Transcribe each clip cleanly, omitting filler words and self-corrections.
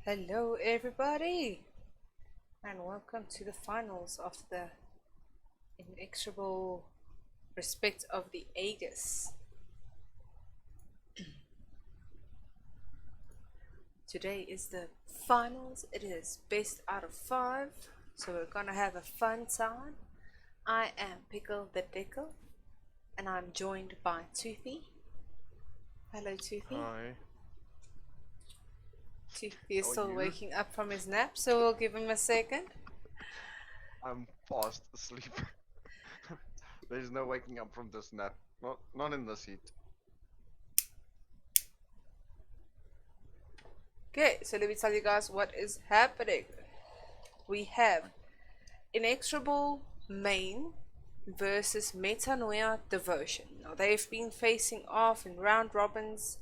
Hello everybody and welcome to the finals of the Inexorable Respect of the Aegis. Today is the finals. It is best out of 5, so we're gonna have a fun time. I am Pickle the Dickle and I'm joined by Toothy. Hello Toothy. Hi. Toothy is How are still you? waking up from his nap, so we'll give him a second. I'm fast asleep. There's no waking up from this nap. Not in this heat. Okay, so let me tell you guys what is happening. We have Inexorable Main versus Metanoia Devotion. Now they've been facing off in round robins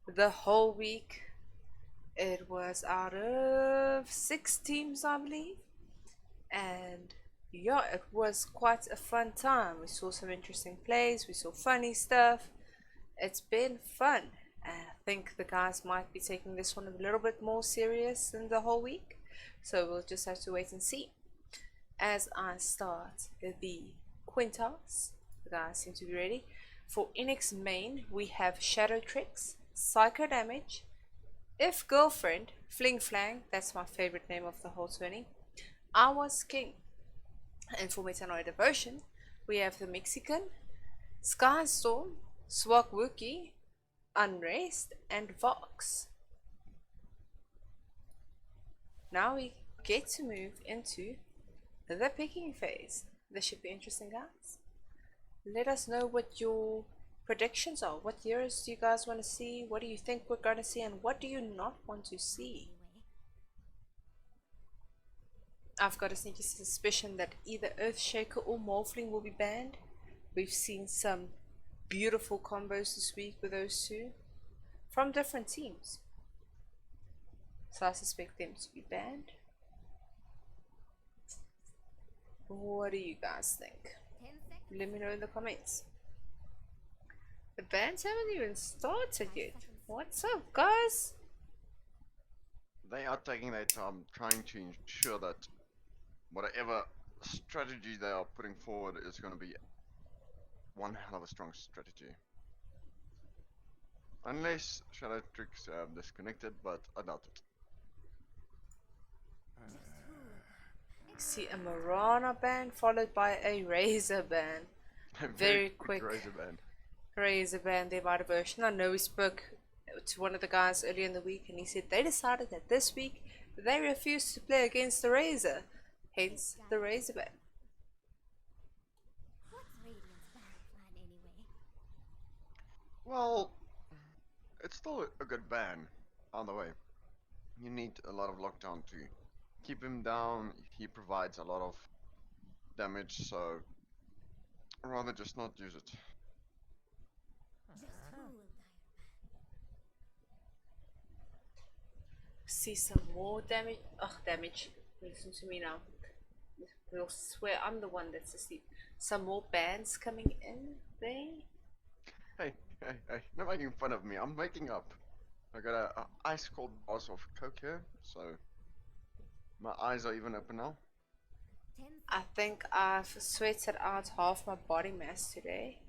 the whole week. It was out of 6 teams, I believe, and yeah, it was quite a fun time. We saw some interesting plays, we saw funny stuff. It's been fun. I think the guys might be taking this one a little bit more serious than the whole week, so we'll just have to wait and see. As I start the quintiles, the guys seem to be ready. For Inex Main, we have Shadow Tricks, Psycho Damage, If Girlfriend, Fling Flang, that's my favorite name of the whole tourney, I Was King. And for Metanoia Devotion, we have the Mexican, Skystorm, Swagwookie, Unrest, and Vox. Now we get to move into the picking phase. This should be interesting, guys. Let us know what your predictions are. What heroes do you guys want to see? What do you think we're going to see? And what do you not want to see? I've got a sneaky suspicion that either Earthshaker or Morphling will be banned. We've seen some beautiful combos this week with those two from different teams, so I suspect them to be banned. What do you guys think? Let me know in the comments. The bans haven't even started yet. What's up, guys? They are taking their time trying to ensure that whatever strategy they are putting forward is going to be one hell of a strong strategy. Unless Shadow Tricks have disconnected, but I doubt it. See a Marana ban followed by a Razor ban. Very quick Razor ban. Razor ban there by Devotion. I know we spoke to one of the guys earlier in the week and he said they decided that this week they refused to play against the Razor, hence the Razor ban. Well, it's still a good ban, on the way. You need a lot of lockdown to keep him down. He provides a lot of damage, so I'd rather just not use it. See some more damage. Ugh, damage. Listen to me now. We'll swear I'm the one that's asleep. Some more bans coming in there. Hey, not making fun of me. I'm waking up. I got a ice cold glass of Coke here, so my eyes are even open now. I think I've sweated out half my body mass today.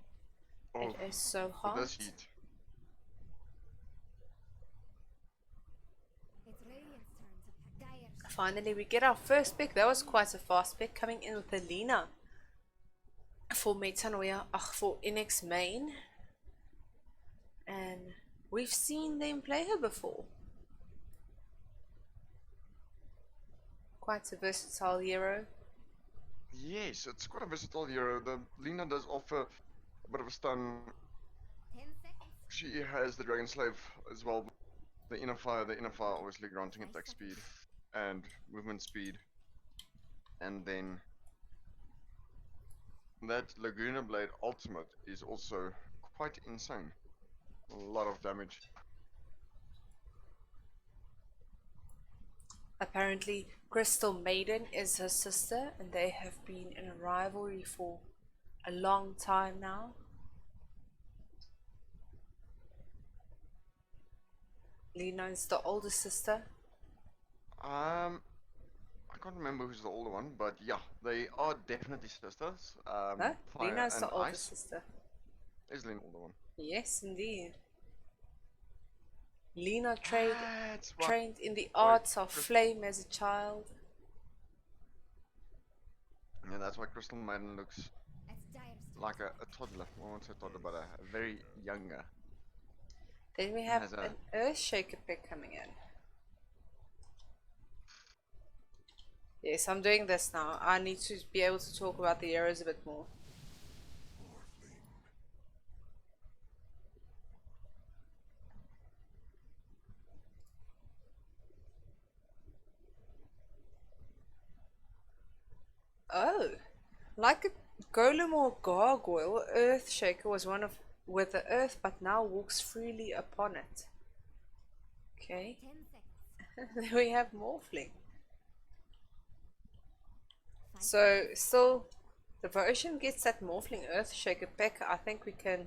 Oh, It is so for hot. this heat. Finally, we get our first pick. That was quite a fast pick, coming in with Alina for Metanoia, for Inex Main. And we've seen them play her before. Quite a versatile hero. Yes, it's quite a versatile hero. The Lina does offer a bit of a stun. She has the Dragon Slave as well. The inner fire obviously granting attack speed and movement speed. And then that Laguna Blade ultimate is also quite insane. A lot of damage. Apparently, Crystal Maiden is her sister, and they have been in a rivalry for a long time now. Lina is the older sister, I can't remember who's the older one, but yeah, they are definitely sisters. No, Fire Lina's the and older Ice. sister. Is Lena the older one? Yes, indeed. Lina That's what. trained in the Why arts of flame as a child. Yeah, that's why Crystal Maiden looks like a toddler. I won't say toddler, but a very younger. Then we And have has a an Earthshaker pick coming in. Yes, I'm doing this now. I need to be able to talk about the heroes a bit more. Oh, like a golem or gargoyle, Earthshaker was one of with the earth, but now walks freely upon it. Okay, then we have Morphling. So still, Devotion gets that Morphling Earthshaker pick. I think we can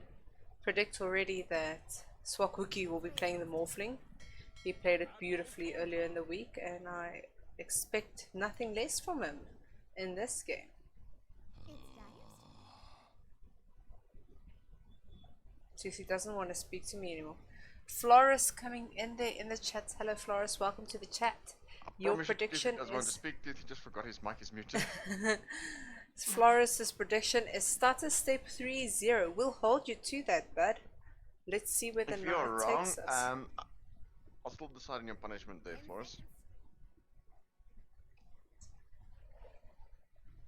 predict already that Swakookie will be playing the Morphling. He played it beautifully earlier in the week, and I expect nothing less from him in this game. Susie doesn't want to speak to me anymore. Floris coming in there in the chat. Hello Floris, welcome to the chat. Your promise you, prediction Toothy does want to is speak. Toothy just forgot his mic is muted. Floris's prediction is starter step 3-0. We'll hold you to that, bud. Let's see where the If you're night wrong, takes us. I'll still decide on your punishment there, Floris.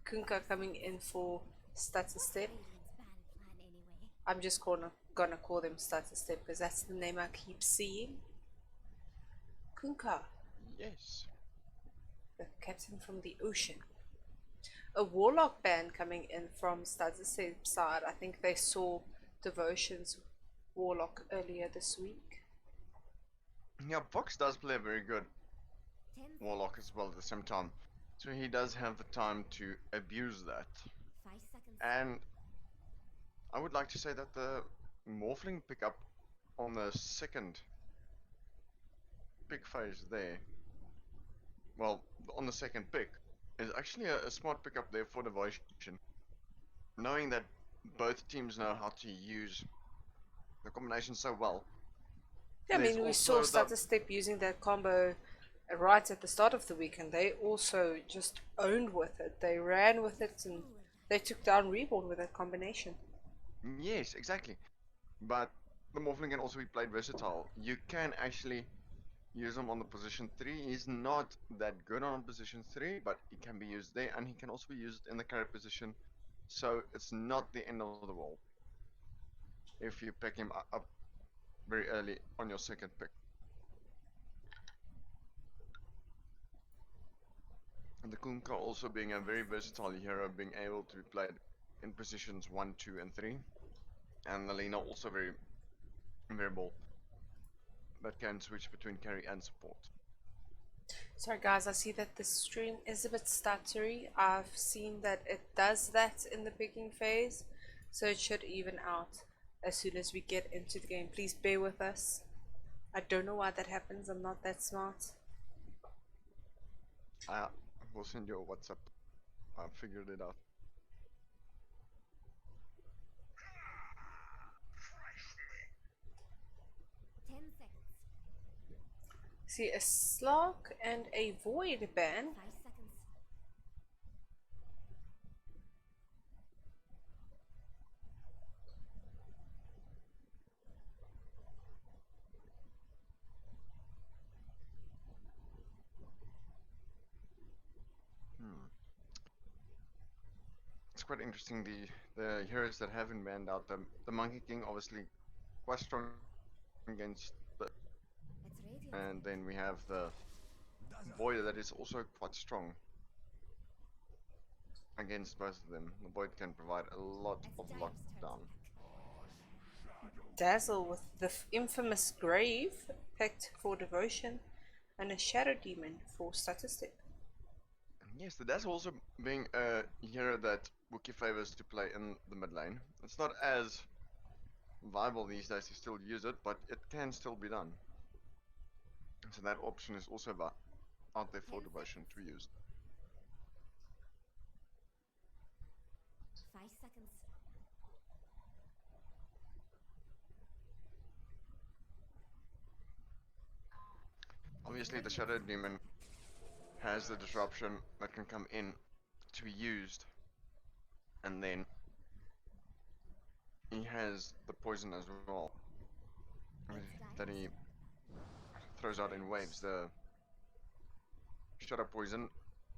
Kunka coming in for starter step. I'm just gonna call them starter step because that's the name I keep seeing. Kunka, Yes. the captain from the ocean. A warlock band coming in from starter step side. I think they saw Devotion's warlock earlier this week. Yeah, Fox does play a very good warlock as well at the same time. So he does have the time to abuse that. And I would like to say that the Morphling pickup on the second pick phase there, well, on the second pick, is actually a smart pickup there for Devotion. Knowing that both teams know how to use the combination so well. Yeah, I There's mean, we saw also the starter step using that combo right at the start of the week, and they also just owned with it. They ran with it, and they took down Reborn with that combination. yes, exactly. But the Morphling can also be played versatile. You can actually use him on the position 3. He's not that good on position 3, but he can be used there, and he can also be used in the carry position. So it's not the end of the world if you pick him up very early on your second pick. And the Kunkka also being a very versatile hero, being able to be played in positions 1, 2, and 3. And the Lena also very variable, that can switch between carry and support. Sorry guys, I see that the stream is a bit stuttery. I've seen that it does that in the picking phase, so it should even out as soon as we get into the game. Please bear with us. I don't know why that happens, I'm not that smart. I will send you a WhatsApp. I figured it out. See, a Slark and a Void ban. It's quite interesting. The heroes that have been banned out. The Monkey King obviously quite strong against the, and then we have the Void that is also quite strong against both of them. The Void can provide a lot of lockdown. Dazzle with the infamous Grave picked for Devotion, and a Shadow Demon for Statistic. Yes, that's also being a hero that Wookiee favors to play in the mid lane. It's not as viable these days to still use it, but it can still be done. So that option is also out there for devotion to be used. 5 seconds. Obviously, the Shadow Demon has the disruption that can come in to be used, and then he has the poison as well that he throws out in waves. The Shadow Poison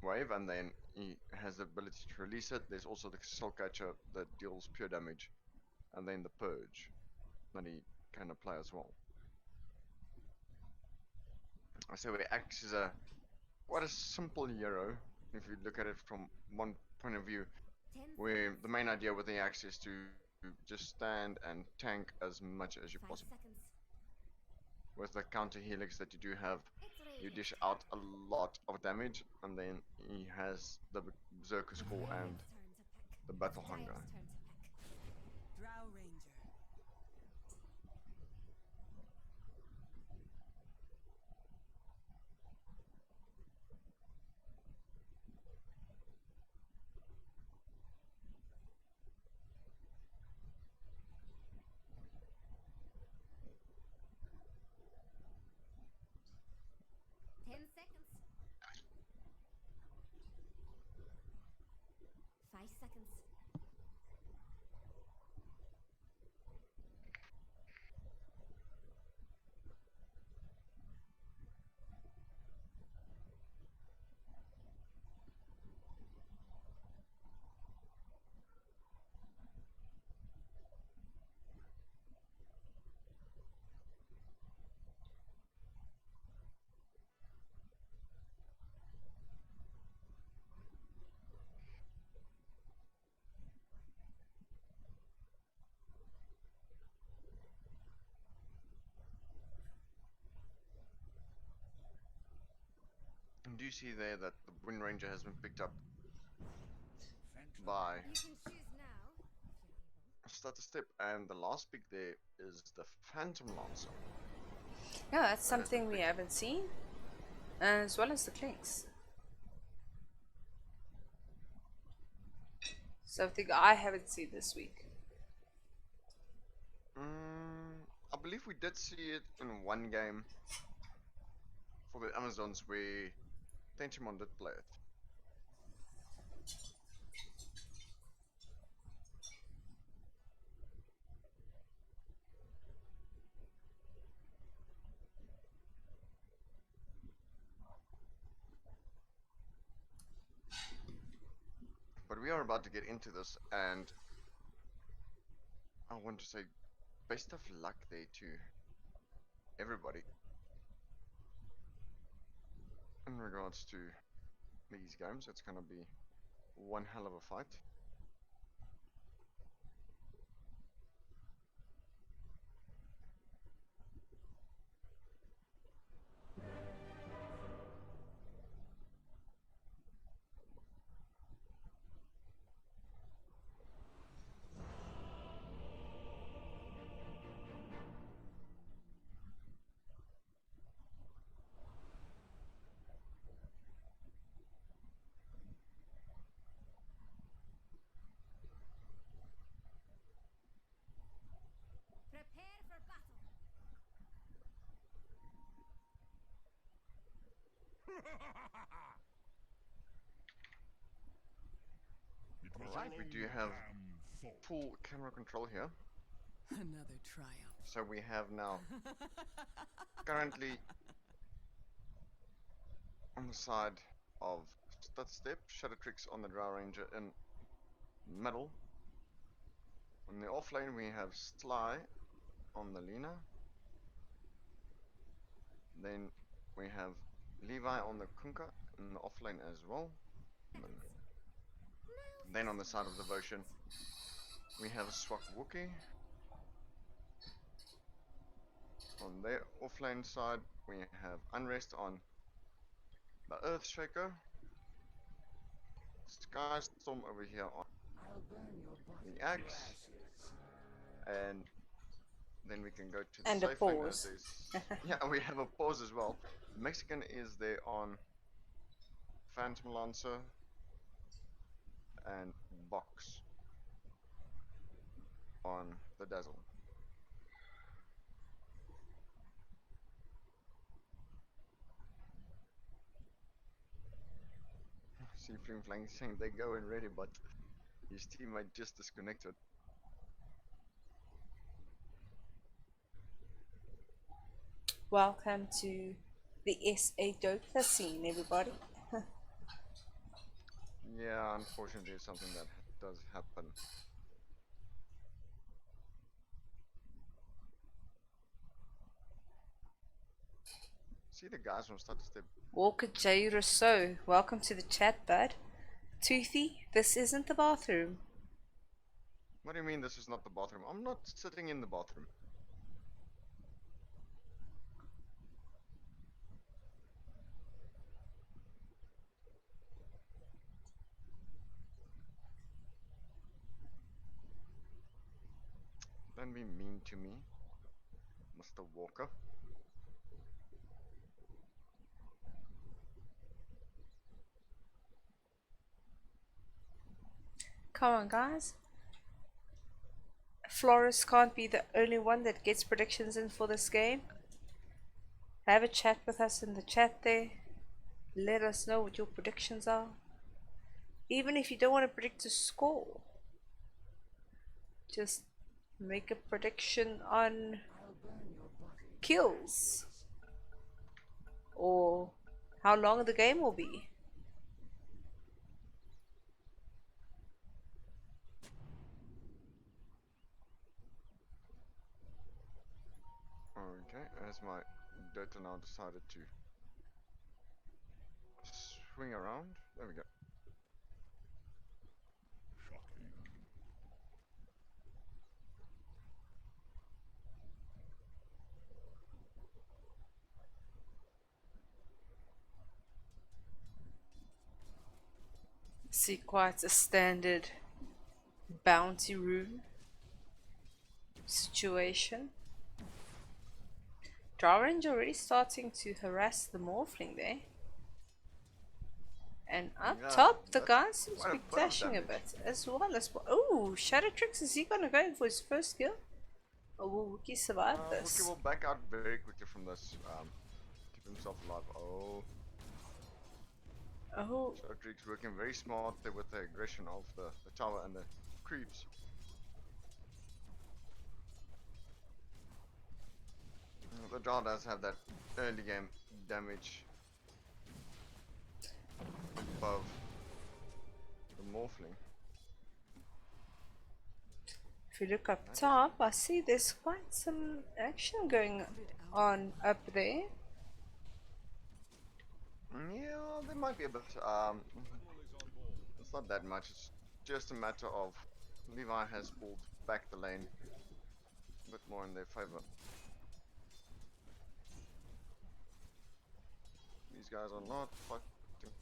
wave, and then he has the ability to release it. There's also the Soul Catcher that deals pure damage, and then the Purge that he can apply as well. So Axe is a quite a simple hero if you look at it from one point of view, where the main idea with the Axe is to just stand and tank as much as you 5 possibly. seconds. With the counter helix that you do have, you dish out a lot of damage, and then he has the Berserker's Call and the Battle Hunger. Drow Ranger. 10 seconds. 5 seconds. And do you see there that the Wind Ranger has been picked up by You can choose now if you're able. Stutter Step, and the last pick there is the Phantom Lancer. Yeah, that's That has been something we picked. haven't seen, as well as the clinks. Something I haven't seen this week. I believe we did see it in one game for the Amazons where Tenchimon did play it. But we are about to get into this, and I want to say best of luck there to everybody in regards to these games. It's gonna be one hell of a fight. Prepare for battle. Alright, we do have full camera control here. Another triumph. So we have now currently on the side of Step, Shadow Tricks on the Drow Ranger in middle. On the offlane we have Sly on the Lina. Then we have Levi on the Kunkka in the offlane as well. Then on the side of Devotion we have Swak Wookie. On their offlane side we have Unrest on the Earthshaker. Skystorm over here on the Axe. And then we can go to the And a safe lane as pause. there's yeah, we have a pause as well. Mexican is there on Phantom Lancer and Box on the Dazzle. See Fling Flang saying they go in ready, but his teammate just disconnected. Welcome to the SA Dota scene, everybody. Yeah, unfortunately, it's something that does happen. See the guys from Start to Step. Walker J. Rousseau, welcome to the chat, bud. Toothy, this isn't the bathroom. What do you mean this is not the bathroom? I'm not sitting in the bathroom. Don't be mean to me, Mr. Walker. Come on, guys. Flores can't be the only one that gets predictions in for this game. Have a chat with us in the chat there. Let us know what your predictions are. Even if you don't want to predict a score, just make a prediction on kills or how long the game will be. Okay, as my Dota now decided to swing around. There we go. See, quite a standard bounty room situation. Drawrange already starting to harass the Morphling there. And up Yeah, top, the that's guy seems to quite a be bit of clashing a damage. bit as well as. Oh, Shadowtrix, is he gonna go in for his first kill? Or will Wookie survive Wookie this? will back out very quickly from this. Keep himself alive. Oh, Oh, Shadrig's working very smart there with the aggression of the tower and the creeps. The Jar does have that early game damage above the Morphling. if you look up top, I see there's quite some action going on up there. Yeah, there might be a bit. It's not that much. It's just a matter of Levi has pulled back the lane a bit more in their favor. These guys are not fighting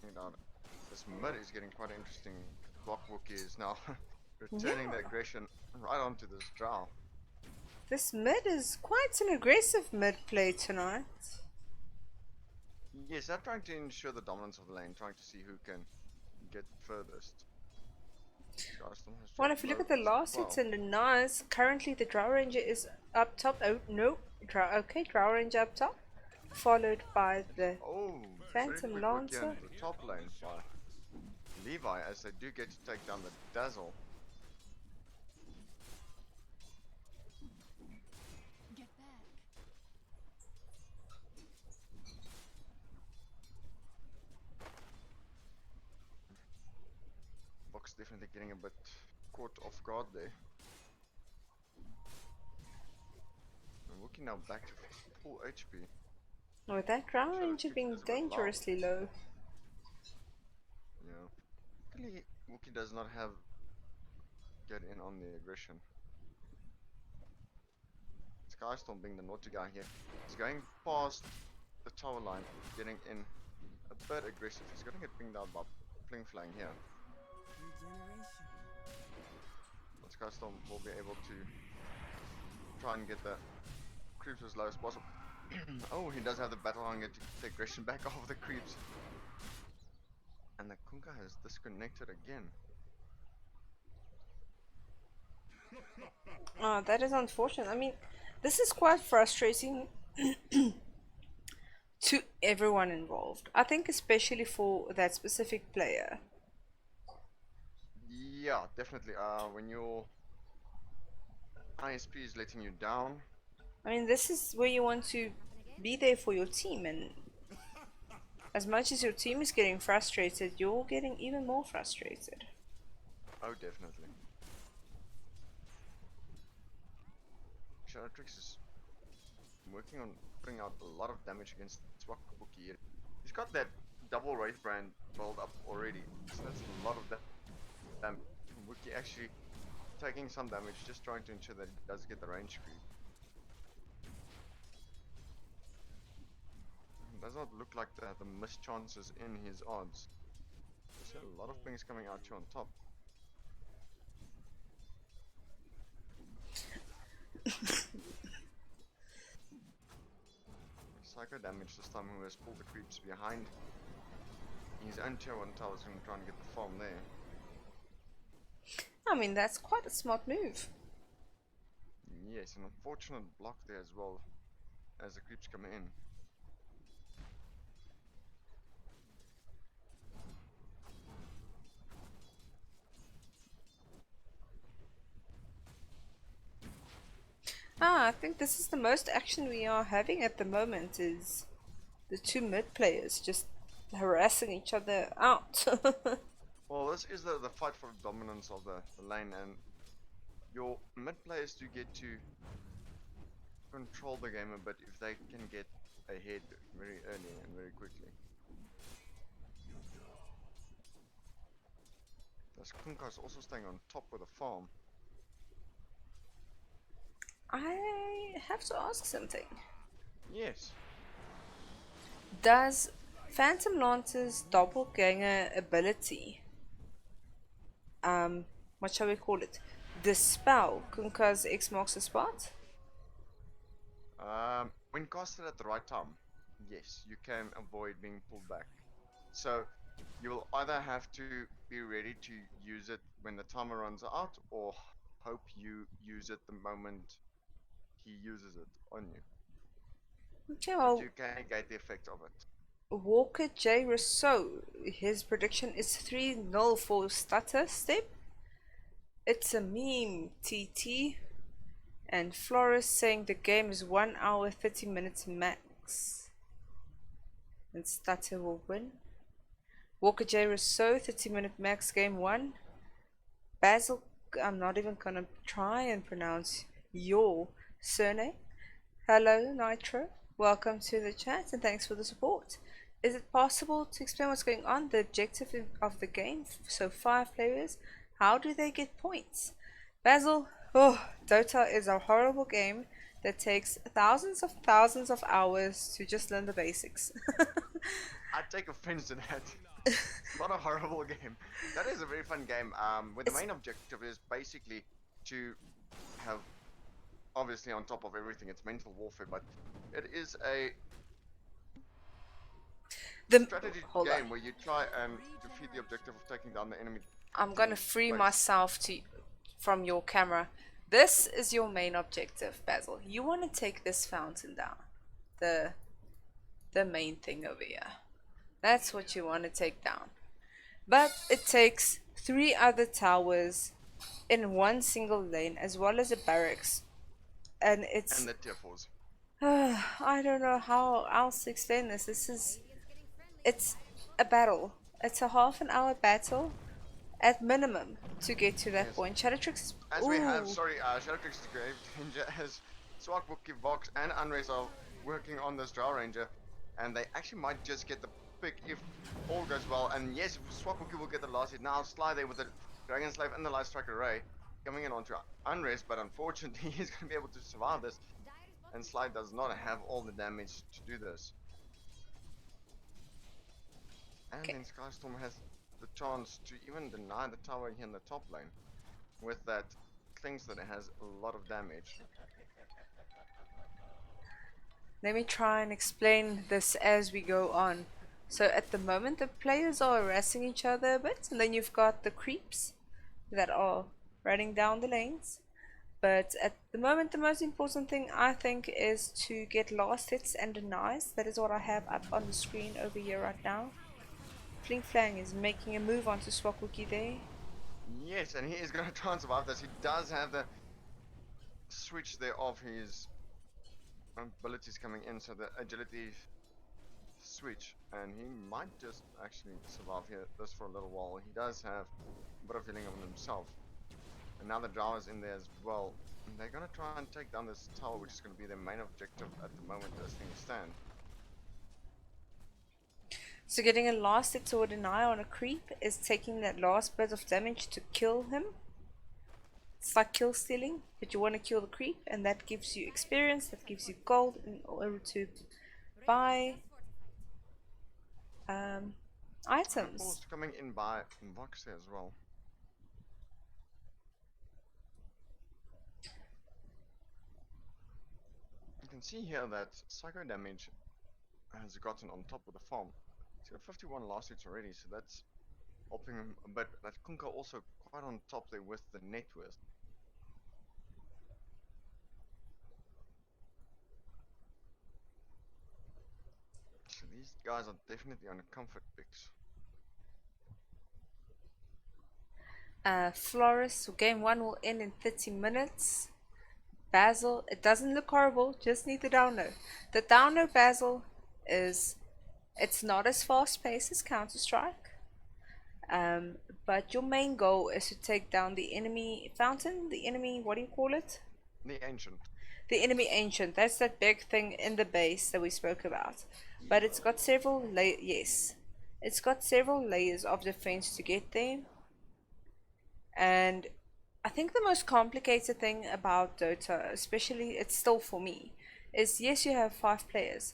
it out. This mid is getting quite interesting. Block Wookie is now returning the aggression right onto this drow. This mid is quite an aggressive mid play tonight. Yes, they're trying to ensure the dominance of the lane, trying to see who can get furthest. Well, if you look at the last hits and the knives, currently the Drow Ranger is up top. Oh, no. Okay, Drow Ranger up top. Followed by the Phantom very quick Lancer. into the top lane by Levi as they do get to take down the Dazzle. Get back. Box definitely getting a bit caught off guard there. And Wookie now back to full HP. With that Drow Ranger being dangerously low. Yeah. Luckily, Wookie does not have get in on the aggression. Skystorm being the naughty guy here. He's going past the tower line, getting in a bit aggressive. He's gonna get pinged out by Fling Flang here. Regeneration. But Skystorm will be able to try and get the creeps as low as possible. Oh, he does have the battle hunger to take aggression back off the creeps. And the Kunkka has disconnected again. Oh, that is unfortunate. I mean, this is quite frustrating to everyone involved. I think especially for that specific player. Yeah, definitely. When your ISP is letting you down, I mean, this is where you want to be there for your team, and as much as your team is getting frustrated, you're getting even more frustrated. oh, definitely. Shadowtrix is working on putting out a lot of damage against Swakbuki here. He's got that double Wraith brand build up already, so that's a lot of damage. Wookie actually taking some damage, just trying to ensure that he does get the range creep. Does not look like the missed chances in his odds. There's a lot of things coming out here on top. Psycho damage this time, who has pulled the creeps behind his own tier 1 towers and trying to get the farm there. I mean, that's quite a smart move. Yes, an unfortunate block there as well as the creeps come in. I think this is the most action we are having at the moment, is the two mid players just harassing each other out. Well, this is the fight for dominance of the lane, and your mid players do get to control the game a bit if they can get ahead very early and very quickly. This Kunkka is also staying on top with the farm. I have to ask something. Yes. Does Phantom Lance's doppelganger ability, what shall we call it, dispel Kunkka's X marks the spot? When casted at the right time, yes, you can avoid being pulled back. So you will either have to be ready to use it when the timer runs out, or hope you use it the moment he uses it on you. Okay, But well, you can negate the effect of it. Walker J. Rousseau, his prediction is 3-0 for Stutter Step. It's a meme, TT. And Flores saying the game is 1 hour 30 minutes max. And Stutter will win. Walker J. Rousseau, 30-minute max, game 1. Basil, I'm not even gonna try and pronounce your surname. Hello, Nitro. Welcome to the chat and thanks for the support. Is it possible to explain what's going on? The objective of the game, so 5 players, how do they get points? Basil, Dota is a horrible game that takes thousands of hours to just learn the basics. I take offense to that. Not a horrible game. That is a very fun game. Where the main objective is basically to have, obviously on top of everything, it's mental warfare, but it is a strategy game where you try and defeat the objective of taking down the enemy. I'm gonna free myself from your camera. This is your main objective, Basil. You want to take this fountain down, the main thing over here. That's what you want to take down. But it takes 3 other towers in one single lane, as well as a barracks, and it's And the tier 4s. I don't know how else to explain this. It's a battle. It's a half an hour battle at minimum to get to that point. Shadowtrix, as we have, Shadowtrix is Grave Danger, as Swakbuki, Vox, and Unrace are working on this Drow Ranger, and they actually might just get the pick if all goes well. And yes, Swakbuki will get the last hit. Now Sly there with the Dragon Slave and the Light Strike Array coming in onto Unrest, but unfortunately he's going to be able to survive this, and Sly does not have all the damage to do this. And then Skystorm has the chance to even deny the tower here in the top lane with that thinks that it has a lot of damage. Let me try and explain this as we go on. So at the moment the players are harassing each other a bit, and then you've got the creeps that are running down the lanes. But at the moment the most important thing I think is to get last hits and denies. That is what I have up on the screen over here right now. Fling Flang is making a move onto Swakookie there. Yes, and he is going to try and survive this. He does have the switch there of his abilities coming in, so the agility switch, and he might just actually survive here this for a little while. He does have a bit of healing on himself, and now the Drow is in there as well. And they're going to try and take down this tower, which is going to be their main objective at the moment as things stand. So getting a last hit or deny on a creep is taking that last bit of damage to kill him. It's like kill stealing, but you want to kill the creep, and that gives you experience, that gives you gold in order to buy items. Apples coming in by Vox as well. You can see here that psycho damage has gotten on top of the farm. He's got 51 last hits already, so that's helping him a bit. That Kunka also quite on top there with the net worth. So these guys are definitely on a comfort picks. Flores, game 1 will end in 30 minutes. Basil, it doesn't look horrible, just need the downer. The downer Basil is, it's not as fast paced as Counter-Strike, but your main goal is to take down the enemy fountain, the enemy, what do you call it? The Ancient. The enemy ancient, that's that big thing in the base that we spoke about. But it's got several it's got several layers of defense to get there. And I think the most complicated thing about Dota, especially it's still for me, is yes, you have 5 players,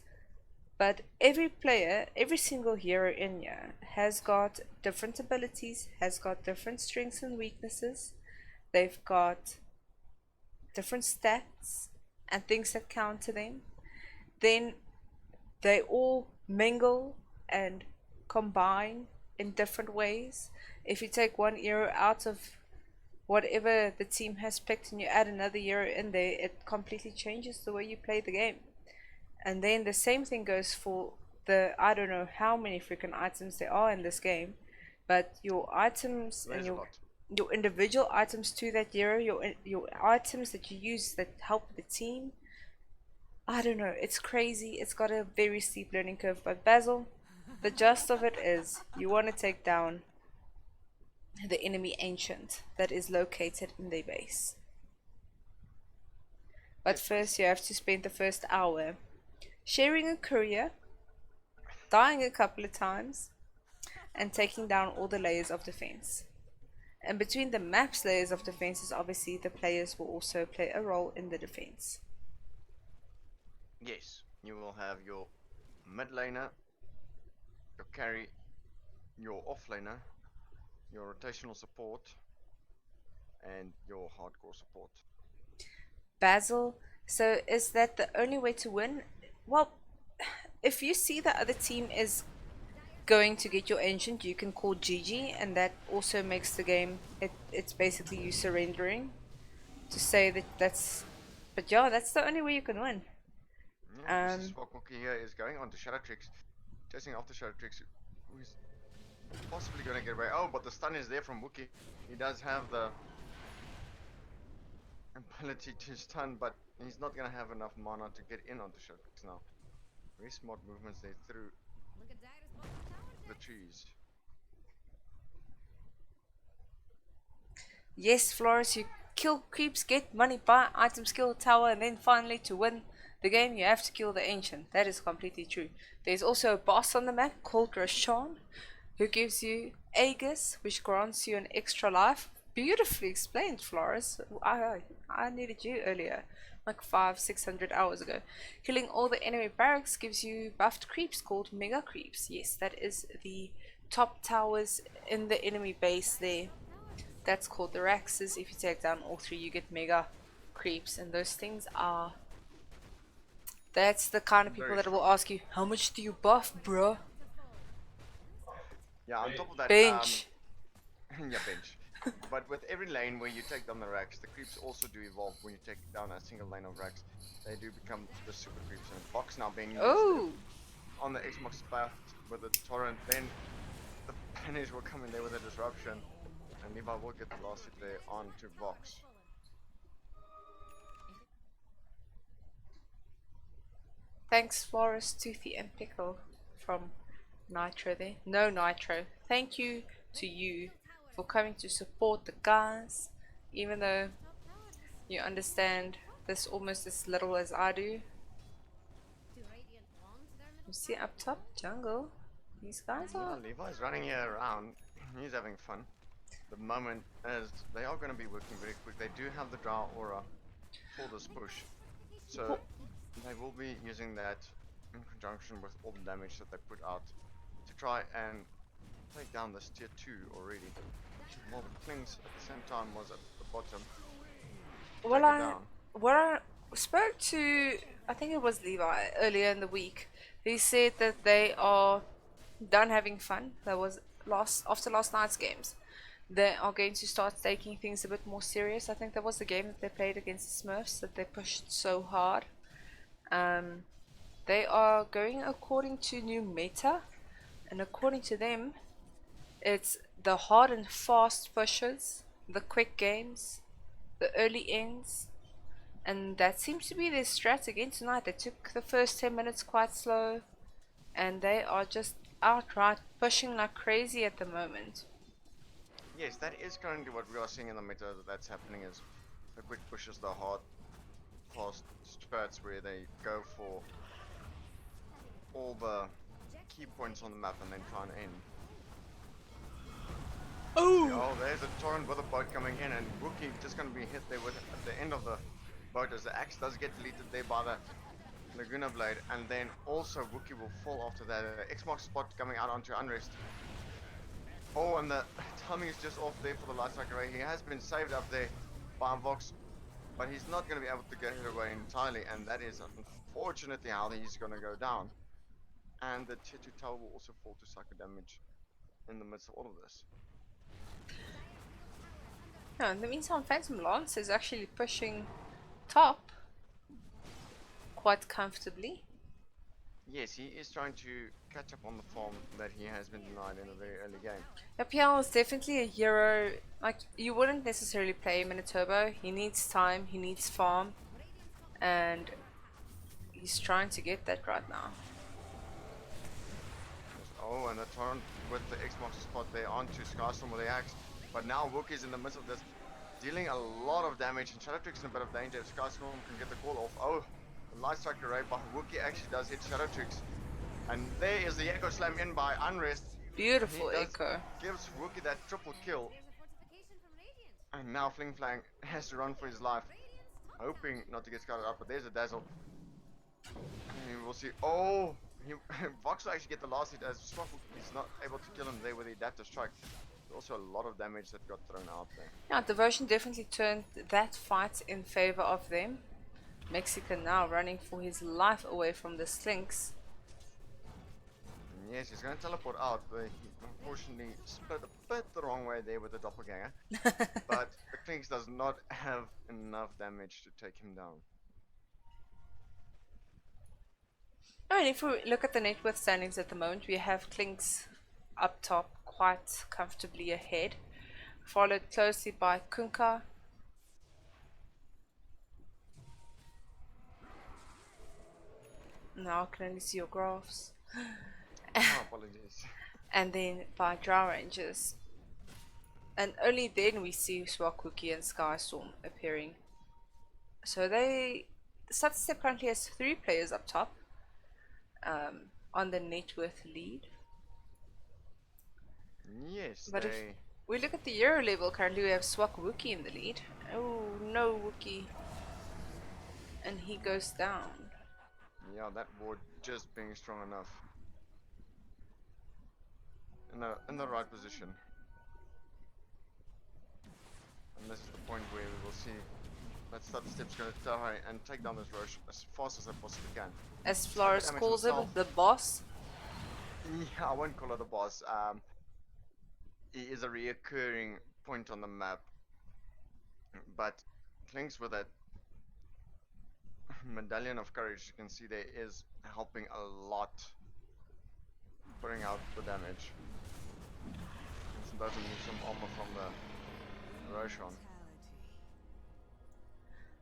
but every player, every single hero in here has got different abilities, has got different strengths and weaknesses. They've got different stats and things that counter them. Then they all mingle and combine in different ways. If you take one hero out of whatever the team has picked and you add another hero in there, it completely changes the way you play the game. And then the same thing goes for the, I don't know how many freaking items there are in this game, but your items and your individual items to that hero, your items that you use that help the team, I don't know, it's crazy. It's got a very steep learning curve. But Basil, the gist of it is you want to take down the enemy ancient that is located in their base. But first you have to spend the first hour sharing a courier, dying a couple of times, and taking down all the layers of defense. And between the map's layers of defenses, obviously the players will also play a role in the defense. Yes, you will have your mid laner, your carry, your off laner, your rotational support, and your hardcore support. Basil, so is that the only way to win? Well, if you see the other team is going to get your ancient, you can call GG, and that also makes the game, it's basically you surrendering to say that that's, but yeah, that's the only way you can win. Yeah, this is what Mookie here is going on to Shadow Tricks, chasing after Shadow Tricks, who is possibly going to get away. Oh, but the stun is there from Wookie. He does have the ability to stun, but he's not going to have enough mana to get in onto Shadow Tricks now. Very smart movements there through Look at Dyrus bottom tower. the trees. Yes, Flores, you kill creeps, get money, buy items, kill the tower, and then finally to win the game you have to kill the ancient. That is completely true. There's also a boss on the map called Rashawn, who gives you Aegis, which grants you an extra life. Beautifully explained, Flores. I needed you earlier, like 500-600 hours ago. Killing all the enemy barracks gives you buffed creeps called mega creeps. Yes, that is the top towers in the enemy base there. That's called the Raxes. If you take down all 3, you get mega creeps, and those things are, that's the kind of people that will ask you, how much do you buff, bruh? Yeah, on top of that, Bench. yeah, bench. But with every lane where you take down the racks, the creeps also do evolve. When you take down a single lane of racks, they do become the super creeps. And box now being used Oh, on the Xbox spot with the torrent, then the banish will come in there with a disruption, and Levi will get the last hit there onto Vox. thanks Flores, Toothy, and Pickle from Nitro there. No Nitro. Thank you to you for coming to support the guys, even though you understand this almost as little as I do. Do Radiant want their You middle see up top, jungle. These guys Yeah, are. Levi's running here around. He's having fun. The moment as they are going to be working very quick. They do have the Drow aura for this push, so they will be using that in conjunction with all the damage that they put out to try and take down this tier 2 already. While the Klings at the same time was at the bottom. Well, Take it down. when I spoke to, I think it was Levi earlier in the week, he said that they are done having fun. That was after last night's games. They are going to start taking things a bit more serious. I think that was the game that they played against the Smurfs that they pushed so hard. They are going according to new meta, and according to them, it's the hard and fast pushes, the quick games, the early ends, and that seems to be their strat again tonight. They took the first 10 minutes quite slow, and they are just outright pushing like crazy at the moment. Yes, that is currently what we are seeing in the meta. That's happening is the quick pushes, the hard, fast strats where they go for all the key points on the map and then try and end. Oh, there's a torrent with a boat coming in, and Wookie just going to be hit there with at the end of the boat as the axe does get deleted there by the Laguna Blade, and then also Wookie will fall after that. Xbox spot coming out onto Unrest. Oh, and the timing is just off there for the light strike array. He has been saved up there by Vox, but he's not going to be able to get it away entirely, and that is unfortunately how he's going to go down. And the tier 2 tower will also fall to psycho damage in the midst of all of this. No, in the meantime, Phantom Lance is actually pushing top quite comfortably. Yes, he is trying to catch up on the farm that he has been denied in a very early game. Yapiel is definitely a hero. Like, you wouldn't necessarily play him in a turbo. He needs time, he needs farm, and he's trying to get that right now. Oh, and the torrent with the Xbox spot there onto Skystorm with the axe. But now Wookie's in the midst of this, dealing a lot of damage, and Shadow Trix in a bit of danger if Skystorm can get the call off. Oh, the light strike array by Wookie actually does hit Shadow Trix. And there is the Echo Slam in by Unrest. Beautiful He does- echo. Gives Wookie that triple kill. There's a fortification from Radiant. And now Fling Flang has to run for his life, hoping not to get scouted out, but there's a dazzle. And we'll see. Oh, Vox will actually get the last hit as Swaffle is not able to kill him there with the adaptive strike. There's also a lot of damage that got thrown out there. Yeah, Devotion definitely turned that fight in favor of them. Mexican now running for his life away from the Slinks. And yes, he's going to teleport out, but he unfortunately split a bit the wrong way there with the doppelganger. But the Klinks does not have enough damage to take him down. I mean, if we look at the net worth standings at the moment, we have Klinks up top quite comfortably ahead, followed closely by Kunka. Now I can only see your graphs. Oh, apologies. And then by Drow Rangers. And only then we see Swakuki and Skystorm appearing. So they, Sidestep currently has 3 players up top on the net worth lead. Yes, But if they... we look at the Euro level, currently we have Swakuki in the lead. Oh no, Wookie. And he goes down. Yeah, that ward just being strong enough. In the right position. And this is the point where we will see that Sidestep's going to try and take down this Roche as fast as they possibly can. As Flores Damage calls him, himself. the boss. Yeah, I won't call her the boss. he is a reoccurring point on the map, but links with that medallion of courage, you can see there is helping a lot, putting out the damage. It doesn't need some armor from the Roshan.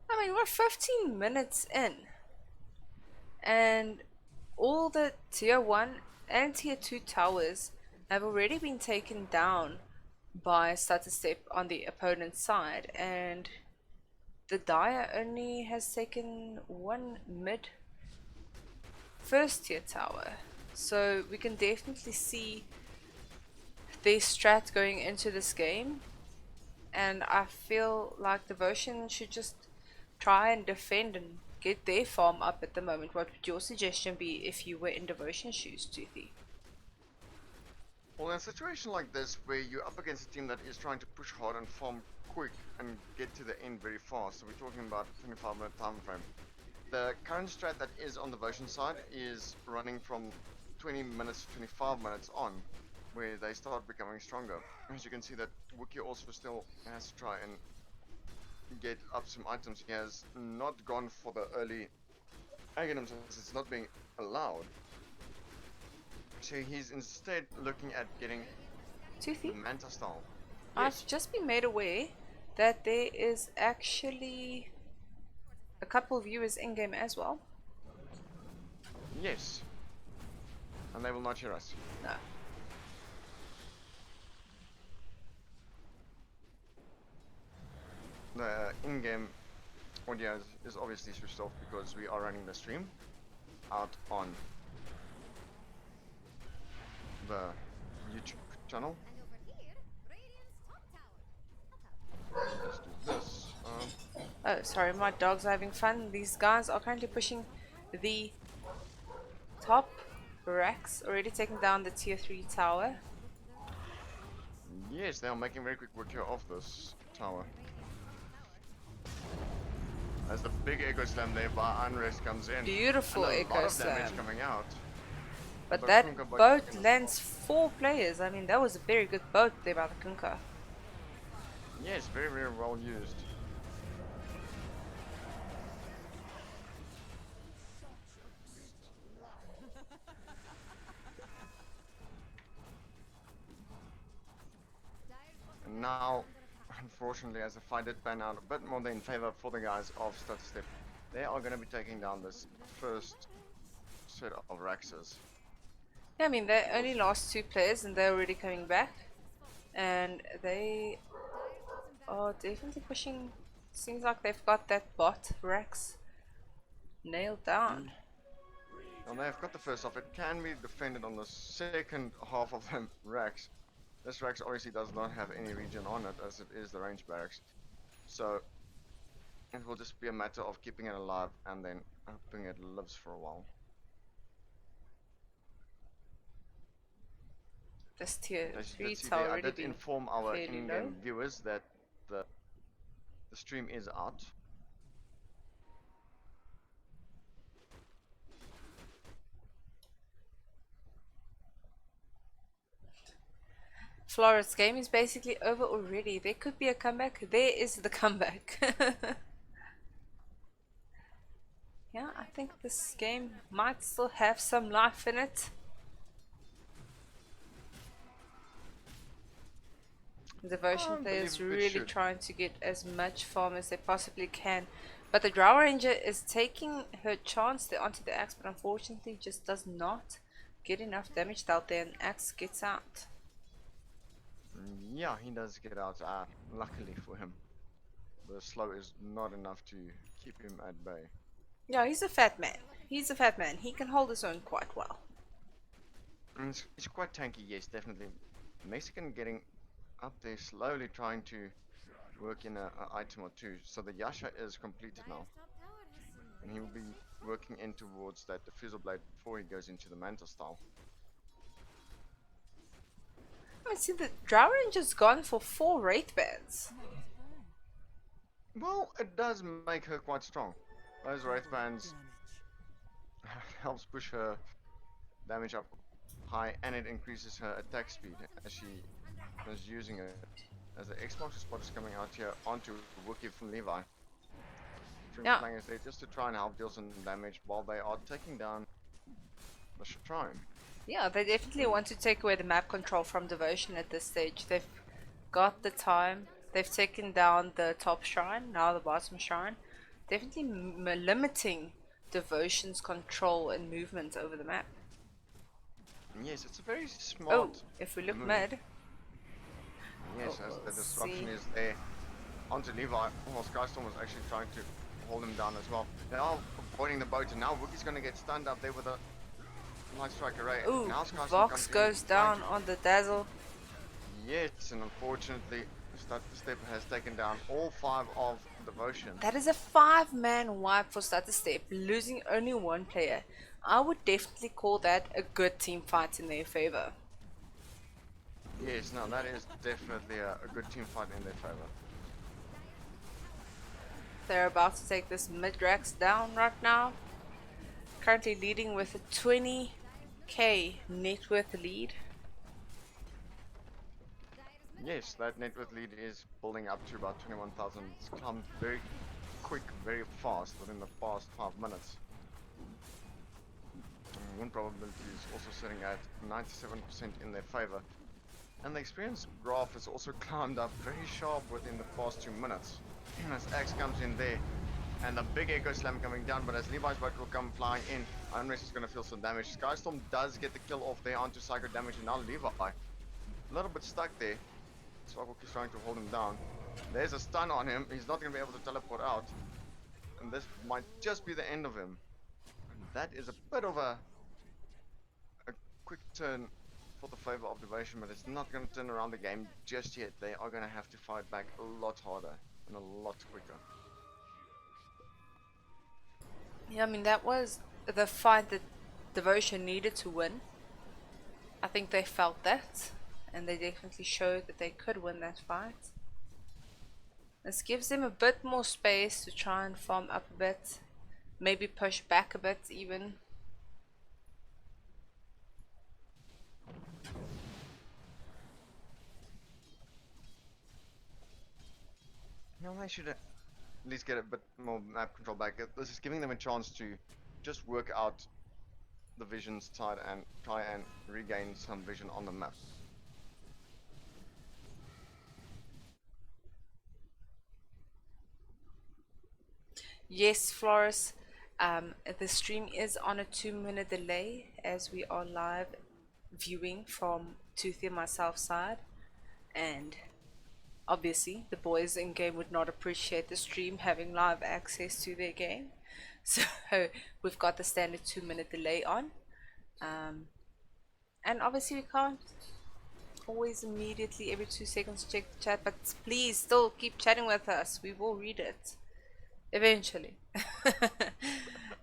I mean, we're 15 minutes in, and all the tier 1 and tier 2 towers have already been taken down by Stutter Step on the opponent's side, and the Dire only has taken one mid first tier tower. So we can definitely see their strat going into this game, and I feel like Devotion should just try and defend and get their farm up at the moment. What would your suggestion be if you were in Devotion shoes, Toothy? Well, in a situation like this, where you're up against a team that is trying to push hard and farm quick and get to the end very fast, so we're talking about a 25-minute time frame. The current strat that is on the Devotion side is running from 20 minutes to 25 minutes on, where they start becoming stronger. As you can see, that Wookiee also still has to try and get up some items. He has not gone for the early items as it's not being allowed. So he's instead looking at getting Toothy? the Manta style. I've just been made aware that there is actually a couple of viewers in game as well. Yes. And they will not hear us. No. The in-game audio is obviously switched off because we are running the stream out on the YouTube channel. And over here, Radiant's top tower. Let's do this. Oh, sorry, my dog's having fun. These guys are currently pushing the top racks, already taking down the tier 3 tower. Yes, they are making very quick work here of this tower. As the big echo slam there by Unrest comes in. Beautiful and a echo lot of damage slam. coming out. But The that Kunkka boat taken as lands 4 players. I mean, that was a very good boat there by the Kunkka. Yes, very, very well used. And now, unfortunately, as the fight did pan out a bit more in favor for the guys of Stutter Step, they are going to be taking down this first set of Raxes. Yeah, I mean, they only lost 2 players and they're already coming back. And they are definitely pushing. Seems like they've got that bot Rax nailed down. Now they've got the first off. It can be defended on the second half of the Rax. This Rax obviously does not have any regen on it, as it is the range barracks. So it will just be a matter of keeping it alive and then hoping it lives for a while. This tier As you 3 did see tower there, I already did been inform our fairly low. in-game viewers that the stream is out. Flores' game is basically over already. There could be a comeback. There is the comeback. Yeah, I think this game might still have some life in it. Devotion players believe it really should. trying to get as much farm as they possibly can. But the Drow Ranger is taking her chance there onto the axe, but unfortunately just does not get enough damage out there, and axe gets out. Yeah, he does get out, luckily for him. The slow is not enough to keep him at bay. Yeah, he's a fat man. He's a fat man. He can hold his own quite well. And it's quite tanky, yes, definitely. Mexican getting up there, slowly trying to work in a item or two. So the Yasha is completed now, Dire's top tower has some and he will be working in towards that diffusal blade before he goes into the Manta style. I see the Drow Ranger's gone for 4 Wraith Bands. Well, it does make her quite strong. Those Wraith Bands helps push her damage up high, and it increases her attack speed as she and is using it as the Xbox spot is coming out here onto Wookie from Levi. Three Yeah. players there just to try and help deal some damage while they are taking down the shrine. Yeah, they definitely want to take away the map control from Devotion at this stage. They've got the time. They've taken down the top shrine, now the bottom shrine. Definitely limiting Devotion's control and movement over the map. Yes, it's a very Oh, smart if we look move. mid. Yes, Oh, as the let's disruption see. is there onto Levi. Well, Skystorm was actually trying to hold him down as well. They are avoiding the boat, and now Wookie's going to get stunned up there with a light strike array. Ooh, Now Skystorm Vox comes in, goes trying down on the Dazzle. yes, and unfortunately, Step has taken down all 5 of Devotion. That is a 5-man wipe for Stutter Step, losing only one player. I would definitely call that a good team fight in their favor. Yes, no, that is definitely a good team fight in their favor. They're about to take this mid-Rax down right now. Currently leading with a 20k net worth lead. Yes, that net worth lead is building up to about 21,000. It's climbed very quick, very fast within the past 5 minutes. And win probability is also sitting at 97% in their favor. And the experience graph has also climbed up very sharp within the past 2 minutes. As Axe comes in there, and the big Echo Slam coming down, but as Levi's boat will come flying in, Unrest is going to feel some damage. Skystorm does get the kill off there onto Psycho damage, and now Levi a little bit stuck there. Swagwalk is trying to hold him down. There's a stun on him. He's not going to be able to teleport out. And this might just be the end of him. And that is a bit of a quick turn for the favor of Devotion, but it's not going to turn around the game just yet. They are going to have to fight back a lot harder and a lot quicker. Yeah, I mean, that was the fight that Devotion needed to win. I think they felt that, and they definitely showed that they could win that fight. This gives them a bit more space to try and farm up a bit, maybe push back a bit even. No, they should at least get a bit more map control back. This is giving them a chance to just work out the vision side and try and regain some vision on the map. Yes, Floris, the stream is on a 2-minute delay as we are live viewing from Toothy and myself side, and obviously the boys in game would not appreciate the stream having live access to their game, so we've got the standard 2-minute delay on, and obviously we can't always immediately every 2 seconds check the chat, but please still keep chatting with us. We will read it eventually.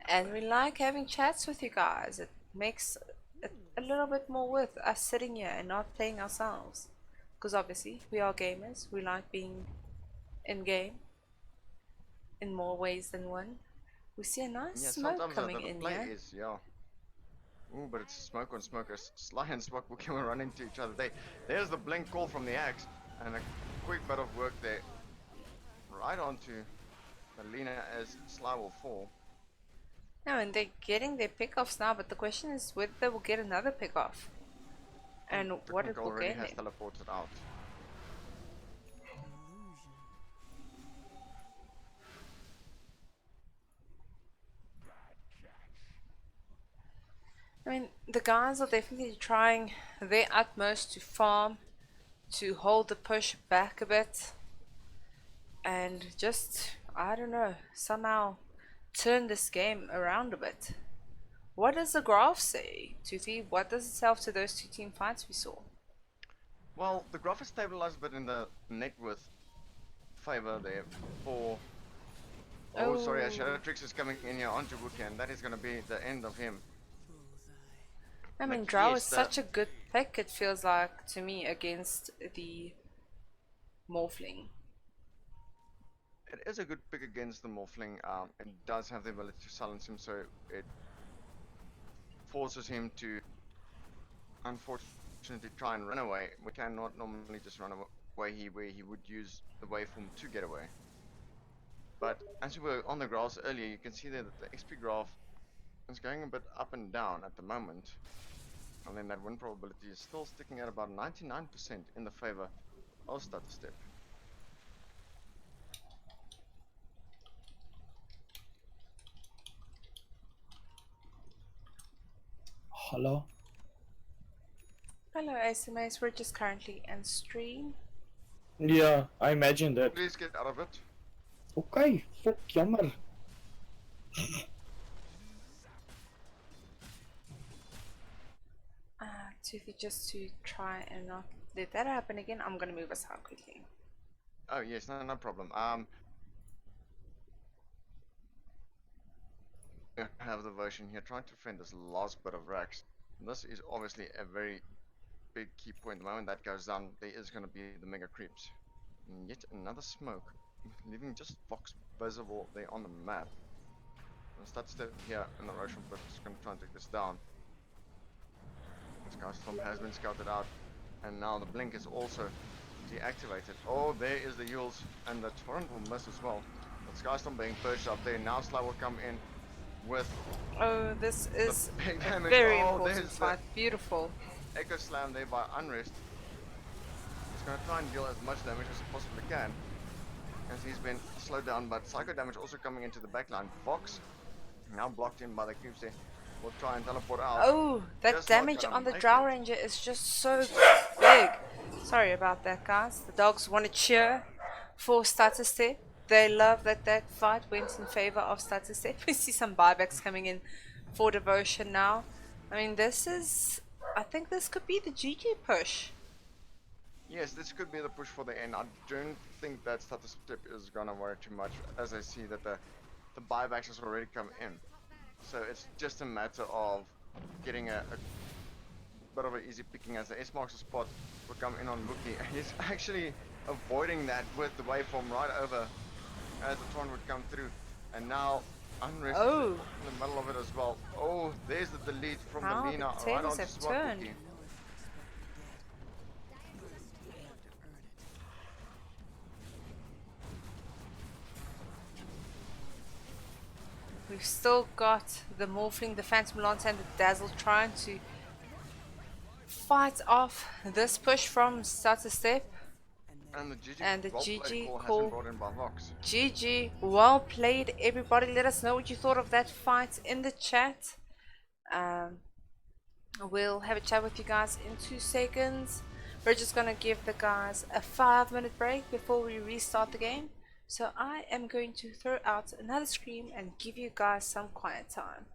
And we like having chats with you guys. It makes it a little bit more worth us sitting here and not playing ourselves, because obviously we are gamers. We like being in game in more ways than one. We see a nice Yeah, smoke sometimes coming the in play here. is, yeah. Ooh, but it's smoke on smoke. As Sly and Swag will come and run into each other. There's the blink call from the Axe, and a quick bit of work there. Right onto Alina as Sly will fall. No, and they're getting their pickoffs now, but the question is whether they will get another pickoff and what it Technical will already gain has them. teleported out. I mean, the guys are definitely trying their utmost to farm, to hold the push back a bit, and just, I don't know, somehow turn this game around a bit. What does the graph say, Toothy? What does it say after those 2 team fights we saw? Well, the graph is stabilized, but in the net worth favor there for. Oh, sorry, a Shadow Tricks is coming in here onto Wookiee, and that is going to be the end of him. I mean, But Drow yes, is such a good pick, it feels like, to me, against the Morphling. It is a good pick against the Morphling. It does have the ability to silence him, so it forces him to, unfortunately, unfortunately try and run away. We cannot normally just run away where he would use the waveform to get away. But as we were on the graphs earlier, you can see there that the XP graph is going a bit up and down at the moment. And then that win probability is still sticking at about 99% in the favor of Stutter Step. Hello? Hello, SMS. We're just currently in stream. Yeah, I imagine that. Please get out of it. Okay, fuck, jammer. Toothy, just to try and not let that happen again, I'm gonna move aside quickly. Oh yes, no problem. I have the version here trying to defend this last bit of racks. This is obviously a very big key point. The moment that goes down, there is going to be the mega creeps. And yet another smoke, leaving just Vox visible there on the map. I'll start step here in the Roshan pit, just going to try and take this down. Skystorm has been scouted out, and now the blink is also deactivated. Oh, there is the Yules, and the torrent will miss as well. But Skystorm being perched up there. Now Sly will come in with Oh, this is big a damage. very Oh, important there's fight. Beautiful. Echo Slam there by Unrest. He's going to try and deal as much damage as he possibly can, as he's been slowed down, but Psycho damage also coming into the backline. Vox, now blocked in by the creeps there, will try and teleport out. Oh, that Just not damage gonna on the make Drow it. Ranger is just so big. Sorry about that, guys. The dogs want to cheer for Stutter Step. They love that that fight went in favor of Stutter Step. We see some buybacks coming in for Devotion now. I mean, this is... I think this could be the GG push. Yes, this could be the push for the end. I don't think that Status Step is going to worry too much, as I see that the buybacks has already come in. So it's just a matter of getting a bit of an easy picking, as the S marks a spot will come in on Wookie. He's actually avoiding that with the waveform right over as the Tron would come through. And now Unrest is Oh. in the middle of it as well. Oh, there's the delete from How the the Lina right tables onto have Swap turned. Wookie. We've still got the Morphling, the Phantom Lance, and the Dazzle trying to fight off this push from Stutter Step. And the GG, And the well played GG call has call. been brought in by Vox. GG, well played everybody. Let us know what you thought of that fight in the chat. We'll have a chat with you guys in 2 seconds. We're just gonna give the guys a 5-minute break before we restart the game. So I am going to throw out another scream and give you guys some quiet time.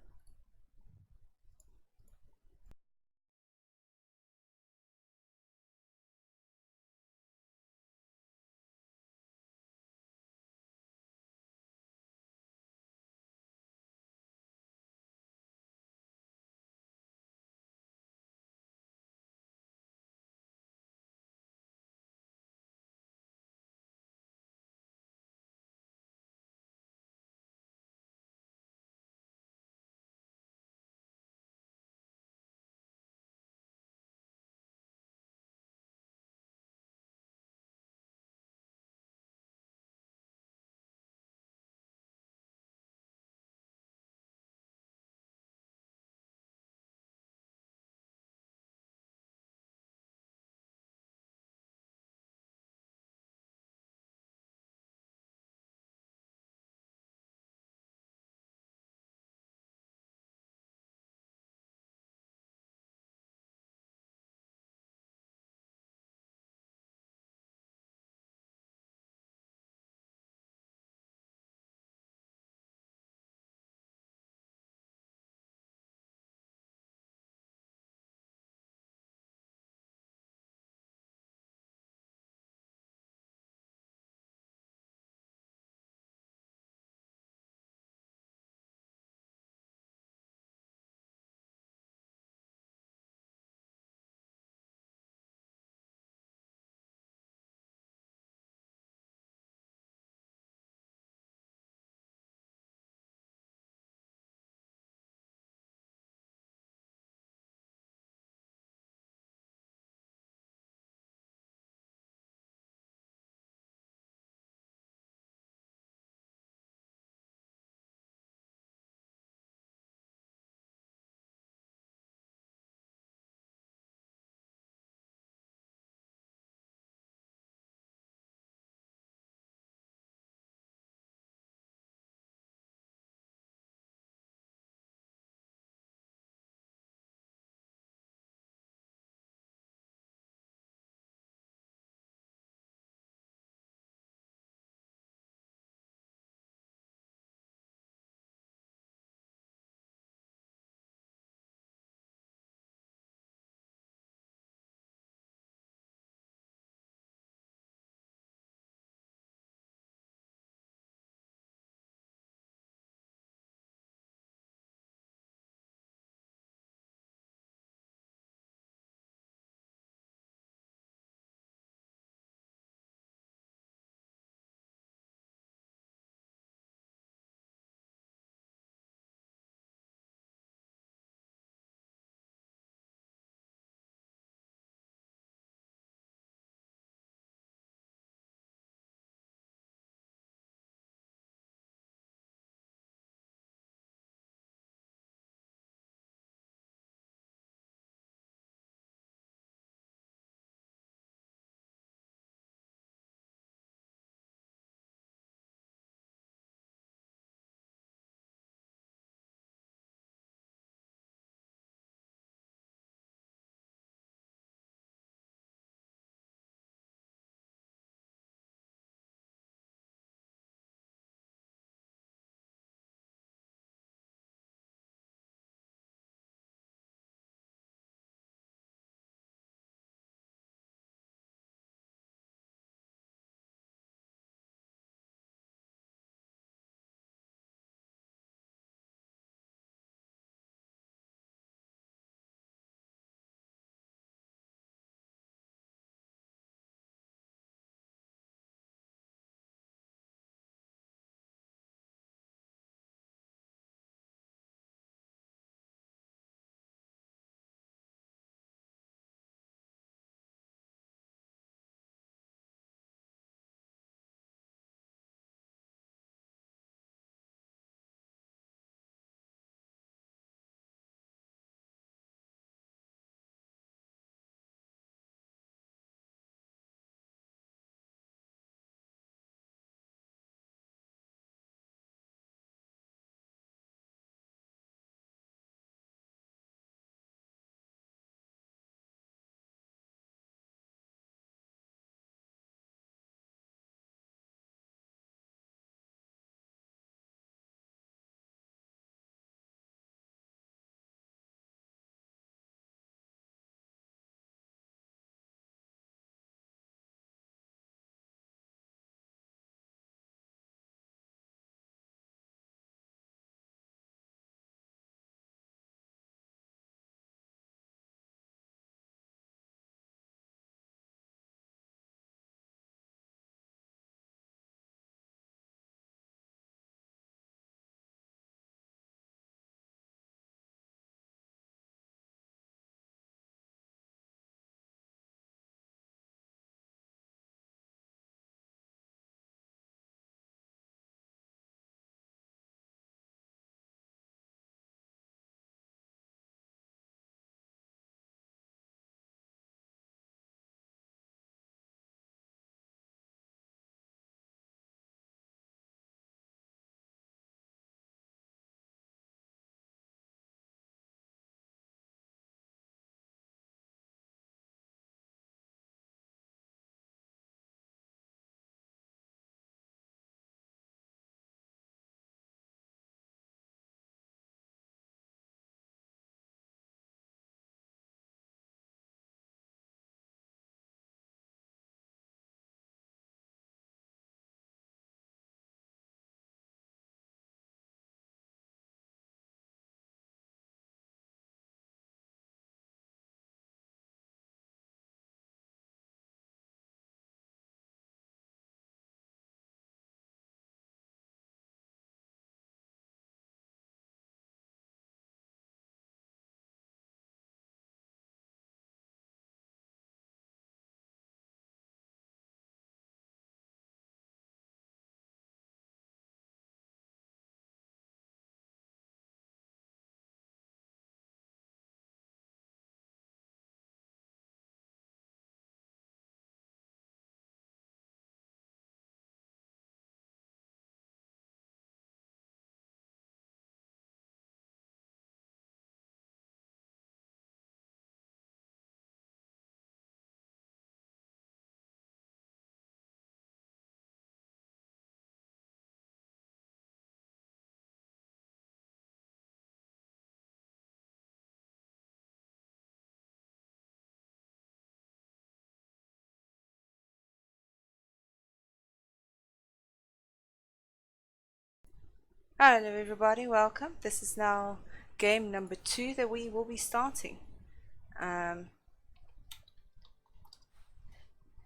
Hello everybody, welcome. This is now game number 2 that we will be starting.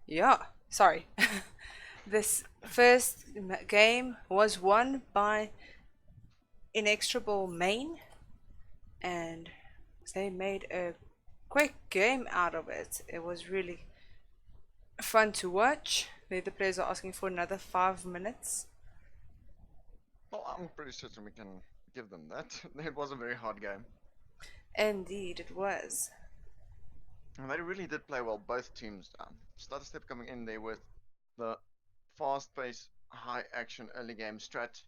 Yeah, sorry. This first game was won by Inexorable Main, and they made a quick game out of it. It was really fun to watch. The other players are asking for another 5 minutes. Well, I'm pretty certain we can give them that. It was a very hard game. Indeed, it was. And they really did play well, both teams. Starter Step coming in there with the fast-paced, high-action early game strat,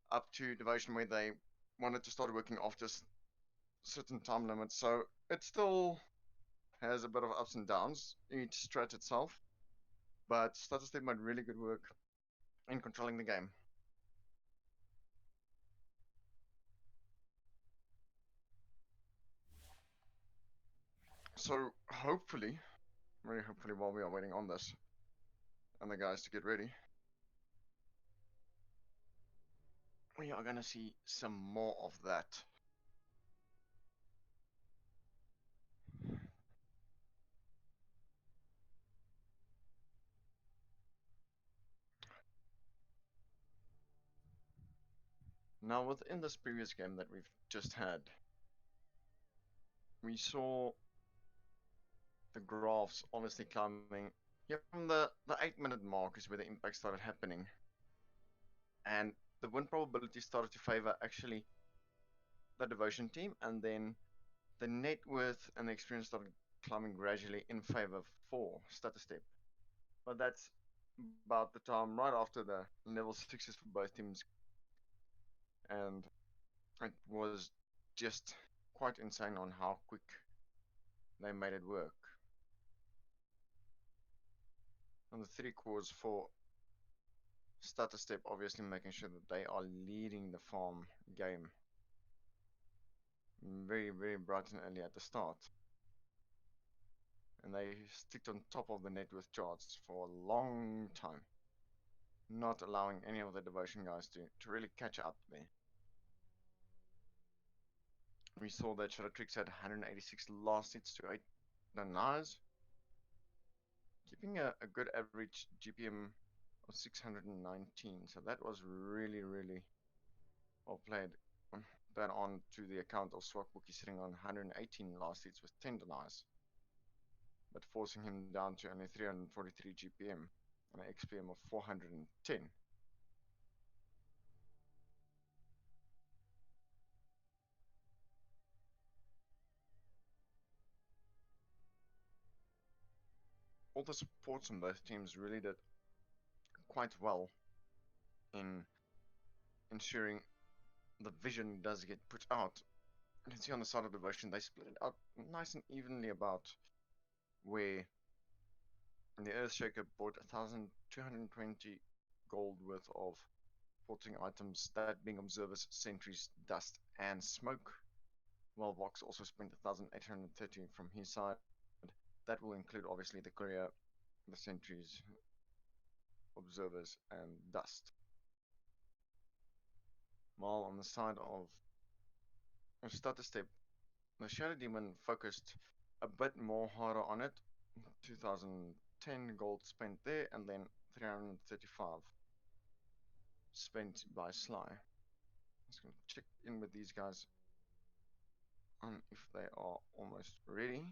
up to Devotion where they wanted to start working after certain time limits. So it still has a bit of ups and downs, each strat itself. But Starter Step made really good work in controlling the game. So hopefully, very hopefully while we are waiting on this and the guys to get ready, we are gonna see some more of that. Now within this previous game that we've just had, we saw the graphs obviously climbing. Yeah, from the 8-minute mark is where the impact started happening. And the win probability started to favor actually the Devotion team, and then the net worth and the experience started climbing gradually in favor for Step. But that's about the time right after the level 6s for both teams, and it was just quite insane on how quick they made it work. And the 3 cores for Step obviously making sure that they are leading the farm game very, very bright and early at the start. And they sticked on top of the net worth charts for a long time, not allowing any of the Devotion guys to really catch up there. We saw that Shadow Tricks had 186 last hits to 8 denies, keeping a good average GPM of 619. So that was really, really well played. That on to the account of Swakbookie sitting on 118 last hits with 10 denies, but forcing him down to only 343 GPM and an XPM of 410. All the supports on both teams really did quite well in ensuring the vision does get put out. You can see on the side of Devotion they split it out nice and evenly about where the Earthshaker bought 1,220 gold worth of porting items, that being observers, sentries, dust, and smoke. While Vox also spent 1,830 from his side. That will include obviously the courier, the sentries, observers, and dust. While on the side of Starter Step, the Shadow Demon focused a bit more harder on it. 2,010 gold spent there, and then 335 spent by Sly. Just gonna check in with these guys on if they are almost ready.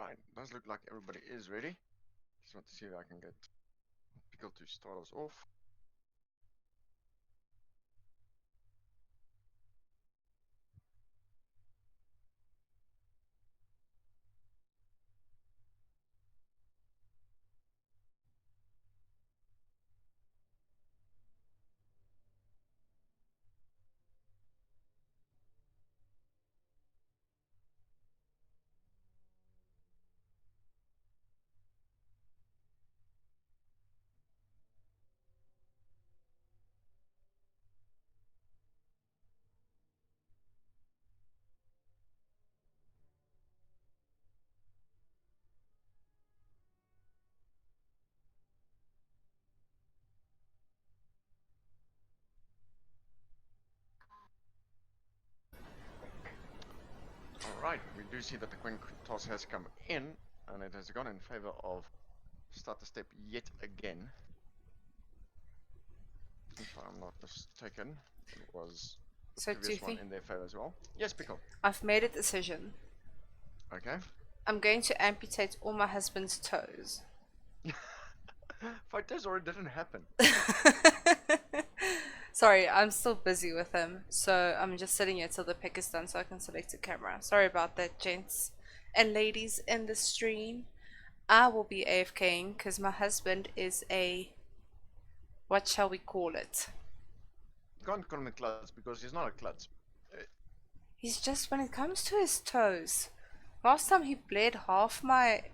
Alright, does look like everybody is ready. Just want to see if I can get Pickle to start us off. Alright, we do see that the Queen toss has come in, and it has gone in favor of Starter Step yet again. If I'm not mistaken, it was the So previous one Toothy, in their favor as well. Yes, Pickle. I've made a decision. Okay. I'm going to amputate all my husband's toes. Fight already didn't happen. Sorry, I'm still busy with him, so I'm just sitting here till the pick is done so I can select a camera. Sorry about that, gents and ladies in the stream. I will be AFKing because my husband is a, what shall we call it? You can't call him a klutz because he's not a klutz. He's just, when it comes to his toes, last time he bled half my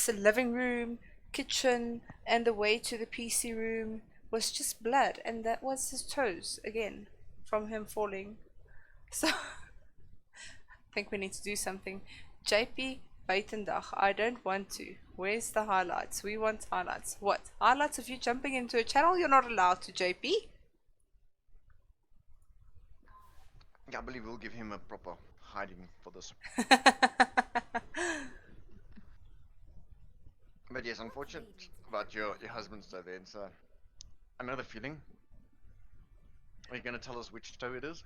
living room, kitchen, and the way to the PC room was just blood, and that was his toes again from him falling. So I think we need to do something. JP Buitendag, I don't want to. Where's the highlights? We want highlights. What? Highlights of you jumping into a channel? You're not allowed to, JP. I believe we'll give him a proper hiding for this. But yes, unfortunate about your husband's toe there. It's another feeling. Are you gonna tell us which toe it is?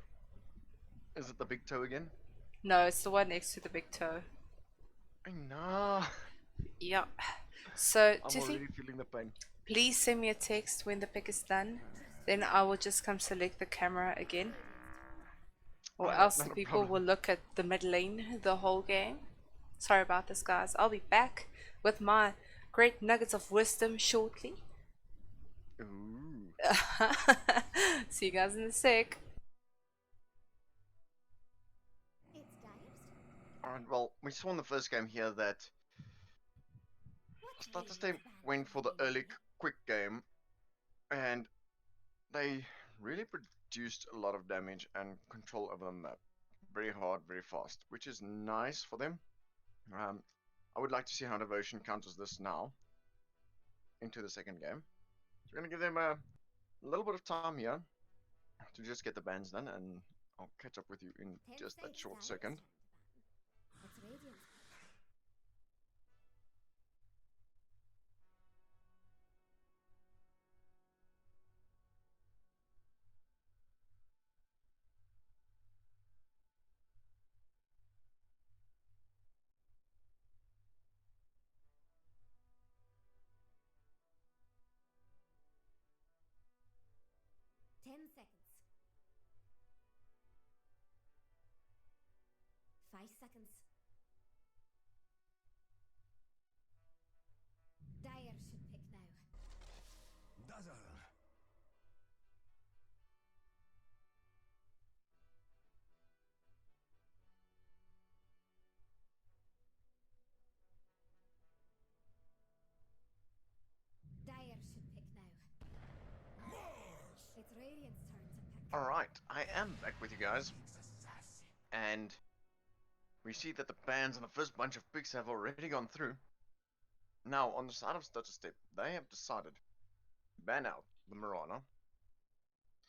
Is it the big toe again? No, it's the one next to the big toe. I know. Yep. So, I'm Toothy, already feeling the pain. please send me a text when the pick is done. Then I will just come select the camera again. Or Alright, else not the a people problem. will look at the mid lane the whole game. Sorry about this, guys. I'll be back with my great nuggets of wisdom shortly. Ooh. See you guys in a sec. It's Dyers. Alright, well, we saw in the first game here that What Starter really Step is bad went for the for you? early quick game, and they really produced a lot of damage and control over the map. Very hard, very fast, which is nice for them. I would like to see how Devotion counters this now into the second game. So we're going to give them a little bit of time here to just get the bans done, and I'll catch up with you in 10 just that seconds, short Dyers. second. It's Radiant. 10 seconds. 5 seconds. Dyer should pick now. Dyer should pick now. It's Radiant's turn to pick. Alright, I am back with you guys, and we see that the bans and the first bunch of picks have already gone through. Now, on the side of Stutter Step, they have decided to ban out the Mirana,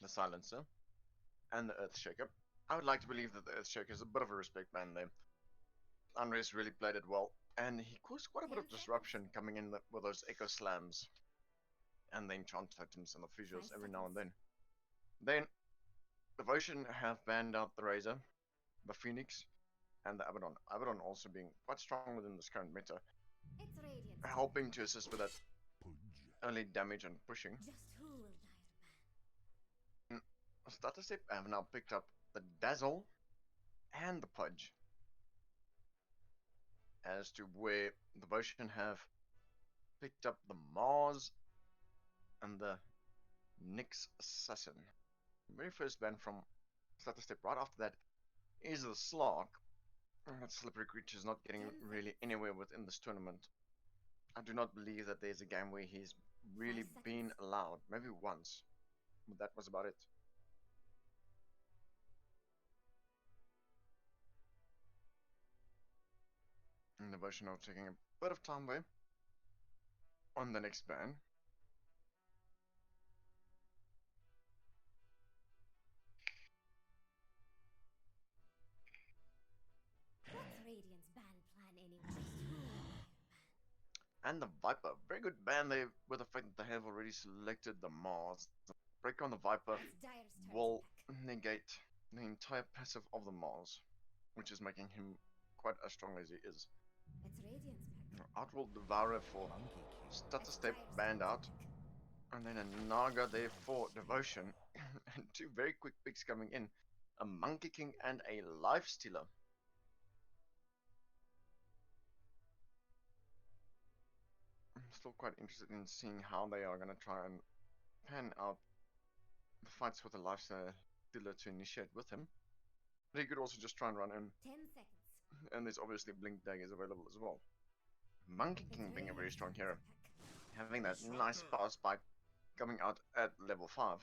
the Silencer, and the Earthshaker. I would like to believe that the Earthshaker is a bit of a respect ban there. Unrest really played it well, and he caused quite a bit of disruption coming in with those Echo Slams and the Enchant Totems and the Fissures every now and then. Then, Devotion have banned out the Razor, the Phoenix, and the Abaddon. Abaddon also being quite strong within this current meta, It's Radiant's helping to assist with that early damage and pushing. turn. Just who will dire ban? Starter Step have now picked up the Dazzle and the Pudge, as to where Devotion have picked up the Mars and the Nyx Assassin. Very first ban from Starter Step. Right after that is the Slark. That slippery creature is not getting really anywhere within this tournament. I do not believe that there's a game where he's really been allowed. Maybe once, but that was about it. And Devotion now taking a bit of time there on the next ban. What's Radiant's ban plan anyway? Just who will dire ban? And the Viper, very good ban there with the fact that they have already selected the Mars. The break on the Viper It's Dire's turn will to pick. negate the entire passive of the Mars, which is making him quite as strong as he is. It's Radiant's pick. Outworld Devourer for Stutter It's Step Dire's banned turn to out, pick. and then a Naga there for Devotion, and two very quick picks coming in, a Monkey King and a Life Stealer. I'm still quite interested in seeing how they are going to try and pan out the fights with the Life Stealer to initiate with him. But he could also just try and run in, 10 seconds. and there's obviously Blink Daggers available as well. Monkey It's King being a very Radiant's strong turn to hero, pick. having that nice power spike coming out at level 5.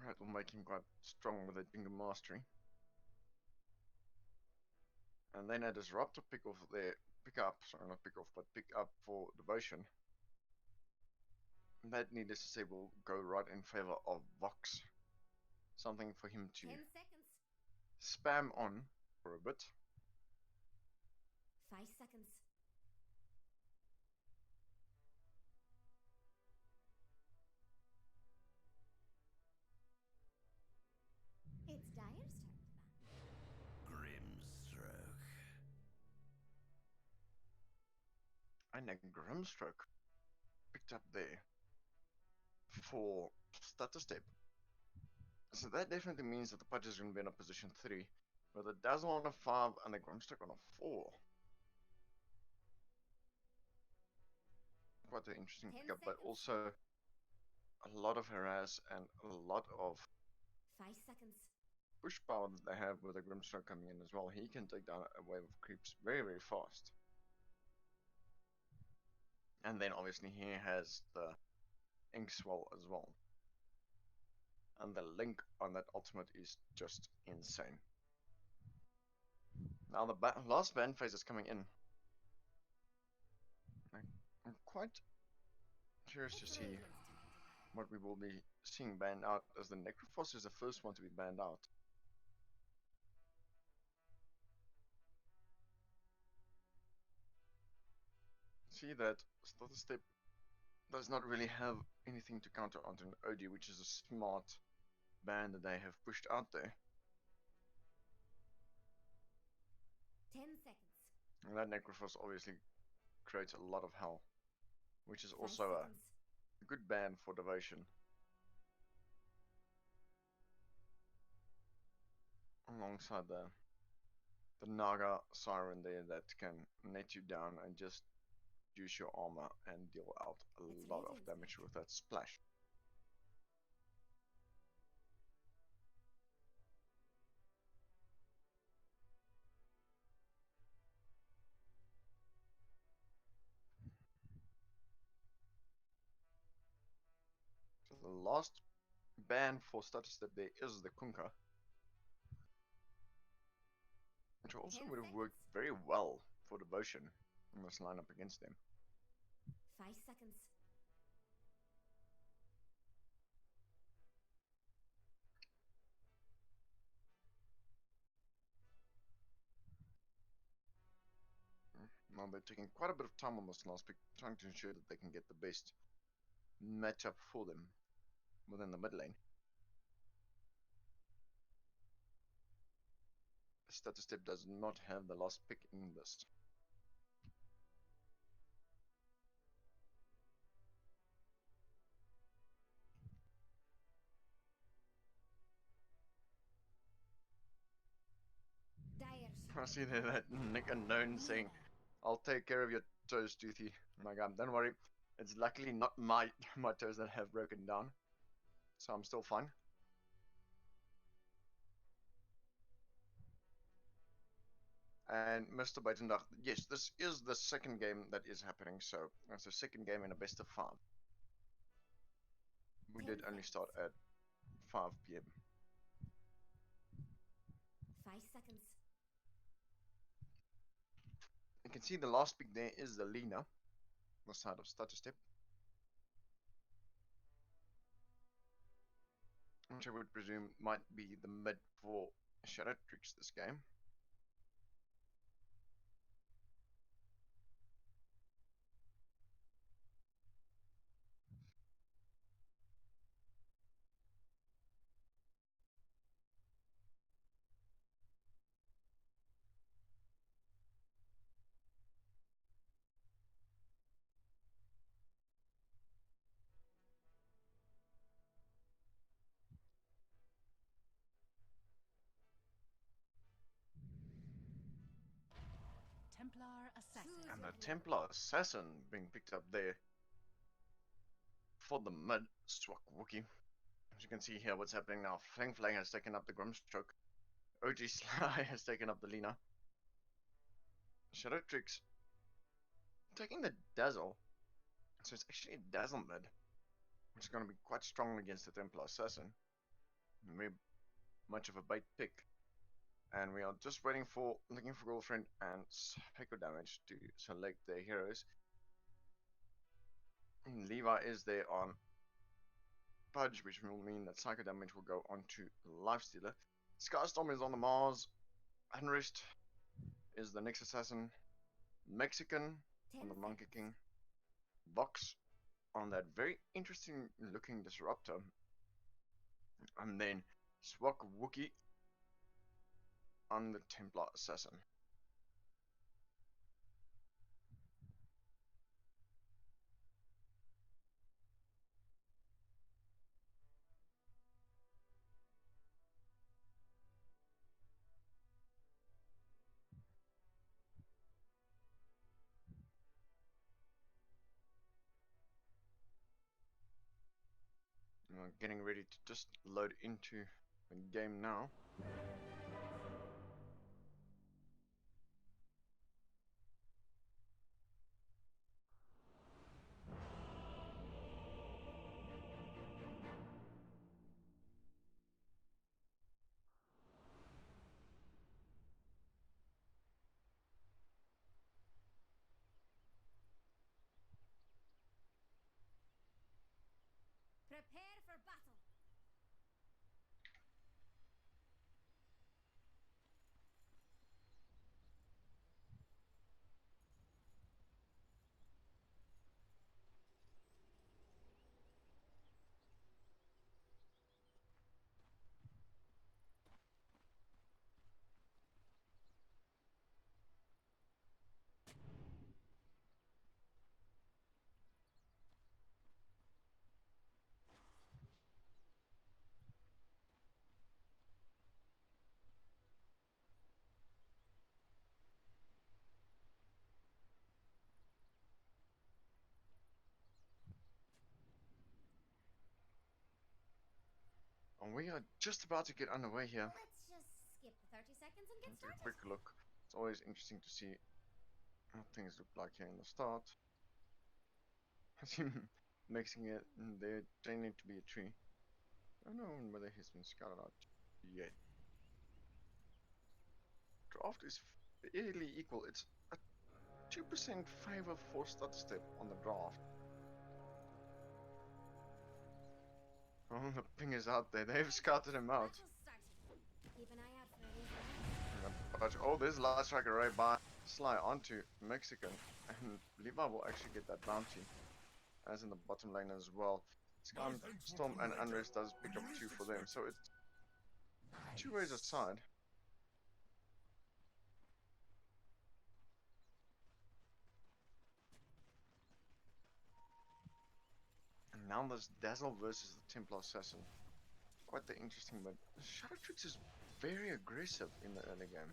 That will make him quite strong with that Bingo Mastery. And then a Disruptor pick off there, pick up, sorry not pick off, but pick up for Devotion. That needless to say will go right in favor of Vox. Something for him to 10 seconds. spam on for a bit. 5 seconds. It's Dire's turn to ban. Grimstroke. And a Grimstroke picked up there for Stutter Step. So that definitely means that the Pudge is going to be in a position 3, with a Dazzle on a 5 and a Grimstroke on a 4. Quite an interesting 10 pickup, but seconds. also a lot of harass and a lot of 5 seconds. push power that they have with a Grimstroke coming in as well. He can take down a wave of creeps very, very fast. And then obviously he has the Inkswell as well. And the link on that ultimate is just insane. Now the last ban phase is coming in. I'm quite curious to It's see Radiant's turn to ban. what we will be seeing banned out, as the Necrophos is the first one to be banned out. See that Stutter Step does not really have anything to counter onto an OD, which is a smart ban that they have pushed out there. 10 seconds. And that Necrophos obviously creates a lot of hell, which is 5 also seconds. a good ban for Devotion. Alongside the Naga Siren there that can net you down and just use your armor and deal out a It's lot of Radiant's damage pick. with that splash. So the last ban for Stutter Step there is the Kunkka, which also 10 would have worked seconds. very well for Devotion in this lineup against them. 5 seconds. Now they're taking quite a bit of time on this last pick, trying to ensure that they can get the best matchup for them within the mid lane. Status Step does not have the last pick in this. Dire I see there that Nick Unknown saying, I'll take care of your toes, Toothy. I'm like, don't worry. It's luckily not my toes that have broken down. So I'm still fine. And Mr. Buitendag, yes, this is the second game that is happening. So it's the second game in a best of 5. We did only start at 5 p.m. 5 seconds. You can see the last pick there is the Lena, on the side of Status Step. Which I would presume might be the mid for Shadow Tricks this game. Templar Assassin. And the Templar Assassin being picked up there for the mid Swak Wookie. As you can see here, what's happening now. Flang Flang has taken up the Grimstroke. OG Sly has taken up the Lena. Shadow Tricks taking the Dazzle. So it's actually a Dazzle mid, which is going to be quite strong against the Templar Assassin. Very much of a bait pick. And we are just waiting for looking for Girlfriend and Psycho Damage to select their heroes. And Levi is there on Pudge, which will mean that Psycho Damage will go on to Lifestealer. Skystorm is on the Mars. Unrest is the next assassin. Mexican on the Monkey King. Vox on that very interesting looking Disruptor. And then Swak Wookie on the Templar Assassin. Getting ready to just load into the game now. Prepare for battle. And we are just about to get underway here. Let's just skip the 30 seconds and get Let's take a started. quick look. It's always interesting to see how things look like here in the start. I see him mixing it, and they're tending to be a tree. I don't know whether he's been scouted out yet. Draft is fairly equal. It's a 2% favor for Stutter Step on the draft. Oh, the ping is out there. They've scouted him out. Battle's starting. Keep an eye out for any But, oh, there's Last Strike Array by Sly onto Mexican. And Levi will actually get that bounty. As in the bottom lane as well. Storm and Unrest does pick up 2 for them. So it's 2 ways aside. now there's Dazzle versus the Templar Assassin. Quite the interesting, but Shadow Tricks is very aggressive in the early game.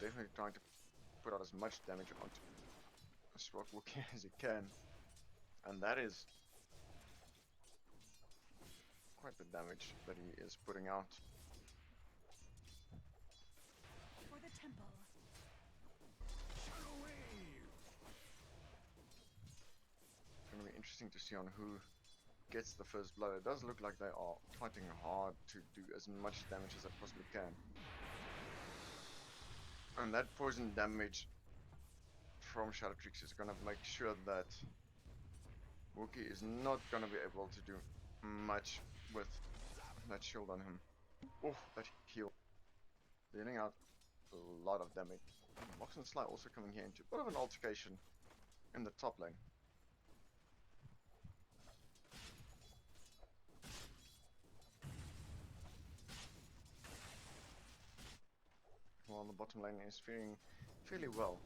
Definitely trying to put out as much damage onto Swag Wookie as he can. And that is quite the damage that he is putting out. For the temple. It's going to be interesting to see on who gets the first blow. It does look like they are fighting hard to do as much damage as they possibly can. And that poison damage from Shadow Tricks is going to make sure that Wookie is not going to be able to do much with that shield on him. Oh, that heal. Dealing out a lot of damage. Mox and Sly also coming here into a bit of an altercation in the top lane. While the bottom lane is faring fairly well.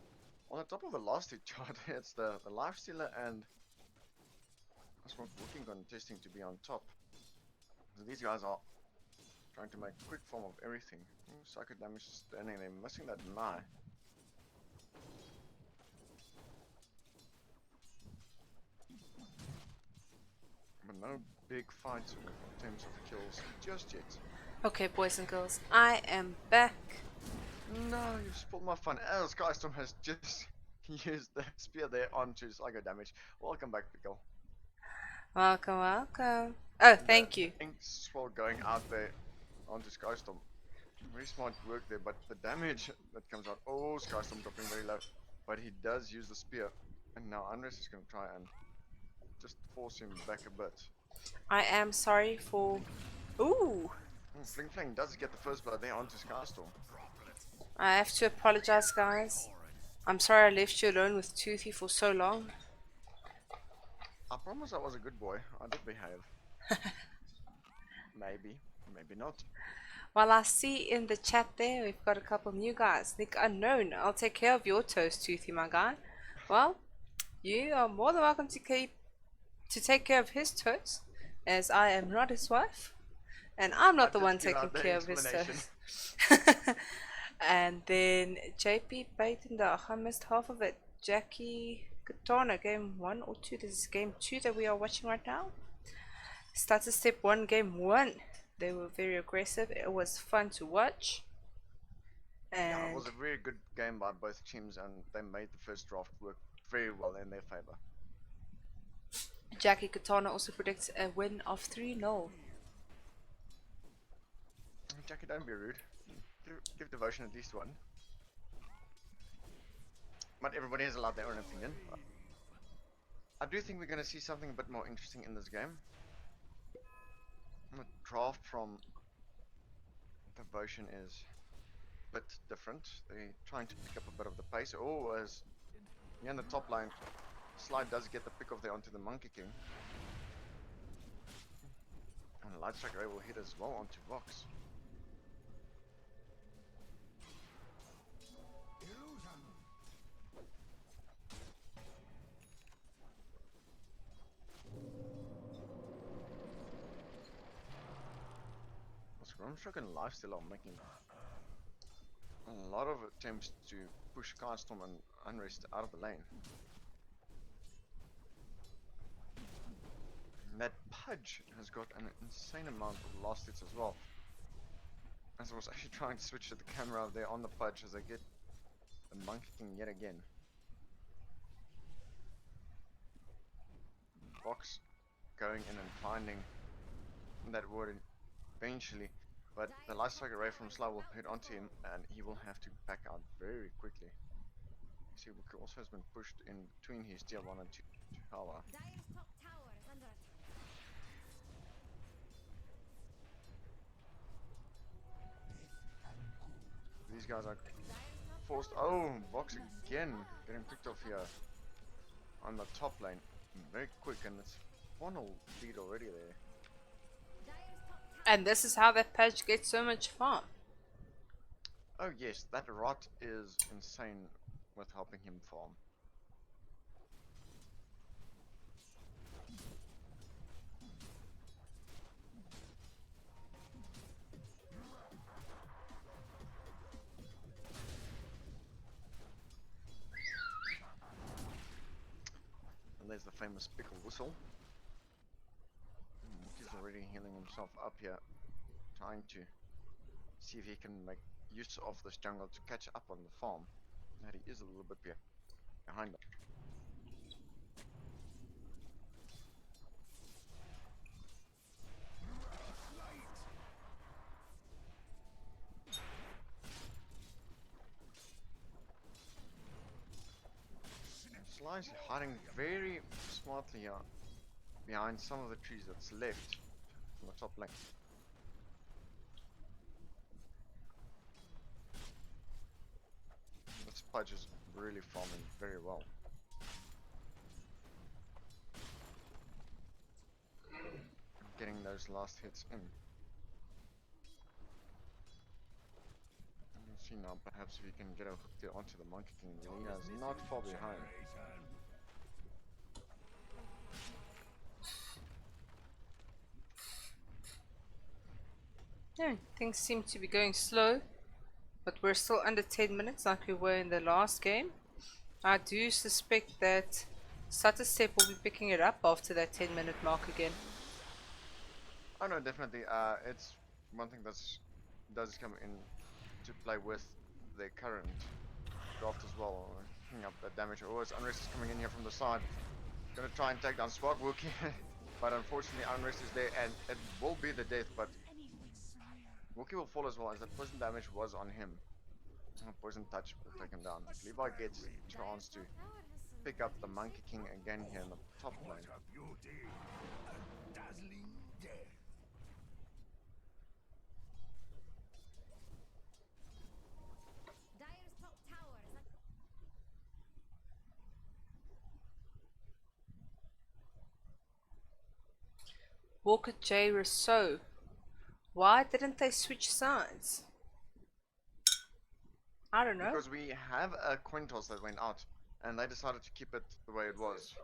On the top of the last hit chart, it's the Lifestealer and that's what Wookie contesting to be on top. So these guys are trying to make quick form of everything. Ooh, psychic damage is standing there, missing that Mai. But no big fights in terms of kills just yet. Okay, boys and girls, I am back. No, you spoiled my fun. As Skystorm has just used the spear there onto psycho damage. Welcome back, Pickle. Welcome, welcome. Oh, thank you. Ink swell going out there onto Skystorm. Very smart work there, but the damage that comes out. Oh, Skystorm dropping very low. But he does use the spear. And now Andres is going to try and just force him back a bit. I am sorry for... Ooh! Fling Flang does get the first blood there onto Skystorm. I have to apologize, guys. I'm sorry I left you alone with Toothy for so long. I promise I was a good boy. I did behave. Maybe, maybe not. Well, I see in the chat there we've got a couple new guys. Nick Unknown, I'll take care of your toast, Toothy, my guy. Well, you are more than welcome to take care of his toast, as I am not his wife, and I'm not the one taking care of his toast. And then JP Baitenda, I missed half of it. Jackie Katana, game 1 or 2. This is game 2 that we are watching right now. Started step 1, game 1. They were very aggressive. It was fun to watch. And Yeah, it was a very good game by both teams, and they made the first draft work very well in their favor. Jackie Katana also predicts a win of 3-0. Jackie, don't be rude. Give Devotion at least one. But everybody has allowed their own opinion. I do think we're going to see something a bit more interesting in this game. The draft from Devotion is a bit different. They're trying to pick up a bit of the pace. Oh, as here in the top line, Slide does get the pick off there onto the Monkey King. And the Light Strike Ray will hit as well onto Vox. Rumshock and Lifesteal are making a lot of attempts to push Carstorm and Unrest out of the lane. And that Pudge has got an insane amount of last hits as well. As I was actually trying to switch to the camera there on the Pudge as I get the Monkey King yet again. Box going in and finding that word eventually. But the Light Strike Array from Slow will hit onto him and he will have to back out very quickly. See, Wookie also has been pushed in between his tier 1 and 2 tower. Dire's top tower is under attack. These guys are forced. Oh, Vox again getting picked off here on the top lane. Very quick, and it's 1-0 lead already there. And this is how that patch gets so much fun. Oh yes, that rot is insane with helping him farm. famous Pickle Whistle. He's already healing himself up here, trying to see if he can make use of this jungle to catch up on the farm. That he is a little bit behind them. Sly's hiding very smartly here behind some of the trees that's left from the top lane. This Pudge is really farming very well. Getting those last hits in. Let's see now, perhaps if we can get a hook there onto the Monkey King. Yelena is not far behind. Yeah, things seem to be going slow, but we're still under 10 minutes like we were in the last game. I do suspect that Step will be picking it up after that 10-minute mark again. Oh no, definitely. It's one thing does come in to play with the current draft as well. Picking up that damage. Always Unrest is coming in here from the side. Gonna try and take down Spark Wookie, but unfortunately Unrest is there and it will be the death, but Wookie will fall as well as the poison damage was on him. Poison touch will take him down. Levi gets a chance to pick up the Monkey King again here in the top lane. Dire's top tower is Walker J. Rousseau. Why didn't they switch sides? I don't know. Because we have a coin toss that went out and they decided to keep it the way it was.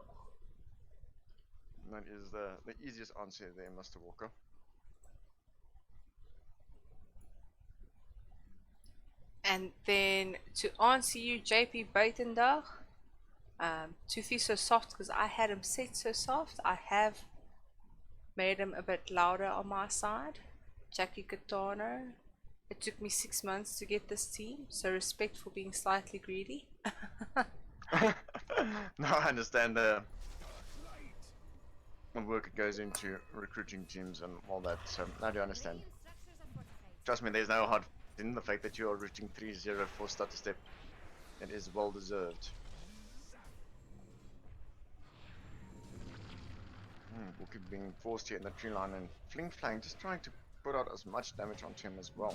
And that is the easiest answer there, Mr. Walker. And then to answer you, JP Buitendag, Toothy so soft because I had him set so soft. I have made him a bit louder on my side. Jackie Katana. It took me 6 months to get this team, so respect for being slightly greedy. No, I understand the work it goes into recruiting teams and all that, so I do understand. Radiant structures are fortified. Trust me, there's no hard in the fact that you are reaching 3-0 for starter step. It is well deserved. Wookie being forced here in the tree line and Fling Flang just trying to put out as much damage onto him as well.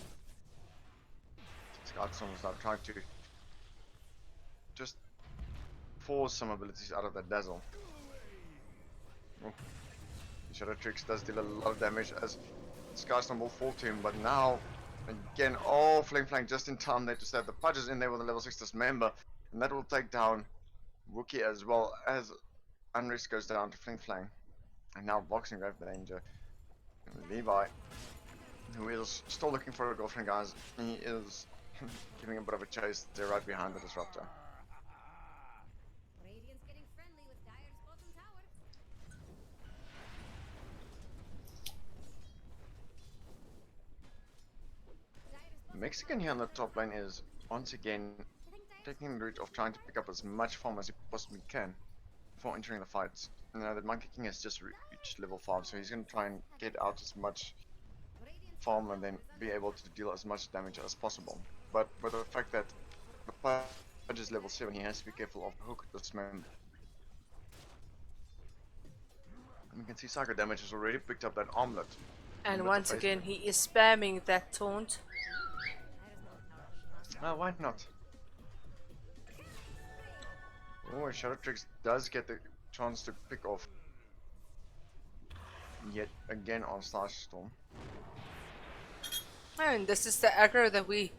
Scotstorm is now trying to just force some abilities out of that dazzle. Oh. Shadow Tricks does deal a lot of damage as Skystorm will fall to him, but now again, oh, Fling Flang just in time there to save the Pudge is in there with a level 6 dismember, and that will take down Wookie as well as Unrest goes down to Fling Flang. And now Boxing Grave Danger. And Levi, who is still looking for a girlfriend, guys, he is giving a bit of a chase. They're right behind the Disruptor. Radiant's getting friendly with Dire's bottom tower. Dire's bottom Mexican here on the top lane is once again I think Dire's taking the route of trying to pick up as much farm as he possibly can before entering the fights. You know, the Monkey King has just reached level 5, so he's going to try and get out as much Radiant's farm and then be able to deal as much damage as possible. But with the fact that the Pudge is level 7, he has to be careful of Hook Dismember. And you can see Psycho Damage has already picked up that armlet. And With once the face again, he is spamming that taunt. why not? Oh, Shadow Tricks does get the chance to pick off yet again on Slash Storm. And this is the aggro that we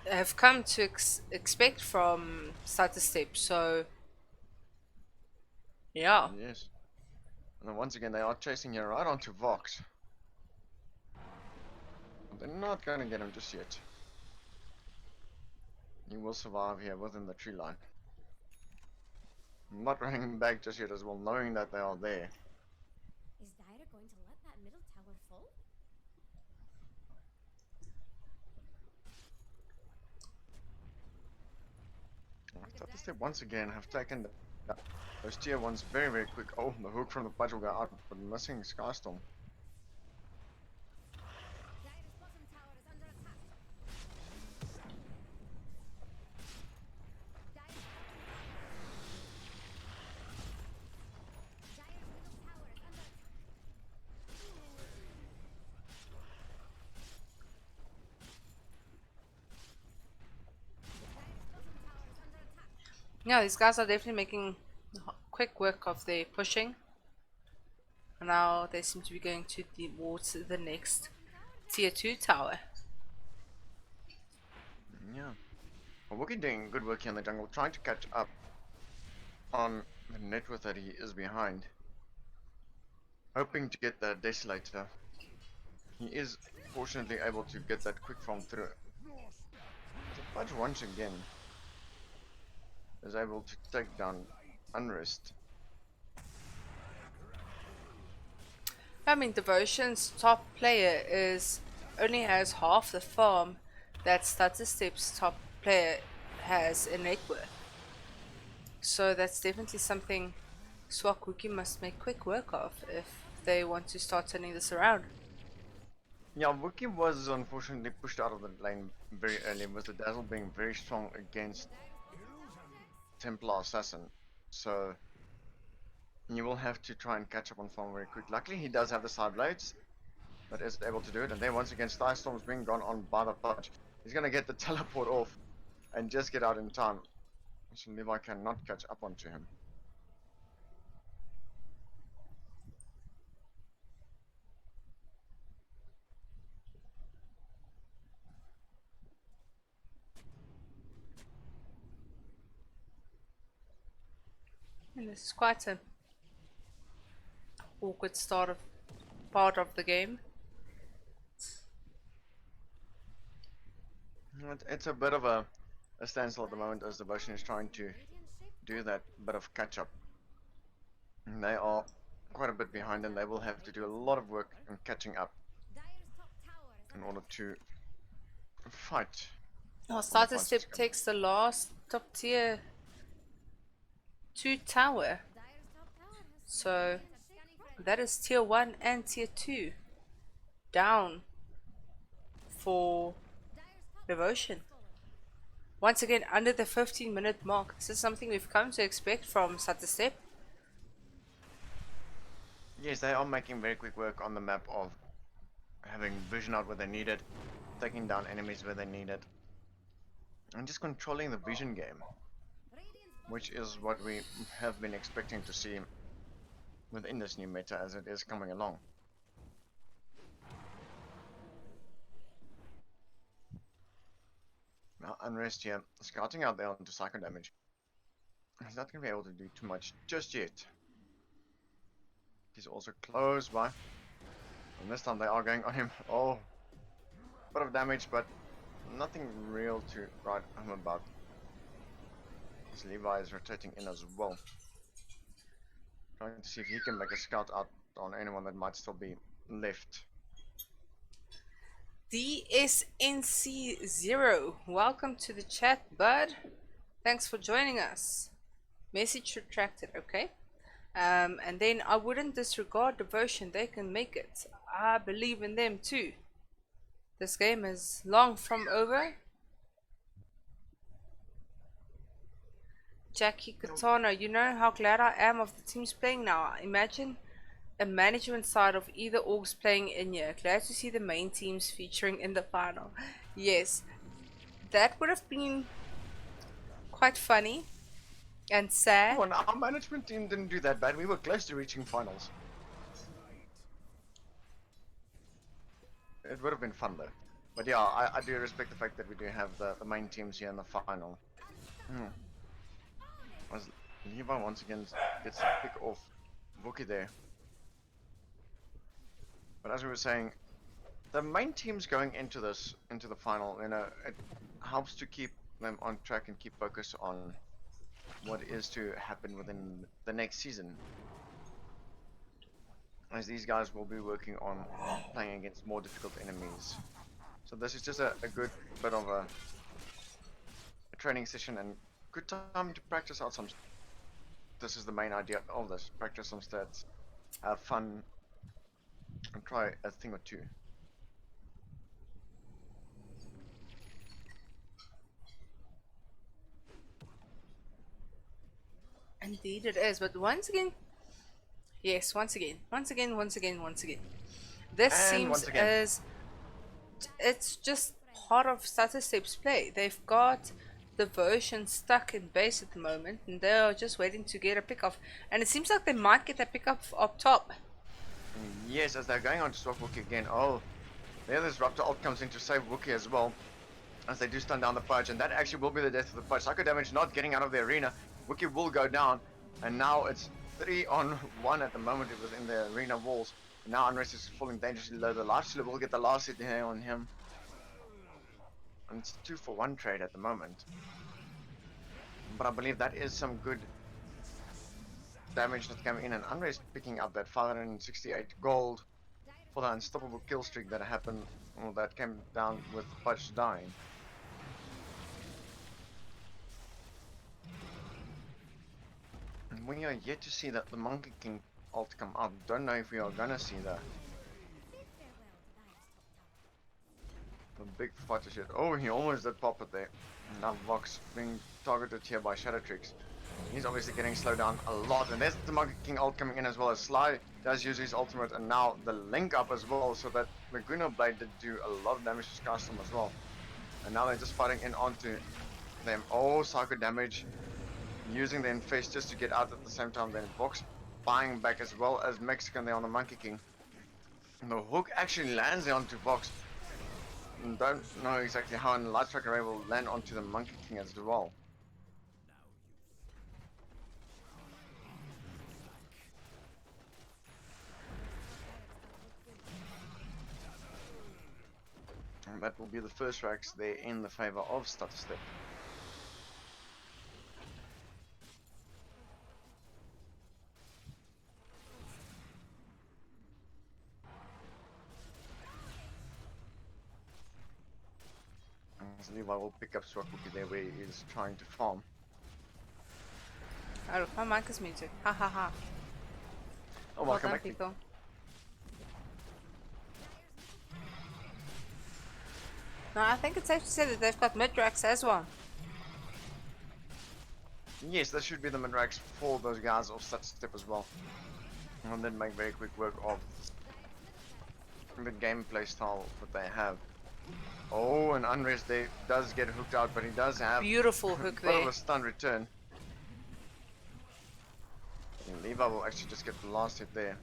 have come to expect from Starter Step, so yeah. Yes. And then once again they are chasing here right onto Vox. They're not gonna get him just yet. He will survive here within the tree line. Not running back just yet as well, knowing that they are there. Is Dire going to let that middle tower fall? Step once again have taken those tier ones very, very quick. Oh, the hook from the Pudge will go out, but missing Skystorm. Dire's bottom tower is under attack. Dire's middle tower is under attack. Dire's bottom tower is under attack. Yeah, these guys are definitely making quick work of their pushing. And now they seem to be going towards the next tier 2 tower. Yeah. Well, Wookie doing good work here in the jungle, trying to catch up on the network that he is behind. Hoping to get the Desolator. He is fortunately able to get that quick farm through. The Pudge once again is able to take down Unrest. I mean, Devotion's top player only has half the farm that Statistics' top player has in network. So that's definitely something Swakuki must make quick work of if they want to start turning this around. Yeah, Wookie was unfortunately pushed out of the lane very early with the Dazzle being very strong against Templar Assassin. So you will have to try and catch up on farm very quick. Luckily he does have the side blades that is able to do it, and then once again Starstorm's being gone on by the Pudge. He's gonna get the teleport off and just get out in time. So Levi cannot catch up onto him. And this is quite a awkward part of the game. It's a bit of a standstill at the moment as Devotion is trying to do that bit of catch up. And they are quite a bit behind, and they will have to do a lot of work in catching up Dire's top tower is in under order to fight. Well, Starter Step takes the last top tier 2 tower. Dire's top tower has So scanning for that is tier 1 and tier 2 down for Devotion. Once again, under the 15-minute mark. This is something we've come to expect from Starter Step. Yes, they are making very quick work on the map of having vision out where they need it, taking down enemies where they need it, and just controlling the vision game, which is what we have been expecting to see within this new meta as it is coming along. Now Unrest here, scouting out there onto psycho damage. He's not going to be able to do too much just yet. He's also close by. And this time they are going on him. Oh, bit of damage, but nothing real to write home about. This Levi is rotating in as well. Trying to see if he can make a scout out on anyone that might still be left. DSNC0, welcome to the chat, bud. Thanks for joining us. Message retracted, okay. And then I wouldn't disregard Devotion, they can make it. I believe in them too. This game is long from over. Jackie Katana, you know how glad I am of the teams playing now. Imagine a management side of either orgs playing in here. Glad to see the main teams featuring in the final. Yes, that would have been quite funny and sad. Come on, our management team didn't do that bad. We were close to reaching finals. It would have been fun though. But yeah, I do respect the fact that we do have the main teams here in the final. As Levi once again gets a pick off Wookie there. But as we were saying, the main teams going into the final, you know, it helps to keep them on track and keep focus on what is to happen within the next season, as these guys will be working on playing against more difficult enemies. So this is just a good bit of a training session and good time to practice out some. This is the main idea of this: practice some stats, have fun, and try a thing or two. Indeed it is, but once again, yes, once again. This And seems once again, as it's just part of Starter Steps play. They've got Devotion stuck in base at the moment, and they're just waiting to get a pick-off. And it seems like they might get a pick-off up top. yes, as they're going on to swap Wookie again. Oh, there this Raptor ult comes in to save Wookie as well, as they do stun down the Pudge, and that actually will be the death of the Pudge. Psycho damage not getting out of the arena. Wookie will go down, and now it's 3-on-1 at the moment. It was in the arena walls. Now Unrest is falling dangerously low. The Lifestealer will get the last hit here on him. And it's a 2-for-1 trade at the moment. But I believe that is some good damage that's coming in, and Unrest picking up that 568 gold for the unstoppable kill streak that happened, or that came down with Pudge dying. And we are yet to see that the Monkey King ult come up. Don't know if we are gonna see that. The big fighter shit. Oh, he almost did pop it there. Now Vox being targeted here by Shadow Tricks. He's obviously getting slowed down a lot. And there's the Monkey King ult coming in as well, as Sly does use his ultimate. And now the link up as well, so that the Laguna Blade did do a lot of damage to Skystorm as well. And now they're just fighting in onto them. Oh, psycho damage. Using the Infest just to get out at the same time. Then Vox buying back as well as Mexican there on the Monkey King. And the hook actually lands there onto Vox. Don't know exactly how, and the Light Strike Array will land onto the Monkey King as well. And that will be the first racks there in the favor of Starter Step. As Levi will pick up Swakuki there where he is trying to farm. Oh, look, my mic is muted. Ha ha ha. Oh, Well welcome done, back. people. No, I think it's safe to say that they've got mid-racks as well. Yes, that should be the mid-racks for those guys of Starter Step as well. And then make very quick work of the gameplay style that they have. Oh, and Unrest there does get hooked out, but he does have Beautiful hook a bit of there. a stun return. And Levi will actually just get the last hit there.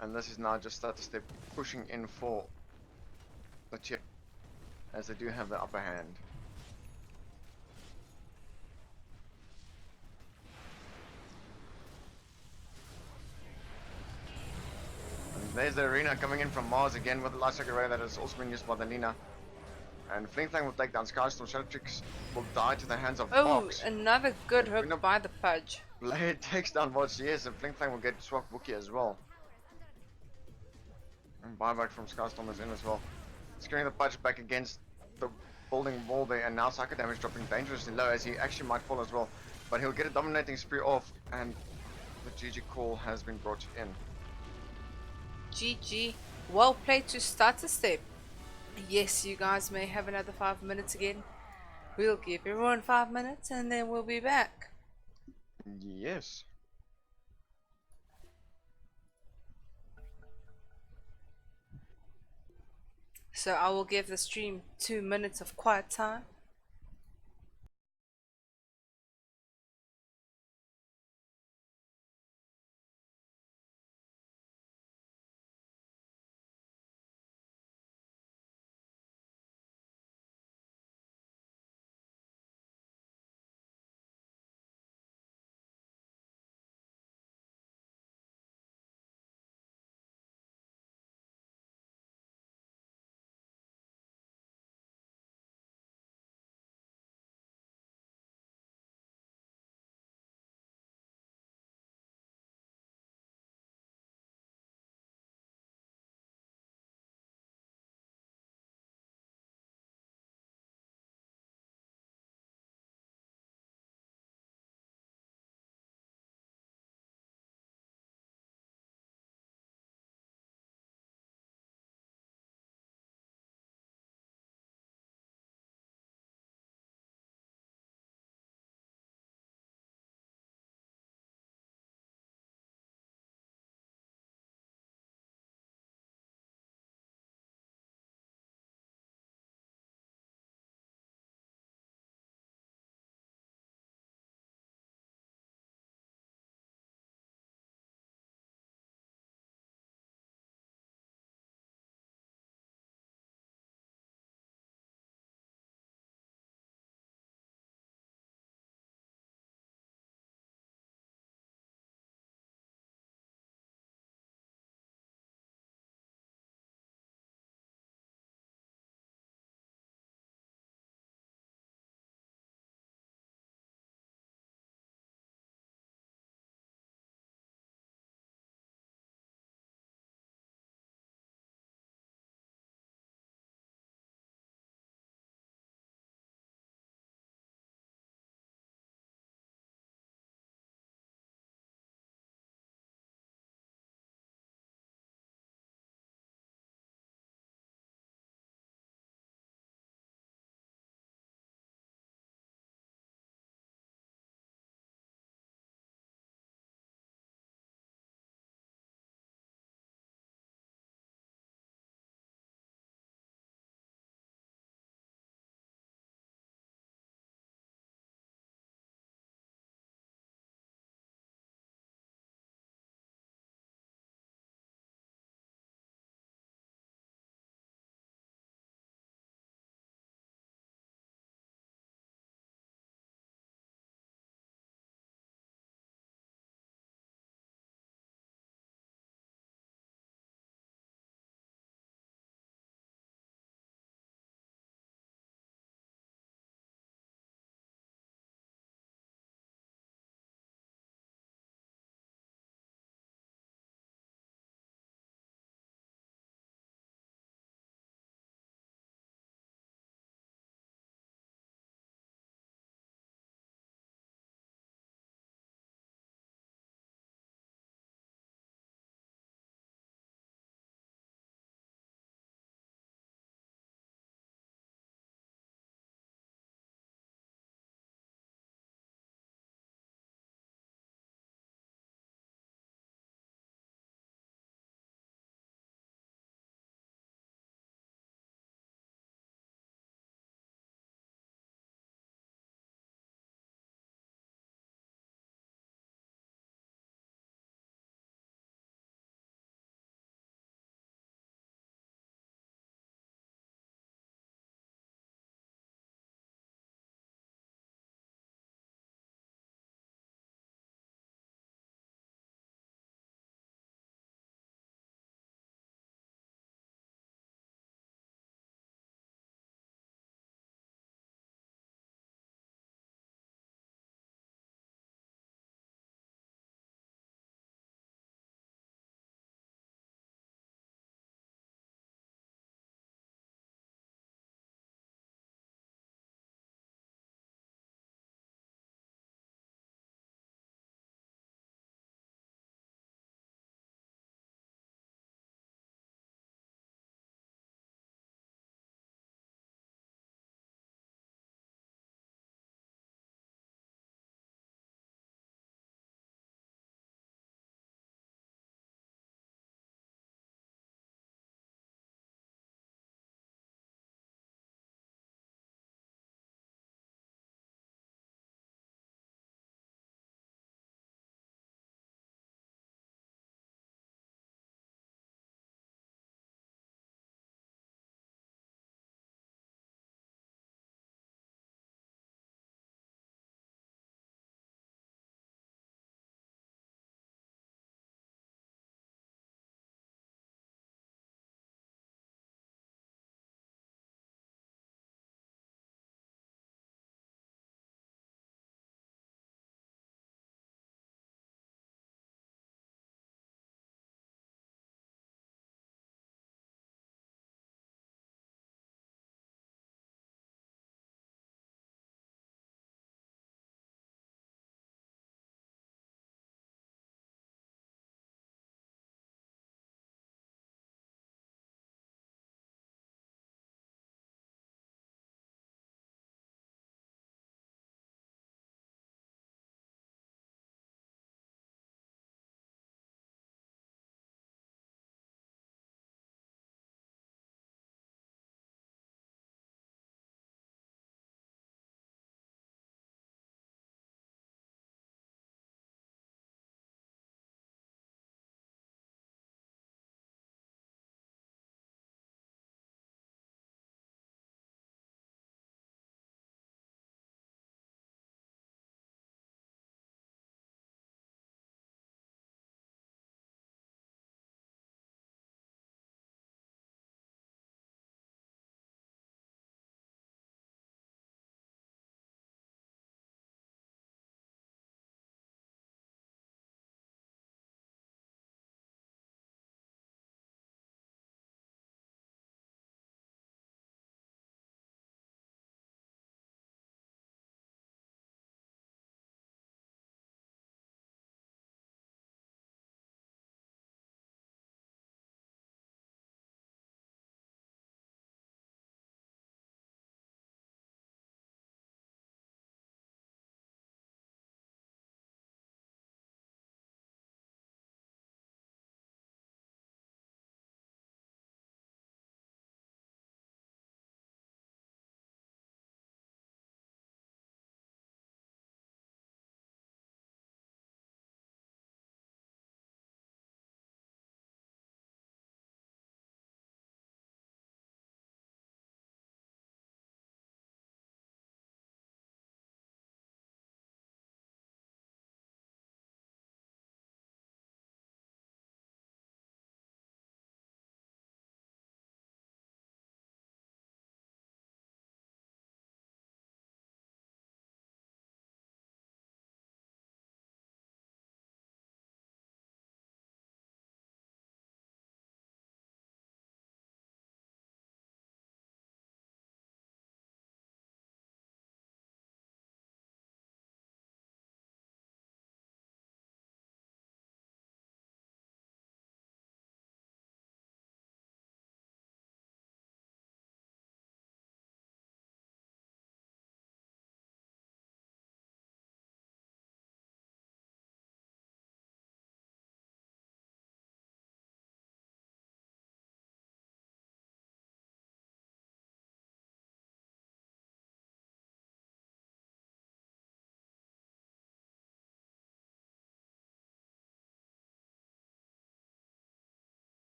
And this is now just Starter Step pushing in for the chip, as they do have the upper hand. There's the arena coming in from Mars again with the Light Strike Array that has also been used by the Nina. And Fling Flang will take down Skystorm. Shadow Tricks will die to the hands of Oh, Vox. another good hook Laguna by the Pudge. Blade takes down Vox, yes, and Fling Flang will get Swap Wookie as well. And buyback from Skystorm is in as well. Scaring the Pudge back against the building wall there, and now psycho damage dropping dangerously low, as he actually might fall as well. But he'll get a dominating spree off, and the GG call has been brought in. GG. Well played to Starter Step. Yes, you guys may have another 5 minutes again. We'll give everyone 5 minutes and then we'll be back. Yes. So I will give the stream 2 minutes of quiet time.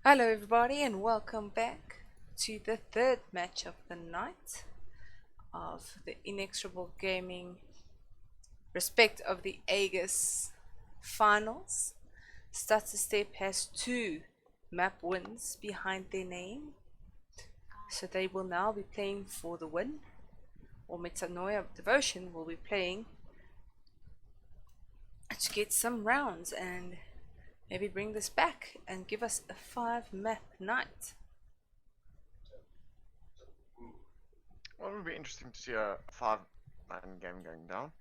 Hello everybody and welcome back to the third match of the night of the Inexorable Gaming respect of the Aegis finals. Stutter Step has 2 map wins behind their name, so they will now be playing for the win, or Metanoia Devotion will be playing to get some rounds and maybe bring this back and give us a 5 map night. Well, it would be interesting to see a 5-man game going down.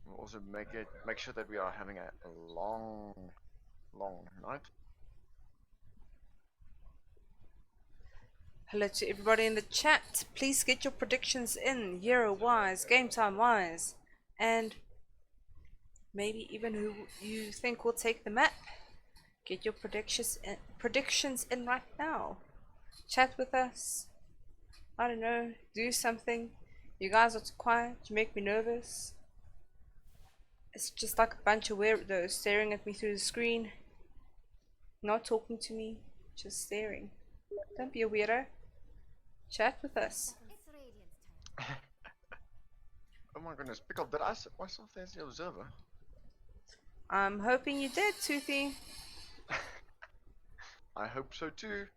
We'll also make sure that we are having a long night. Hello to everybody in the chat. Please get your predictions in, hero wise, game time wise, and maybe even who you think will take the map. Get your predictions in right now. Chat with us. I don't know, do something. You guys are too quiet, you make me nervous. It's just like a bunch of weirdos staring at me through the screen, not talking to me, just staring. Don't be a weirdo. Chat with us. It's Radiant's turn. Oh my goodness, Pickle, did I set myself there as the observer? I'm hoping you did, Toothy. I hope so too.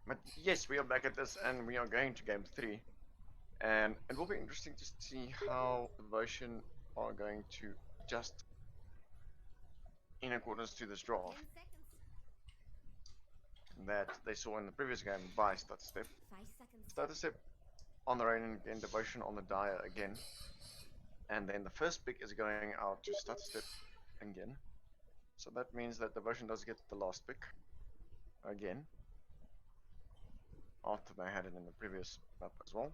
But yes, we are back at this and we are going to game 3. And it will be interesting to see how Devotion are going to adjust in accordance to this draft 10 seconds. that they saw in the previous game by Stutter Step. 5 seconds. Stutter Step on the rain and Devotion on the Dire again. And then the first pick is going out to Stutter Step again. So that means that Devotion does get the last pick again, after they had it in the previous map as well.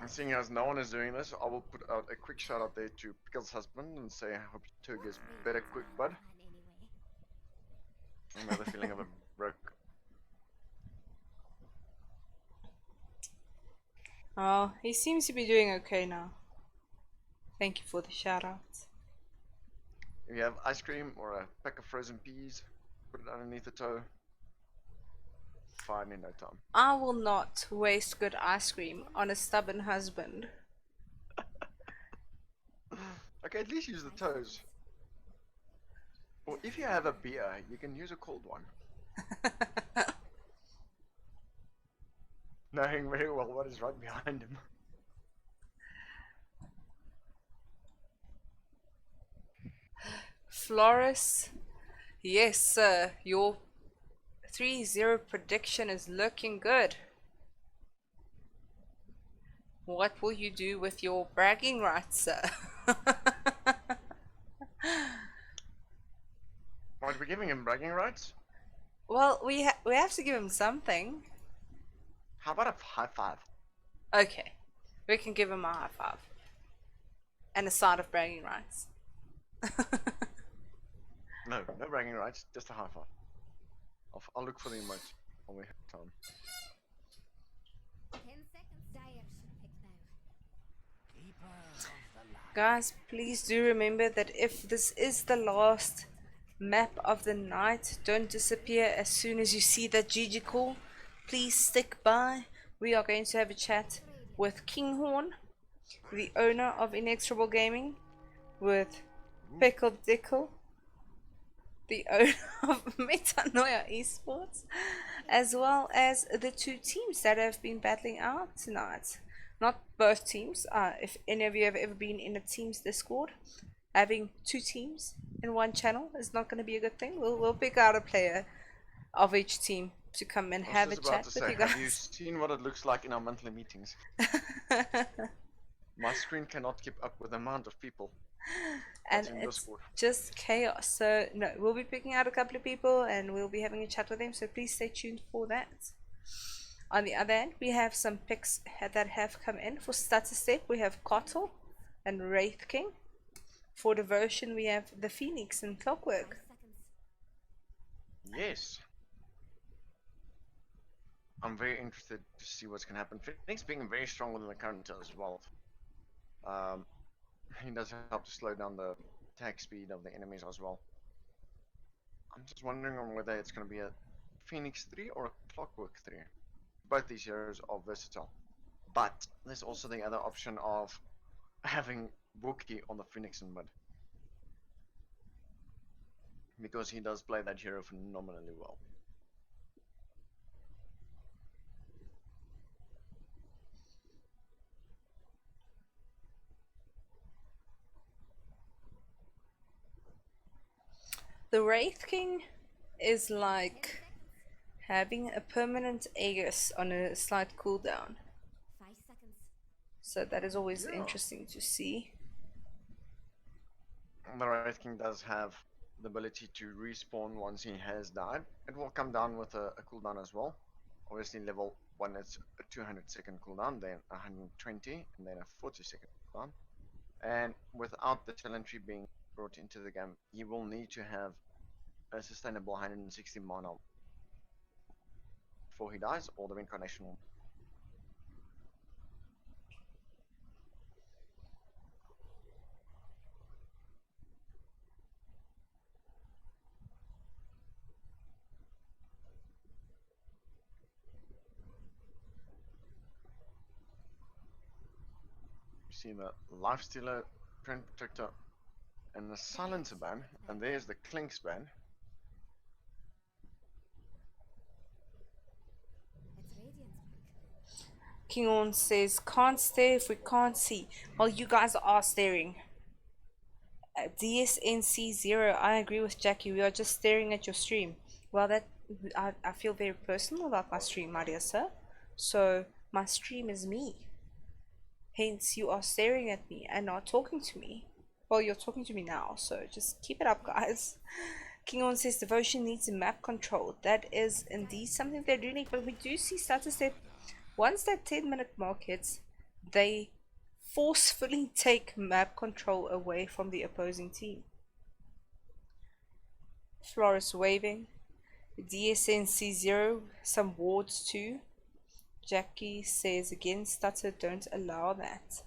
And seeing as no one is doing this, I will put out a quick shout out there to Pickle's husband and say I hope your toe gets better quick, bud. Anyway. Another feeling of a broke. Oh, he seems to be doing okay now. Thank you for the shout out. If you have ice cream or a pack of frozen peas, put it underneath the toe. Fine in no time. I will not waste good ice cream on a stubborn husband. Okay, at least use the toes. Or if you have a beer, you can use a cold one. Knowing very well what is right behind him. Floris, yes sir, your 3-0 prediction is looking good. What will you do with your bragging rights, sir? Aren't we giving him bragging rights? Well, we have to give him something. How about a high five? Okay, we can give him a high five and a side of bragging rights. No bragging rights, just a high five. I'll look for the emotes when we have time. 10 seconds. Dire should pick now. Guys, please do remember that if this is the last map of the night, don't disappear as soon as you see that GG call. Please stick by. We are going to have a chat with Kinghorn, the owner of Inexorable Gaming, with Pickle Dickle, the owner of Metanoia Esports, as well as the 2 teams that have been battling out tonight. Not both teams. If any of you have ever been in a team's Discord, having 2 teams in one channel is not going to be a good thing. We'll pick out a player of each team to come and have a chat with you guys. Have you seen what it looks like in our monthly meetings? My screen cannot keep up with the amount of people. And in it's Discord. just chaos. So no, we'll be picking out a couple of people and we'll be having a chat with them, so please stay tuned for that. On the other hand, we have some picks that have come in. For Stutter Step, we have Cottle and Wraith King. For Devotion, we have the Phoenix and 5 Clockwork. seconds. Yes. I'm very interested to see what's gonna happen. Phoenix being very strong within the counter as well. Um, he does help to slow down the attack speed of the enemies as well. I'm just wondering on whether it's gonna be a Phoenix 3 or a Clockwork 3. Both these heroes are versatile. But there's also the other option of having Wookiee on the Phoenix in mid. Because he does play that hero phenomenally well. The Wraith King is like having a permanent Aegis on a slight cooldown. 5 seconds. So that is always Yeah. interesting to see. The Wraith King does have the ability to respawn once he has died. It will come down with a cooldown as well. Obviously level 1 it's a 200-second cooldown, then 120, and then a 40-second cooldown. And without the talent tree being brought into the game, you will need to have a sustainable 160 mana before he dies, or the reincarnation will. You see the Life Stealer, Trend Protector, and the Silencer ban, and there's the Clinks ban. It's Radiant's back. King On says, can't stare if we can't see. Well, you guys are staring. DSNC0, I agree with Jackie. We are just staring at your stream. Well, I feel very personal about my stream, my dear sir. So, my stream is me. Hence, you are staring at me and not talking to me. Well, you're talking to me now, so just keep it up, guys. King On says Devotion needs map control. That is indeed something they do need, but we do see status step. Once that 10-minute mark hits, they forcefully take map control away from the opposing team. Floris waving. DSNC0, some wards too. Jackie says again, Stutter, don't allow that.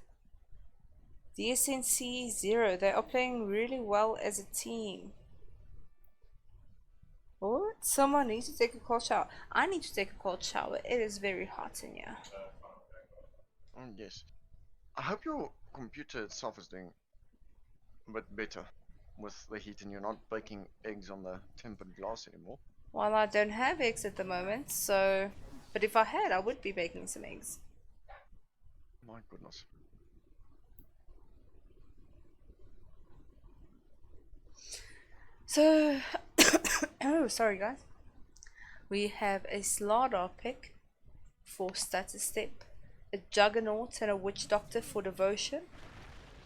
DSNC0, they are playing really well as a team. Oh, someone needs to take a cold shower. I need to take a cold shower. It is very hot in here. Oh yes. I hope your computer itself is doing a bit better with the heat and you're not baking eggs on the tempered glass anymore. Well, I don't have eggs at the moment, so... But if I had, I would be baking some eggs. My goodness. So... oh, sorry guys. We have a Slardar pick for status step, a Juggernaut and a Witch Doctor for Devotion,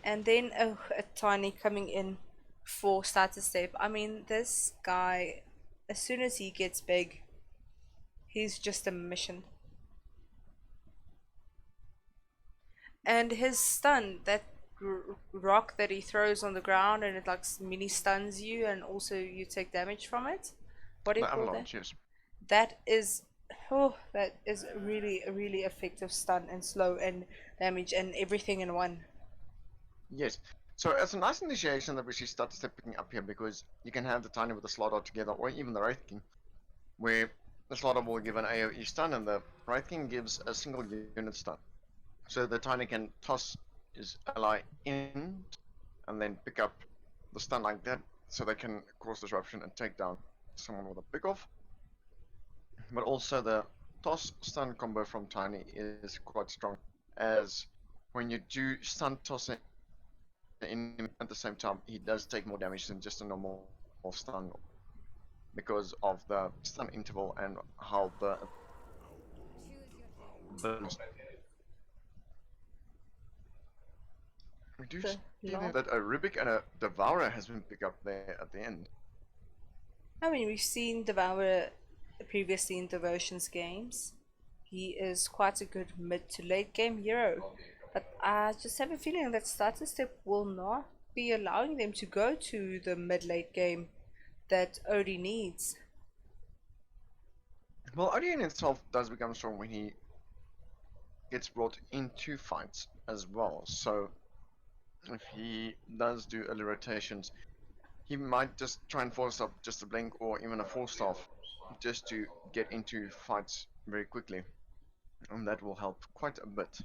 and then a Tiny coming in for status step. I mean, this guy, as soon as he gets big, he's just a mission. And his stun, that rock that he throws on the ground and it like mini stuns you and also you take damage from it. What do you The call that? avalanche, yes. That is, oh, that is really a really effective stun and slow and damage and everything in one. Yes. So it's a nice initiation that we see start picking up here, because you can have the Tiny with the Slaughter together, or even the Wraith King, where the Slaughter will give an AoE stun and the Wraith King gives a single unit stun. So the Tiny can toss his ally in and then pick up the stun like that, so they can cause disruption and take down someone with a pick off. But also the toss stun combo from Tiny is quite strong, as when you do stun toss the enemy at the same time, he does take more damage than just a normal stun, because of the stun interval and how the burns. We do see Lord. that a Rubik and a Devourer has been picked up there at the end. I mean, we've seen Devourer previously in Devotion's games. He is quite a good mid to late game hero. But I just have a feeling that starter step will not be allowing them to go to the mid-late game that Odie needs. Well, Odin itself does become strong when he gets brought into fights as well. So if he does do early rotations, he might just try and force up just a blink or even a full staff just to get into fights very quickly, and that will help quite a bit.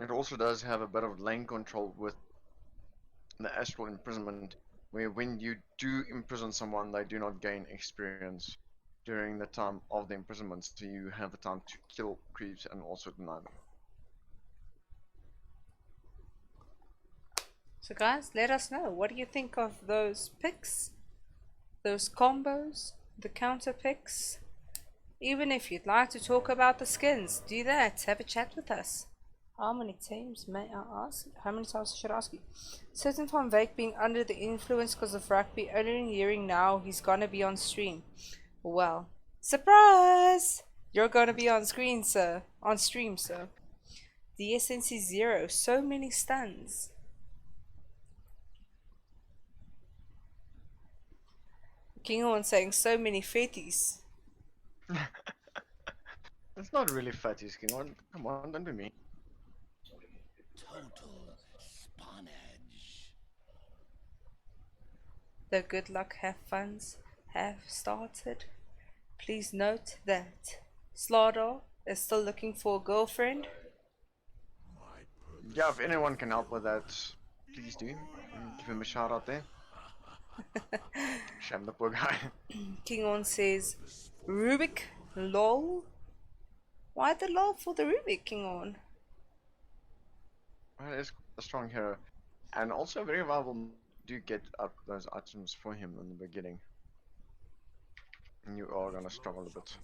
It also does have a bit of lane control with the astral imprisonment, where when you do imprison someone, they do not gain experience during the time of the imprisonment, so you have the time to kill creeps and also deny them. So guys, let us know, what do you think of those picks, those combos, the counter picks? Even if you'd like to talk about the skins, do that, have a chat with us. How many times may I ask? How many times should I ask you? Certain Van Wyk being under the influence because of rugby, only hearing now he's gonna be on stream. Well, surprise! You're gonna be on screen, sir. On stream, sir. The SNC 0, so many stuns. King Horn saying so many feties. It's not really fatty skin. Come on, don't be mean. Total spawnage. The good luck have funds have started. Please note that Slaughter is still looking for a girlfriend. Yeah, if anyone can help with that, please do. Give him a shout out there. Shame the poor guy. King On says Rubik lol. Why the lol for the Rubik, King On? Well, it's a strong hero, and also very viable. Do get up those items for him in the beginning, and you are gonna struggle a bit.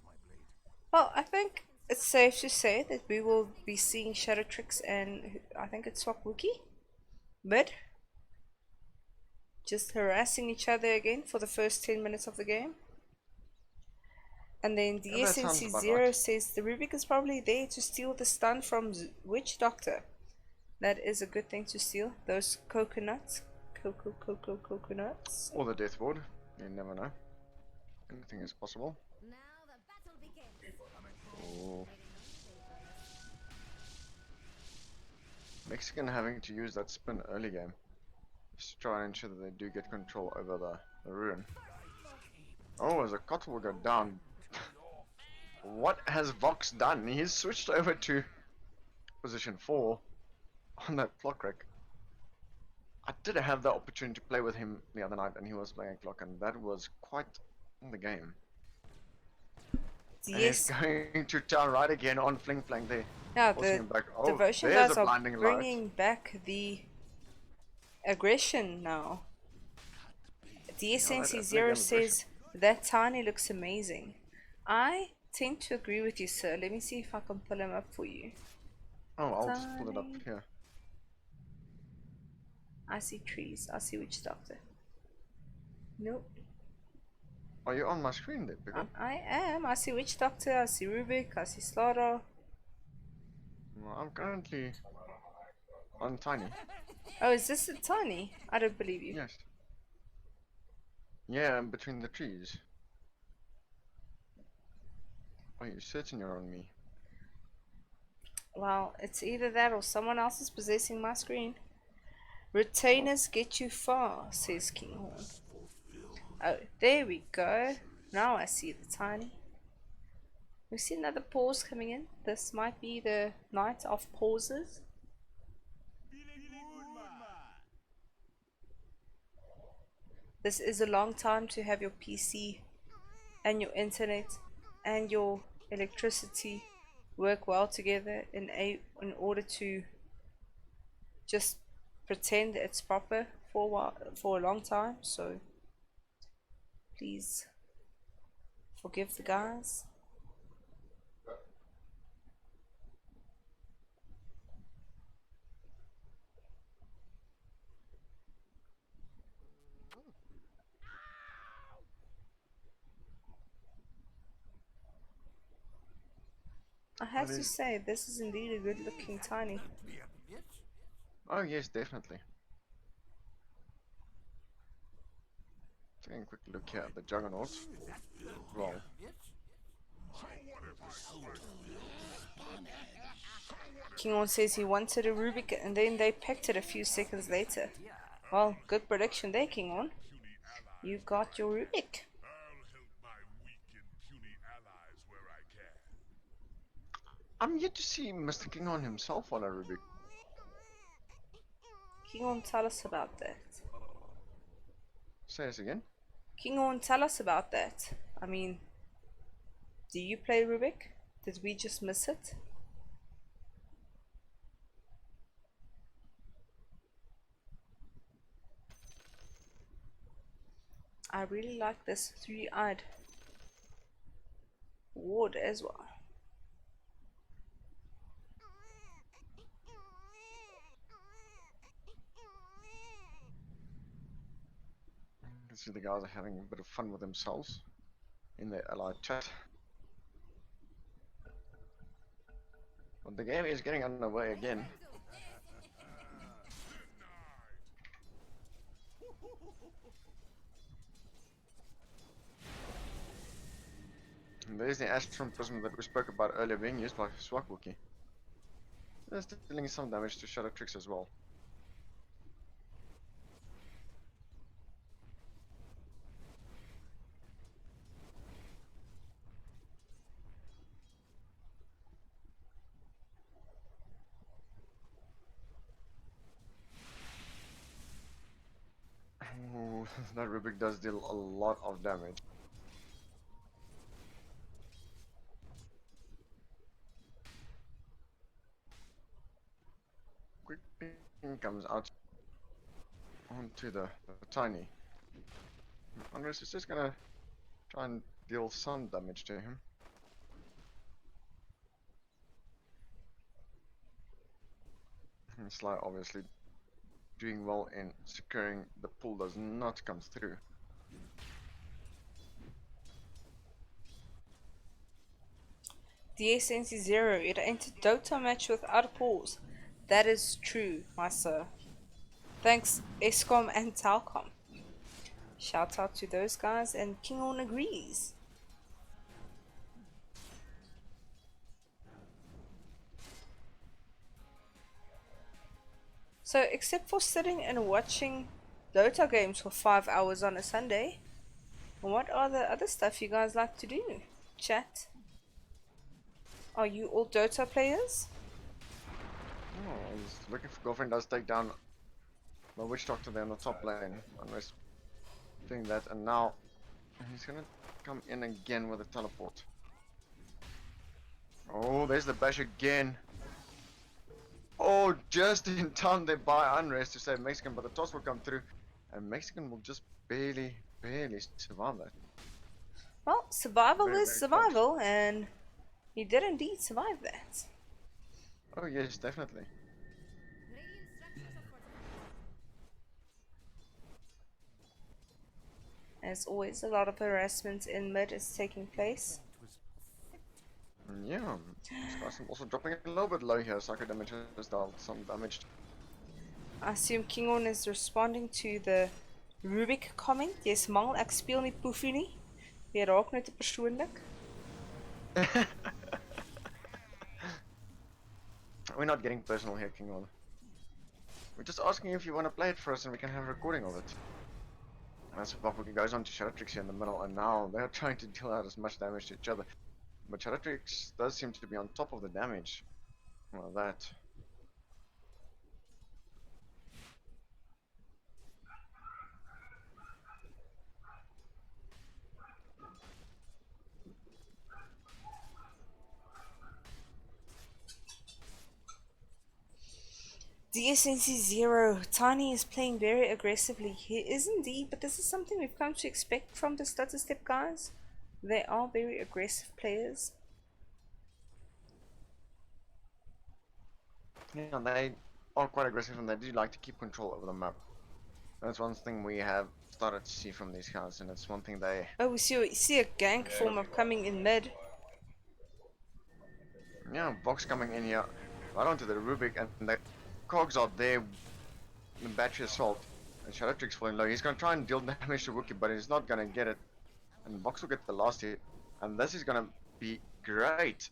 Well, I think it's safe to say that we will be seeing Shadow Tricks and I think it's Swapwookie mid, just harassing each other again for the first 10 minutes of the game. And then the Yeah, that sounds SNC about 0 right. says the Rubik is probably there to steal the stun from Witch Doctor. That is a good thing to steal. Those coconuts. Coconuts. Or the death ward. You never know. Anything is possible. Now the battle begins. Oh. Mexican having to use that spin early game. Just to try and ensure that they do get control over the ruin. Oh, as a Cottle will go down. What has Vox done? He's switched over to position 4 on that clock wreck. I did have the opportunity to play with him the other night and he was playing a clock, and that was quite in the game. And he's Yes. going to tower right again on Fling Flang there. Yeah, Forcing the him back. Oh, Devotion there's guys a are blinding light. bringing back the aggression now. The SNC 0 says that Tiny looks amazing. I tend to agree with you, sir. Let me see if I can pull him up for you. Oh, I'll just pull it up Tiny. here. I see trees. I see Witch Doctor. Nope. Are you on my screen there, Pickle? I am. I see Witch Doctor. I see Rubik. I see Slaughter. Well, I'm currently on Tiny. Oh, is this a Tiny? I don't believe you. Yes. Yeah, I'm between the trees. Are you certain you're on me? Well, it's either that or someone else is possessing my screen. Retainers get you far, says Kinghorn. Oh, there we go. Now I see the Tiny. We see another pause coming in. This might be the night of pauses. This is a long time to have your PC and your internet and your electricity work well together in order to just pretend it's proper for a while, for a long time. So please forgive the guys. I have to say, this is indeed a good looking Tiny. Oh yes, definitely. Taking a quick look here at the Juggernaut. Well, King On says he wanted a Rubik and then they picked it a few seconds later. Well, good prediction there, King On. You got your Rubik. I'm yet to see Mr. King on himself on a Rubik. King On, tell us about that. Say this again. King On, tell us about that. I mean, do you play Rubik? Did we just miss it? I really like this three-eyed ward as well. You can see the guys are having a bit of fun with themselves in their allied chat. But the game is getting underway again. And there's the Astron Prism that we spoke about earlier being used by Swakwoki. That's dealing some damage to Shadow Tricks as well. Ooh, that Rubik does deal a lot of damage. Quick ping comes out onto the tiny. Andres is just gonna try and deal some damage to him. And Sly obviously doing well in securing the pull does not come through. DS90, it ain't a Dota match without a pause. That is true, my sir. Thanks, Escom and Talcom. Shout out to those guys, and King On agrees. So, except for sitting and watching Dota games for 5 hours on a Sunday, what are the other stuff you guys like to do? Chat? Are you all Dota players? Oh, he's looking for girlfriend does take down the witch doctor there in the top lane. Unless doing that, and now he's gonna come in again with a teleport. Oh, there's the bash again. Oh, just in time they buy Unrest to save Mexican, but the toss will come through, and Mexican will just barely survive that. Well, survival Very, is very survival, and he did indeed survive that. Oh yes, definitely. As always, a lot of harassment in mid is taking place. Yeah, this guy's also dropping a little bit low here. Psycho damage has dealt some damage. I assume King On is responding to the Rubik comment. Yes, mal, ek speel nie poefie nie. Jy raak nou te persoonlik. We're not getting personal here, King On. We're just asking if you want to play it for us and we can have a recording of it. That's what goes on to Shadow Tricks here in the middle, and now they're trying to deal out as much damage to each other. But Shadow Tricks does seem to be on top of the damage. Well, that. DSNC0, Tiny is playing very aggressively. He is indeed, but this is something we've come to expect from the Stutter Step guys. They are very aggressive players. Yeah, they are quite aggressive and they do like to keep control over the map. That's one thing we have started to see from these guys, and it's one thing they... Oh, we see a gank form of coming in mid. Yeah, Vox coming in here, right onto the Rubik, and the cogs are there, the battery assault. And Shadow Trick's falling low. He's gonna try and deal damage to Wookiee, but he's not gonna get it. And Vox will get the last hit. And this is gonna be great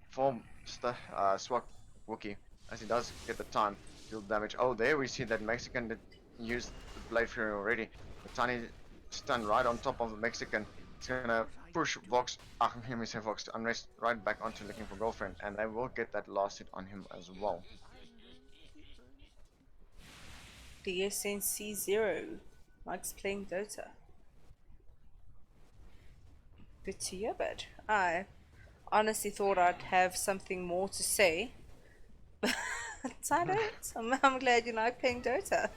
for Swak Wookiee, as he does get the time to deal damage. Oh, there we see that Mexican did use the Blade Fury already. The tiny stun right on top of the Mexican. It's gonna push Vox, hear me say Vox, to Unrest right back onto looking for girlfriend. And they will get that last hit on him as well. DSNC0 likes playing Dota. Good to hear, but I honestly thought I'd have something more to say. But I don't. I'm glad you like playing Dota.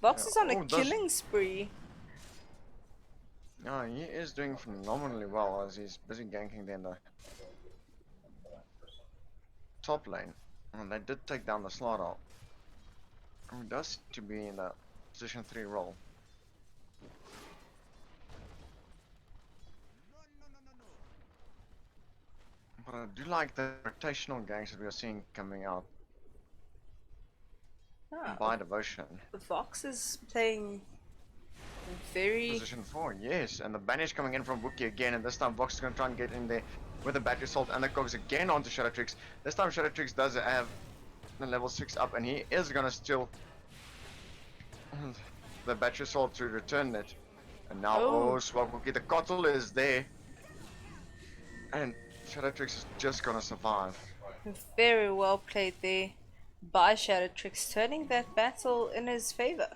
Vox is on a killing spree. No, he is doing phenomenally well as he's busy ganking there in the top lane. And they did take down the Slardar. Who does seem to be in the position 3 role. But I do like the rotational ganks that we are seeing coming out by Devotion. Vox is playing very... Position 4, yes, and the banish coming in from Wookiee again, and this time Vox is going to try and get in there with the battery assault and the cogs again onto Shadow Tricks. This time Shadow Tricks does have the level 6 up, and he is going to steal the battery assault to return it. And now, oh, Swag Wookiee, the Kotl is there, and Shadow Tricks is just going to survive. Very well played there by Shadow Tricks, turning that battle in his favor.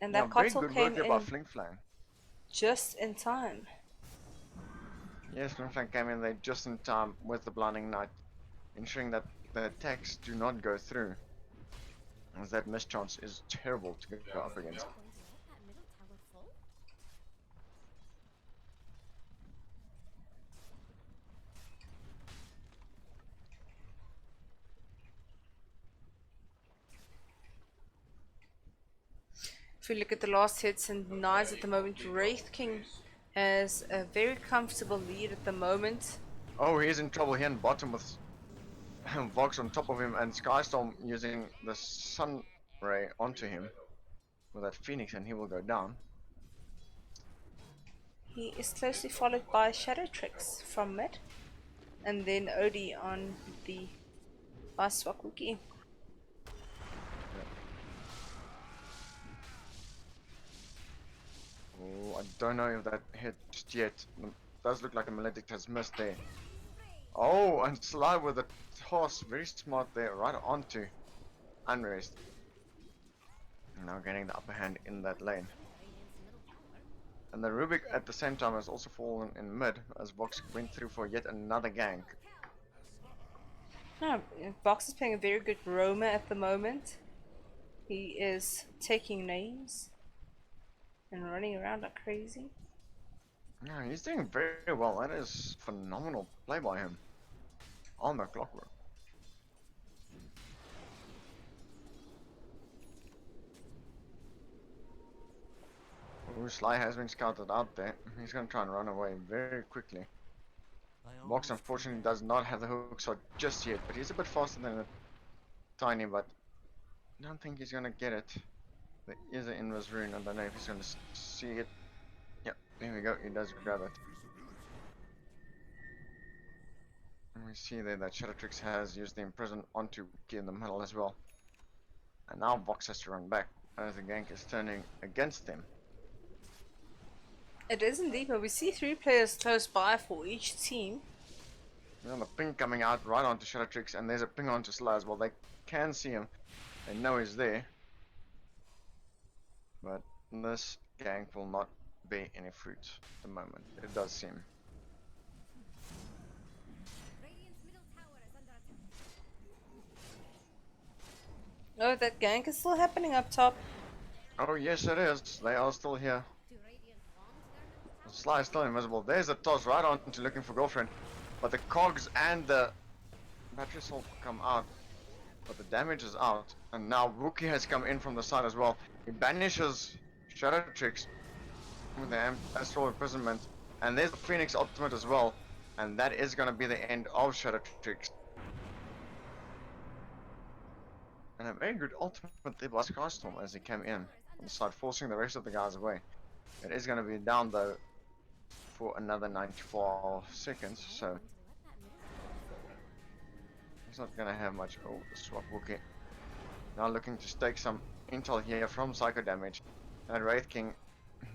And that Kotl came in Fling Flang. just in time. Yes, Fling Flang came in there just in time with the Blinding Knight, ensuring that the attacks do not go through, as that mischance is terrible to go up against. If we look at the last hits and denies at the moment, Wraith King has a very comfortable lead at the moment. Oh, he's in trouble here in bottom with Vox on top of him and Skystorm using the Sun Ray onto him with that Phoenix, and he will go down. He is closely followed by Shadow Tricks from mid, and then Odie on the Swak Wookiee. Oh, I don't know if that hit just yet. It does look like a Maledict has missed there. Oh, and Sly with the toss, very smart there, right onto Unrest. Now getting the upper hand in that lane. And the Rubik at the same time has also fallen in mid as Vox went through for yet another gank. No, Vox is playing a very good roamer at the moment. He is taking names and running around like crazy. Yeah, he's doing very well. That is phenomenal play by him on the clockwork. Ooh, Sly has been scouted out there. He's going to try and run away very quickly. Vox unfortunately does not have the hook shot just yet, but he's a bit faster than a Tiny, but I don't think he's going to get it. There is an inverse rune. I don't know if he's going to see it. Yeah, there we go. He does grab it. And we see there that Shadow Tricks has used the Imprison onto Wookiee in the middle as well. And now Vox has to run back as the gank is turning against him. It is indeed, but we see 3 players close by for each team. And the ping coming out right onto Shadow Tricks, and there's a ping onto Sly as well. They can see him. They know he's there. But this gank will not bear any fruit at the moment. It does seem. Oh, that gank is still happening up top. Oh yes it is. They are still here. Sly is still invisible. There's a toss right on to looking for girlfriend. But the cogs and the battery assault come out. But the damage is out. And now Wookiee has come in from the side as well. He banishes Shadow Tricks with the Astral Imprisonment. And there's the Phoenix Ultimate as well. And that is going to be the end of Shadow Tricks. And a very good ultimate there by Skystorm as he came in. on the side, forcing the rest of the guys away. It is going to be down though for another 94 seconds, so he's not going to have much. Oh, the swap Wookie. Now looking to stake some intel here from Psycho Damage. That Wraith King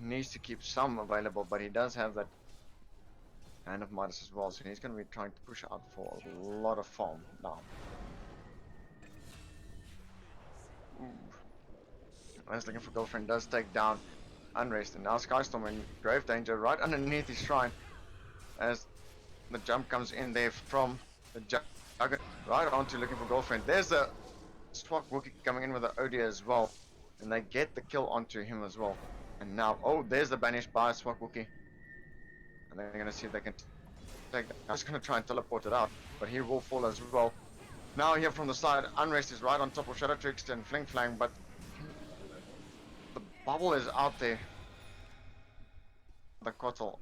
needs to keep some available, but he does have that Hand of Midas as well, so he's going to be trying to push out for a lot of farm now. As looking for Girlfriend does take down Unrest, and now Skystorm in grave danger right underneath his shrine as the jump comes in there from the Juggernaut right onto looking for Girlfriend. There's a Swap Wookie coming in with the OD as well, and they get the kill onto him as well. And now, oh, there's the banished by Swap Wookie, and they're going to see if they can take that. I'm just going to try and teleport it out, but he will fall as well. Now here from the side, Unrest is right on top of Shadow Trickster and Fling Flang, but the bubble is out there. The Kotl.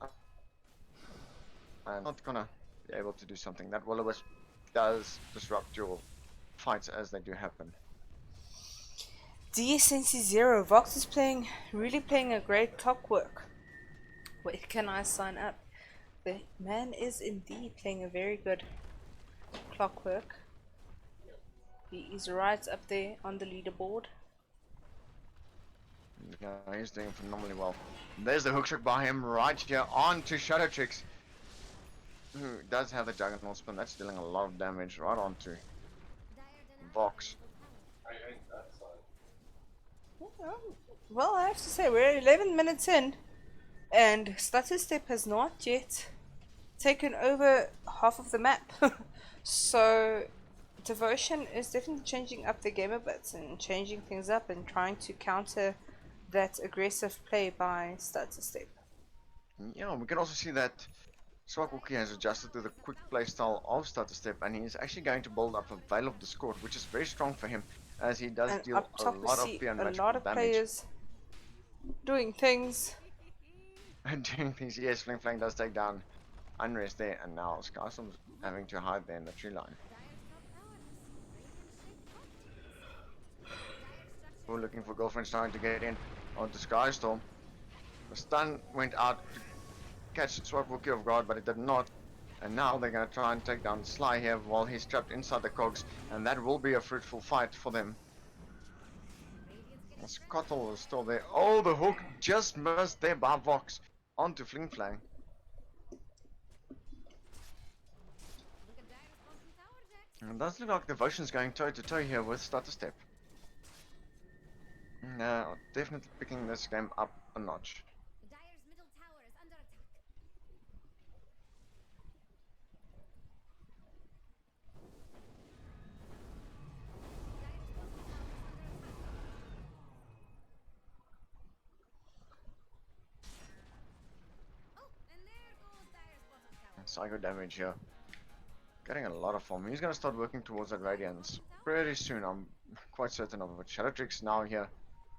I'm not gonna be able to do something. That Will-O-Wisp does disrupt your fights as they do happen. DSNC 0, Vox is really playing a great clockwork. Where can I sign up? The man is indeed playing a very good clockwork. He is right up there on the leaderboard. Yeah, he's doing phenomenally well. There's the hookshot by him right here onto Shadow Tricks, who does have the Juggernaut Spin. That's dealing a lot of damage right onto Vox. Well, I have to say, we're 11 minutes in, and Stutter Step has not yet taken over half of the map. So, Devotion is definitely changing up the game a bit and changing things up and trying to counter that aggressive play by Stutter Step. Yeah, we can also see that Swak Wookie has adjusted to the quick playstyle of Stutter Step, and he's actually going to build up a Veil of Discord, which is very strong for him, as he does And deal up a top we lot of see fear and a magical lot of damage. players doing things. And doing things, yes, Fling Flang does take down Unrest there, and now Skystorm's having to hide there in the tree line. We're looking for Girlfriend's trying to get in onto Skystorm. The stun went out to catch Swap Wookie off guard, but it did not. And now they're going to try and take down Sly here while he's trapped inside the cogs, and that will be a fruitful fight for them. Scottle is still there. Oh, the hook just missed there by Vox onto Fling Flang. And it does look like Devotion's going toe to toe here with Stutter Step. Now, definitely picking this game up a notch. Dire's middle tower is under attack. Oh, and there goes Dire's bottom tower. Psycho Damage here. Getting a lot of form. He's going to start working towards that Radiance pretty soon, I'm quite certain of it. Shadow Tricks now here,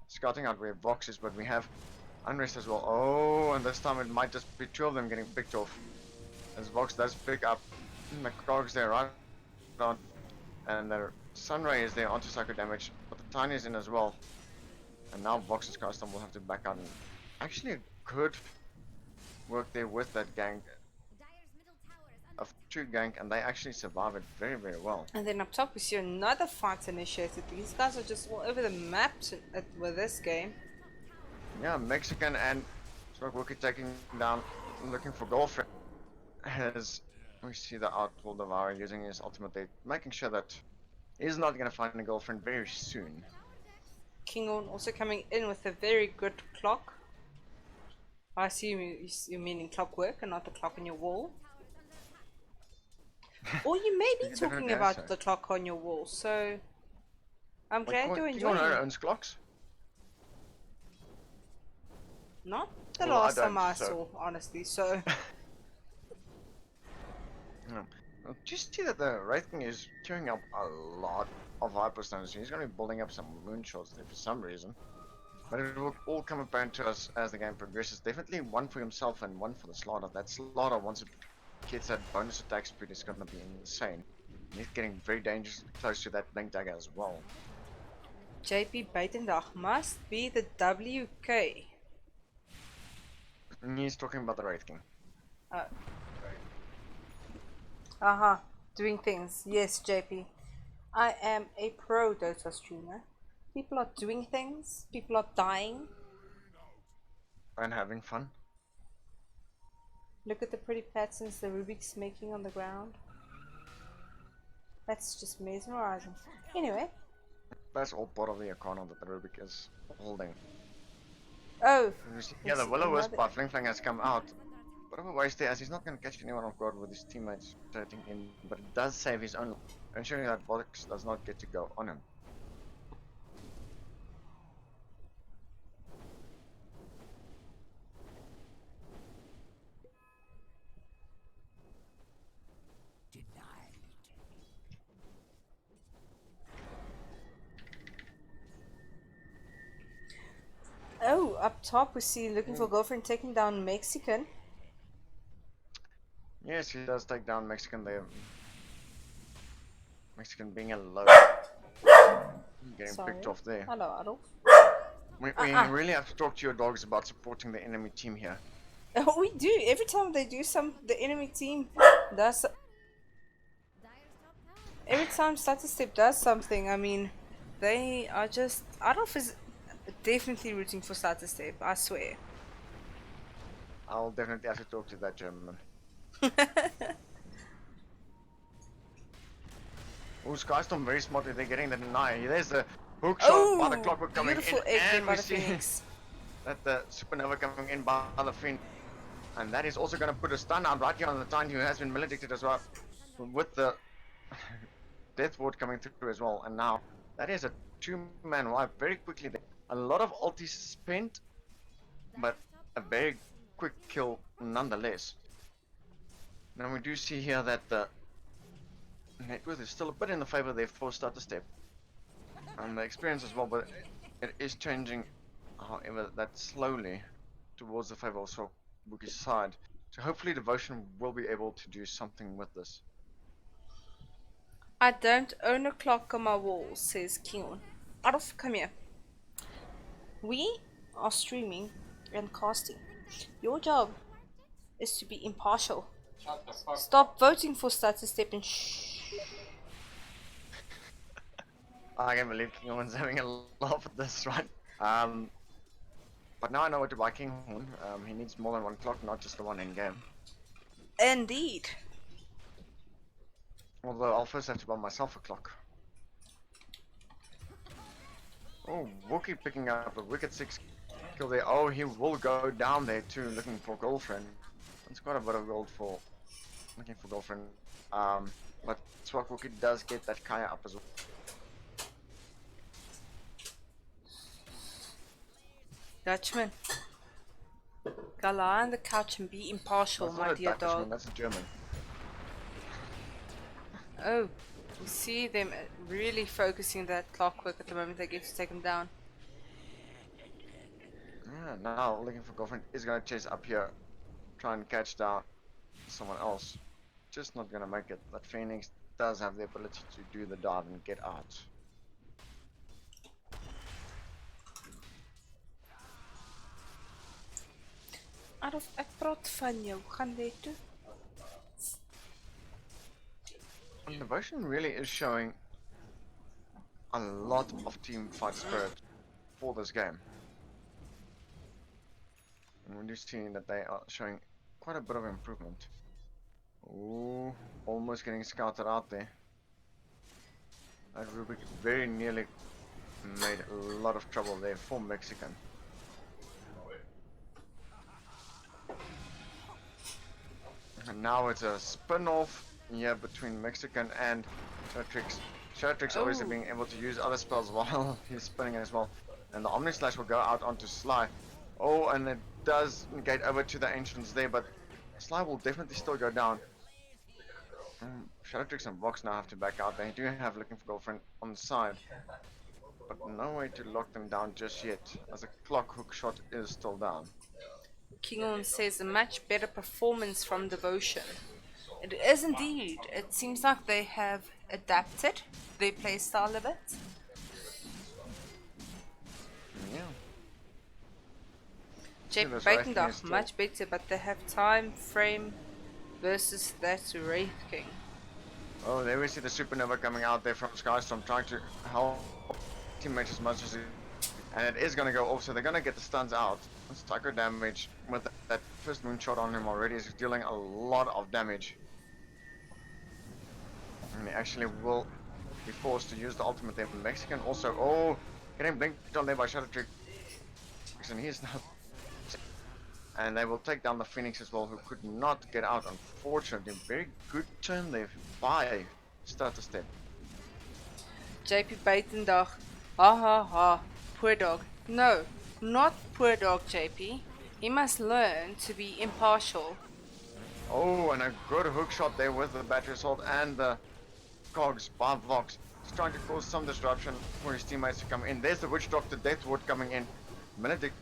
scouting out where Vox is, but we have Unrest as well. Oh, and this time it might just be two of them getting picked off, as Vox does pick up the cogs there right on, and the Sunray is there onto Psycho Damage, but the Tiny is in as well. And now Vox and Skystorm will have to back out, and actually a good work there with that gang Dire's middle tower is under of true gank, and they actually survive it very, very well. And then up top we see another fight initiated. These guys are just all over the map with this game. Yeah, Mexican and Smoke Wookie taking down, looking for Girlfriend. As we see the Outlaw Devourer using his ultimate there, making sure that he's not going to find a Girlfriend very soon. Kingon also coming in with a very good clock. I assume you're meaning clockwork and not the clock on your wall. Or you may be You talking definitely about have the clock on your wall, so I'm glad you're Kingon enjoying it. owns clocks? Not the Well, I last time don't, I so- saw, honestly, so No. Well, just see that the Wraith King is queuing up a lot of Hyperstones. He's going to be building up some moonshots there for some reason. But it will all come apparent to us as the game progresses. Definitely one for himself and one for the Slaughter. That Slaughter, once it gets that bonus attack speed, is going to be insane. And he's getting very dangerously close to that Blink Dagger as well. JP Buitendag must be the WK. He's talking about the Wraith King. Doing things. Yes, JP. I am a pro Dota streamer. People are doing things. People are dying. And having fun. Look at the pretty patterns the Rubik's making on the ground. That's just mesmerizing. Anyway. That's all part of the Arcana that the Rubik is holding. Oh. Yeah, the Will-O-Wisp by Fling Flang has come out. Bit of a waste there, as he's not going to catch anyone off guard with his teammates rotating in, but it does save his own, ensuring that Box does not get to go on him. Oh, up top we see looking for girlfriend taking down Mexican. Yes, he does take down Mexican there. Mexican being alone. Getting picked off there. Hello, Adolf. We really have to talk to your dogs about supporting the enemy team here. Oh, we do. Every time they do the enemy team does. Every time Step does something, I mean, they are just. Adolf is definitely rooting for Step, I swear. I'll definitely have to talk to that German. Oh, Skystorm very smartly, they're getting the deny. There's the hook shot by the clockwork coming in, and we see that the supernova coming in by the Phoenix. And that is also going to put a stun out right here on the Tiny, who has been maledicted as well, with the Death Ward coming through as well. And now that is a 2-man wipe very quickly there. A lot of ulti spent, but a very quick kill nonetheless. Now we do see here that the net worth is still a bit in the favor there for Step. And the experience as well, but it is changing, however, that slowly towards the favor of Wookie's side. So hopefully Devotion will be able to do something with this. I don't own a clock on my wall, says Keon. Adolf, come here. We are streaming and casting. Your job is to be impartial. Stop voting for Step and shh. I can't believe King's having a laugh at this, right? But now I know what to buy Kinghorn. He needs more than one clock, not just the one in game. Indeed. Although I'll first have to buy myself a clock. Oh, Wookie picking up a wicked 6 kill there. Oh, he will go down there too, looking for girlfriend. It's quite a bit of gold for looking for girlfriend. But Swak Wookie does get that Kaya up as well. Dutchman. Go lie on the couch and be impartial, That's my not a dear Dutchman, dog. that's a German. Oh, you see them really focusing that clockwork at the moment they get to take him down. Yeah, now looking for girlfriend is gonna chase up here, try and catch down someone else. Just not gonna make it. That Phoenix does have the ability to do the dive and get out. Adolf, ek praat van jou. Gaan jy toe? Devotion really is showing a lot of team fight spirit for this game. And we're just seeing that they are showing quite a bit of improvement. Ooh, almost getting scouted out there. That Rubik very nearly made a lot of trouble there for Mexican. And now it's a spin-off here between Mexican and Shadowtrix. Shadowtrix obviously being able to use other spells while he's spinning as well. And the Omni Slash will go out onto Sly. Oh, and it does negate over to the Ancients there, but Sly will definitely still go down. Shadowtrix and Vox now have to back out. They do have Looking for Girlfriend on the side, but no way to lock them down just yet, as a clock hook shot is still down. Kingon says a much better performance from Devotion. It is indeed. It seems like they have adapted their playstyle a bit. JP this Wraith King Baitendag, is still- much better, but they have time frame versus that Wraith King. Oh, there we see the supernova coming out there from Skystorm, trying to help teammates as much as he. And it is gonna go off, so they're gonna get the stuns out. Psycho damage with that first moonshot on him already is dealing a lot of damage. And he actually will be forced to use the ultimate there. Mexican also, oh, getting blinked on there by Shadow Trick. And he's now. And they will take down the Phoenix as well, who could not get out, unfortunately. Very good turn there by Starter Step. JP Baitendag, ha ha ha, poor dog. No, not poor dog JP. He must learn to be impartial. Oh, and a good hook shot there with the battery assault and the cogs by Vox. He's trying to cause some disruption for his teammates to come in. There's the Witch Doctor Deathward coming in. Benedict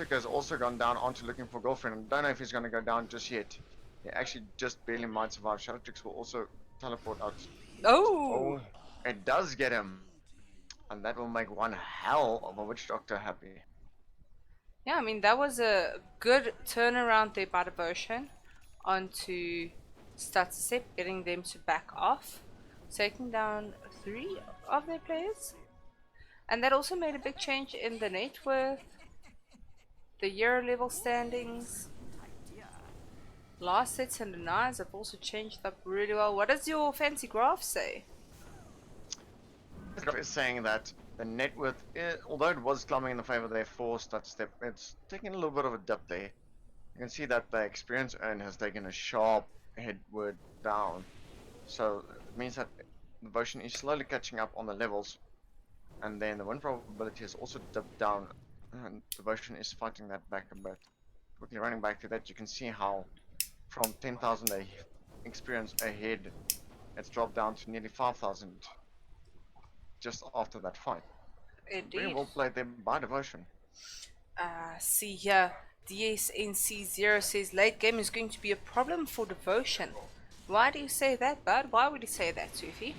has also gone down onto looking for girlfriend. I don't know if he's going to go down just yet. He actually just barely might survive. Shadowtrix will also teleport out. Oh! Oh, it does get him. And that will make one hell of a Witch Doctor happy. Yeah, I mean, that was a good turnaround there by Devotion onto Statusep, getting them to back off, taking down 3 of their players. And that also made a big change in the net worth, the Euro level standings. Last hits and denies have also changed up really well. What does your fancy graph say? The graph is saying that the net worth, although it was climbing in the favor there for Step, it's taking a little bit of a dip there. You can see that the experience earn has taken a sharp headward down. So it means that Devotion is slowly catching up on the levels. And then the win probability has also dipped down. And Devotion is fighting that back a bit. Quickly running back to that, you can see how from 10,000 experience ahead, it's dropped down to nearly 5,000 just after that fight. Very Indeed. well played there by Devotion. See here, DSNC0 says late game is going to be a problem for Devotion. Why do you say that, bud? Why would you say that, Sufi?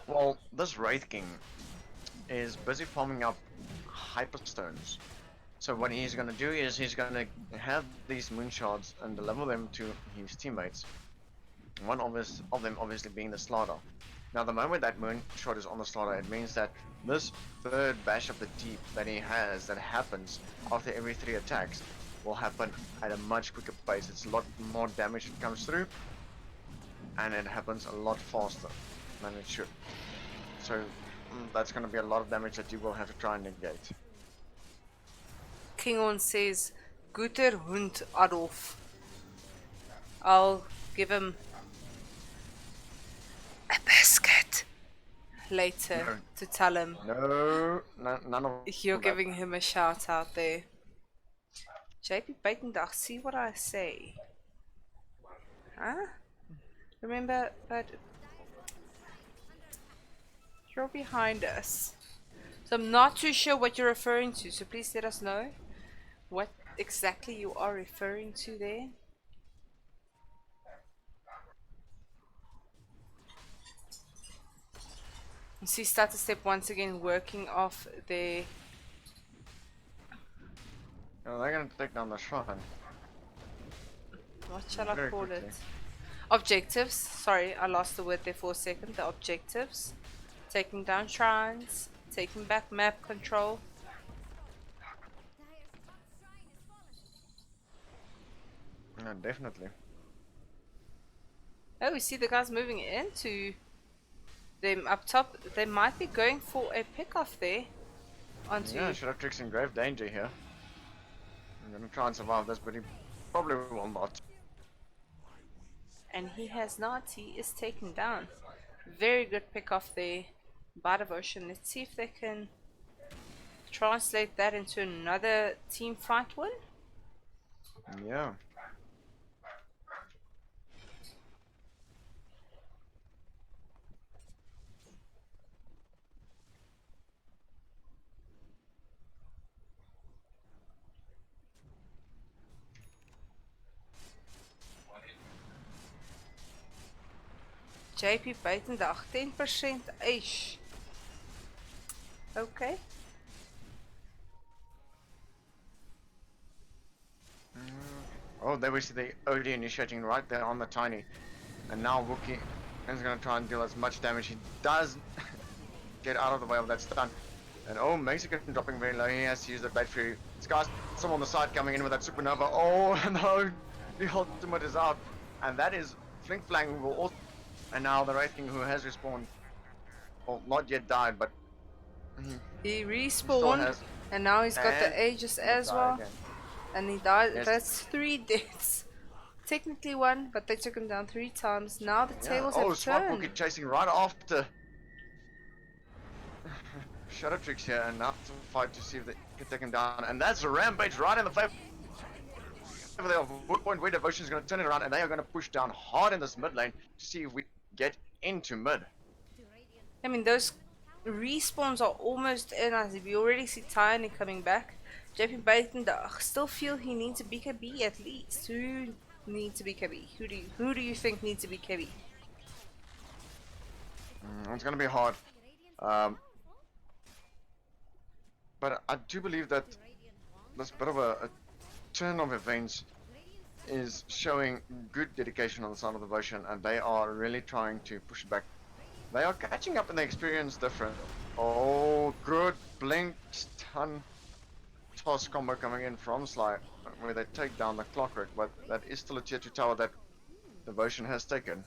Well, this Wraith King is busy farming up hyperstones. So what he's gonna do is he's gonna have these moonshots and deliver them to his teammates. One of them obviously being the Slaughter. Now the moment that moonshot is on the Slaughter, it means that this third bash of the deep that he has, that happens after every 3 attacks, will happen at a much quicker pace. It's a lot more damage that comes through, and it happens a lot faster than it should. So that's going to be a lot of damage that you will have to try and negate. Kingon says, Guter Hund Adolf. I'll give him a biscuit later No. to tell him No, none of you're that. giving him a shout out there. JP Baitendag, see what I say? Huh? Remember, but you're behind us. So I'm not too sure what you're referring to, so please let us know what exactly you are referring to there. You see Starter Step once again working off the No, they're going to take down the shrine. what shall I Very call quickly. it? Objectives. Sorry, I lost the word there for a second. The objectives. Taking down shrines, taking back map control. No, definitely. Oh, we see the guys moving into them up top. They might be going for a pick off there. Onto Yeah, Shadowtrix in grave danger here. I'm going to try and survive this, but he probably will not. and he has not. He is taken down. Very good pick off there by Devotion. Let's see if they can translate that into another team fight win. Yeah. JP Buitendag 10% Aish. Okay. Oh, there we see the OD initiating right there on the Tiny. And now Wookie is going to try and deal as much damage. He does get out of the way of that stun. And oh, Mexican dropping very low. He has to use the Blade Fury. Scar's some on the side coming in with that Supernova. Oh, no. The ultimate is out. And that is Flink Flang who will also... And now the Wraith King who has respawned. Well, not yet died, but... He still respawned, has- and now he's got the and Aegis he'll as die well. again. And he died. Yes. That's 3 deaths. Technically 1, but they took him down 3 times. Now the Yeah. tables Oh, have Smart turned. Wookie chasing right after Shadow Tricks here, and now to fight to see if they can take him down. And that's a rampage right in the favor of Woodpoint, where Devotion is going to turn it around, and they are going to push down hard in this mid lane to see if we get into mid. I mean, those respawns are almost in us. We already see Tiny coming back. JP Baton, I still feel he needs a BKB at least. Who needs a BKB? Who do you think needs a BKB? It's going to be hard. But I do believe that this bit of a turn of events is showing good dedication on the side of Devotion, and they are really trying to push back. They are catching up in the experience different. Oh, good blink stun toss combo coming in from Sly, where they take down the Clockwork, but that is still a tier 2 tower that Devotion has taken.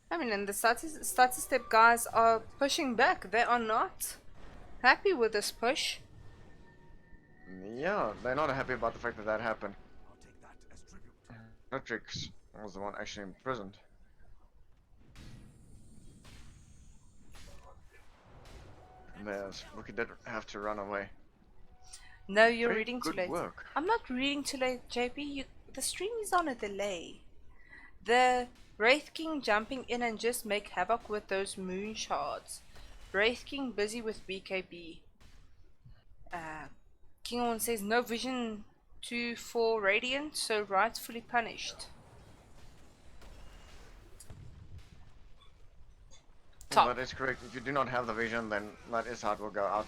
I mean, and the status step guys are pushing back. They are not happy with this push. Yeah, they're not happy about the fact that that happened. Matrix was the one actually imprisoned. Yes, we did have to run away. No, you're Very reading too good late. work. I'm not reading too late, JP. The stream is on a delay. The Wraith King jumping in and just make havoc with those moon shards. Wraith King busy with BKB. King On says no vision 2-4 Radiant, so rightfully punished. Well, that is correct. If you do not have the vision, then that is how it will go out.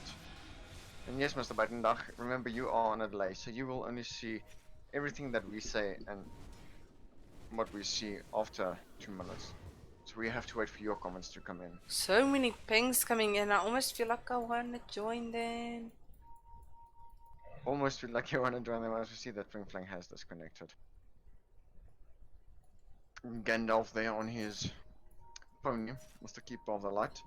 And yes, Mr. Buitendag, remember you are on a delay, so you will only see everything that we say and what we see after 2 minutes. So we have to wait for your comments to come in. So many pings coming in, I almost feel like I wanna join them. Almost feel like you want to join them as we see that Fling Flang has disconnected. Gandalf there on his pony, Mr. Keeper of the Light.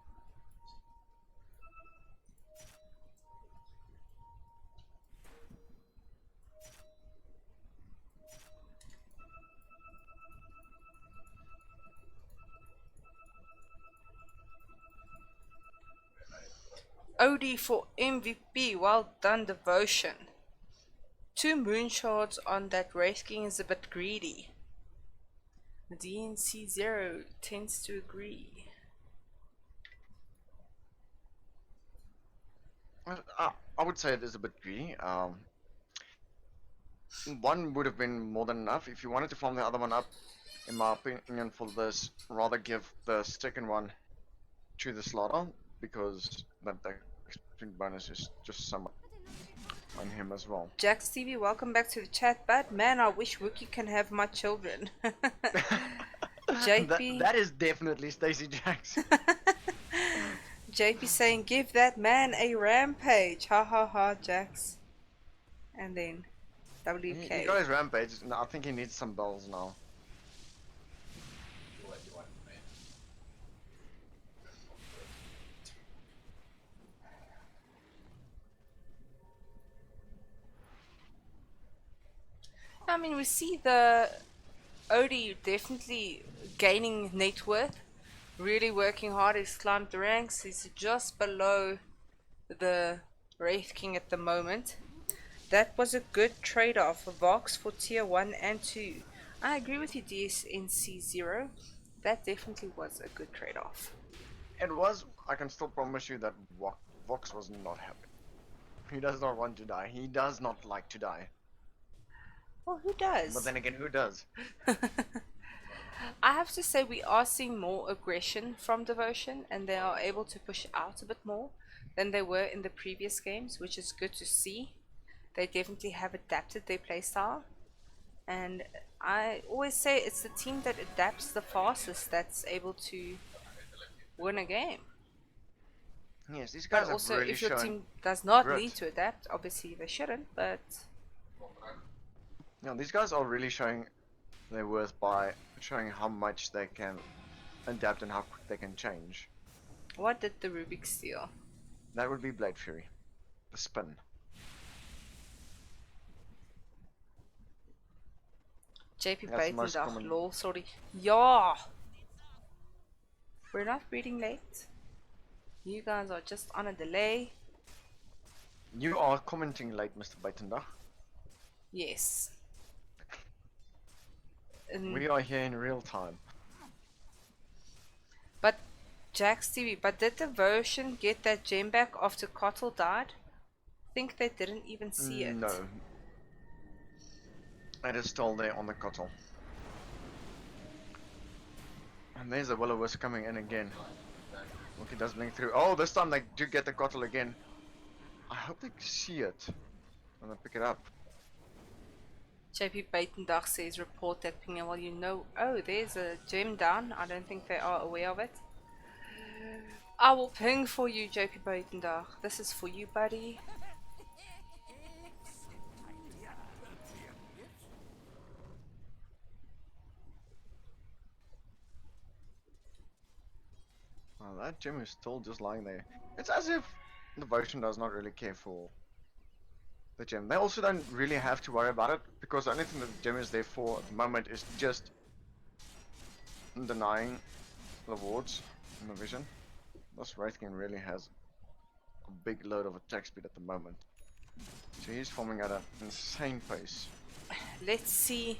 OD for MVP, well done Devotion. 2 moonshots on that Wraith King is a bit greedy. DNC0 tends to agree. I would say it is a bit greedy. One would have been more than enough. If you wanted to farm the other one up, in my opinion, for this, rather give the second one to the slaughter, because that experience bonus is just so much on him as well. Jax TV, welcome back to the chat. But man, I wish Wookie can have my children. JP. That is definitely Stacy Jax. JP saying, give that man a rampage. Ha ha ha, Jax. And then WK. He got his rampage. No, I think he needs some bells now. I mean, we see the Odie definitely gaining net worth, really working hard. He's climbed the ranks. He's just below the Wraith King at the moment. That was a good trade-off for Vox for tier 1 and 2. I agree with you, DSNC0. That definitely was a good trade-off. It was. I can still promise you that Vox was not happy. He does not want to die. He does not like to die. Well, who does? But then again, who does? I have to say we are seeing more aggression from Devotion, and they are able to push out a bit more. than they were in the previous games, which is good to see. They definitely have adapted their playstyle, and I always say it's the team that adapts the fastest that's able to win a game. Yes, these But guys have also, really if your shown team does not grit. need to adapt, obviously they shouldn't, but You know, these guys are really showing their worth by showing how much they can adapt and how quick they can change. what did the Rubik steal? That would be Blade Fury. The spin. JP That's the most Buitendag, common. lol, sorry. Ja! We're not reading late. You guys are just on a delay. You are commenting late, Mr. Baitenda. Yes. We are here in real time. But Jack's TV, but did Devotion get that gem back after Cottle died? I think they didn't even see it. No. It is still there on the Kotl. And there's a Will-O-Wisp coming in again. Look, it does blink through. Oh, this time they do get the Kotl again. I hope they see it when they pick it up. JP Buitendag says report that ping, well you know, oh there's a gem down. I don't think they are aware of it. I will ping for you, JP Buitendag. This is for you, buddy. Well, that gem is still just lying there. It's as if Devotion does not really care for the gem. They also don't really have to worry about it, because the only thing that the gem is there for at the moment is just denying the wards in the vision. This Wraith King really has a big load of attack speed at the moment. So he's forming at an insane pace. Let's see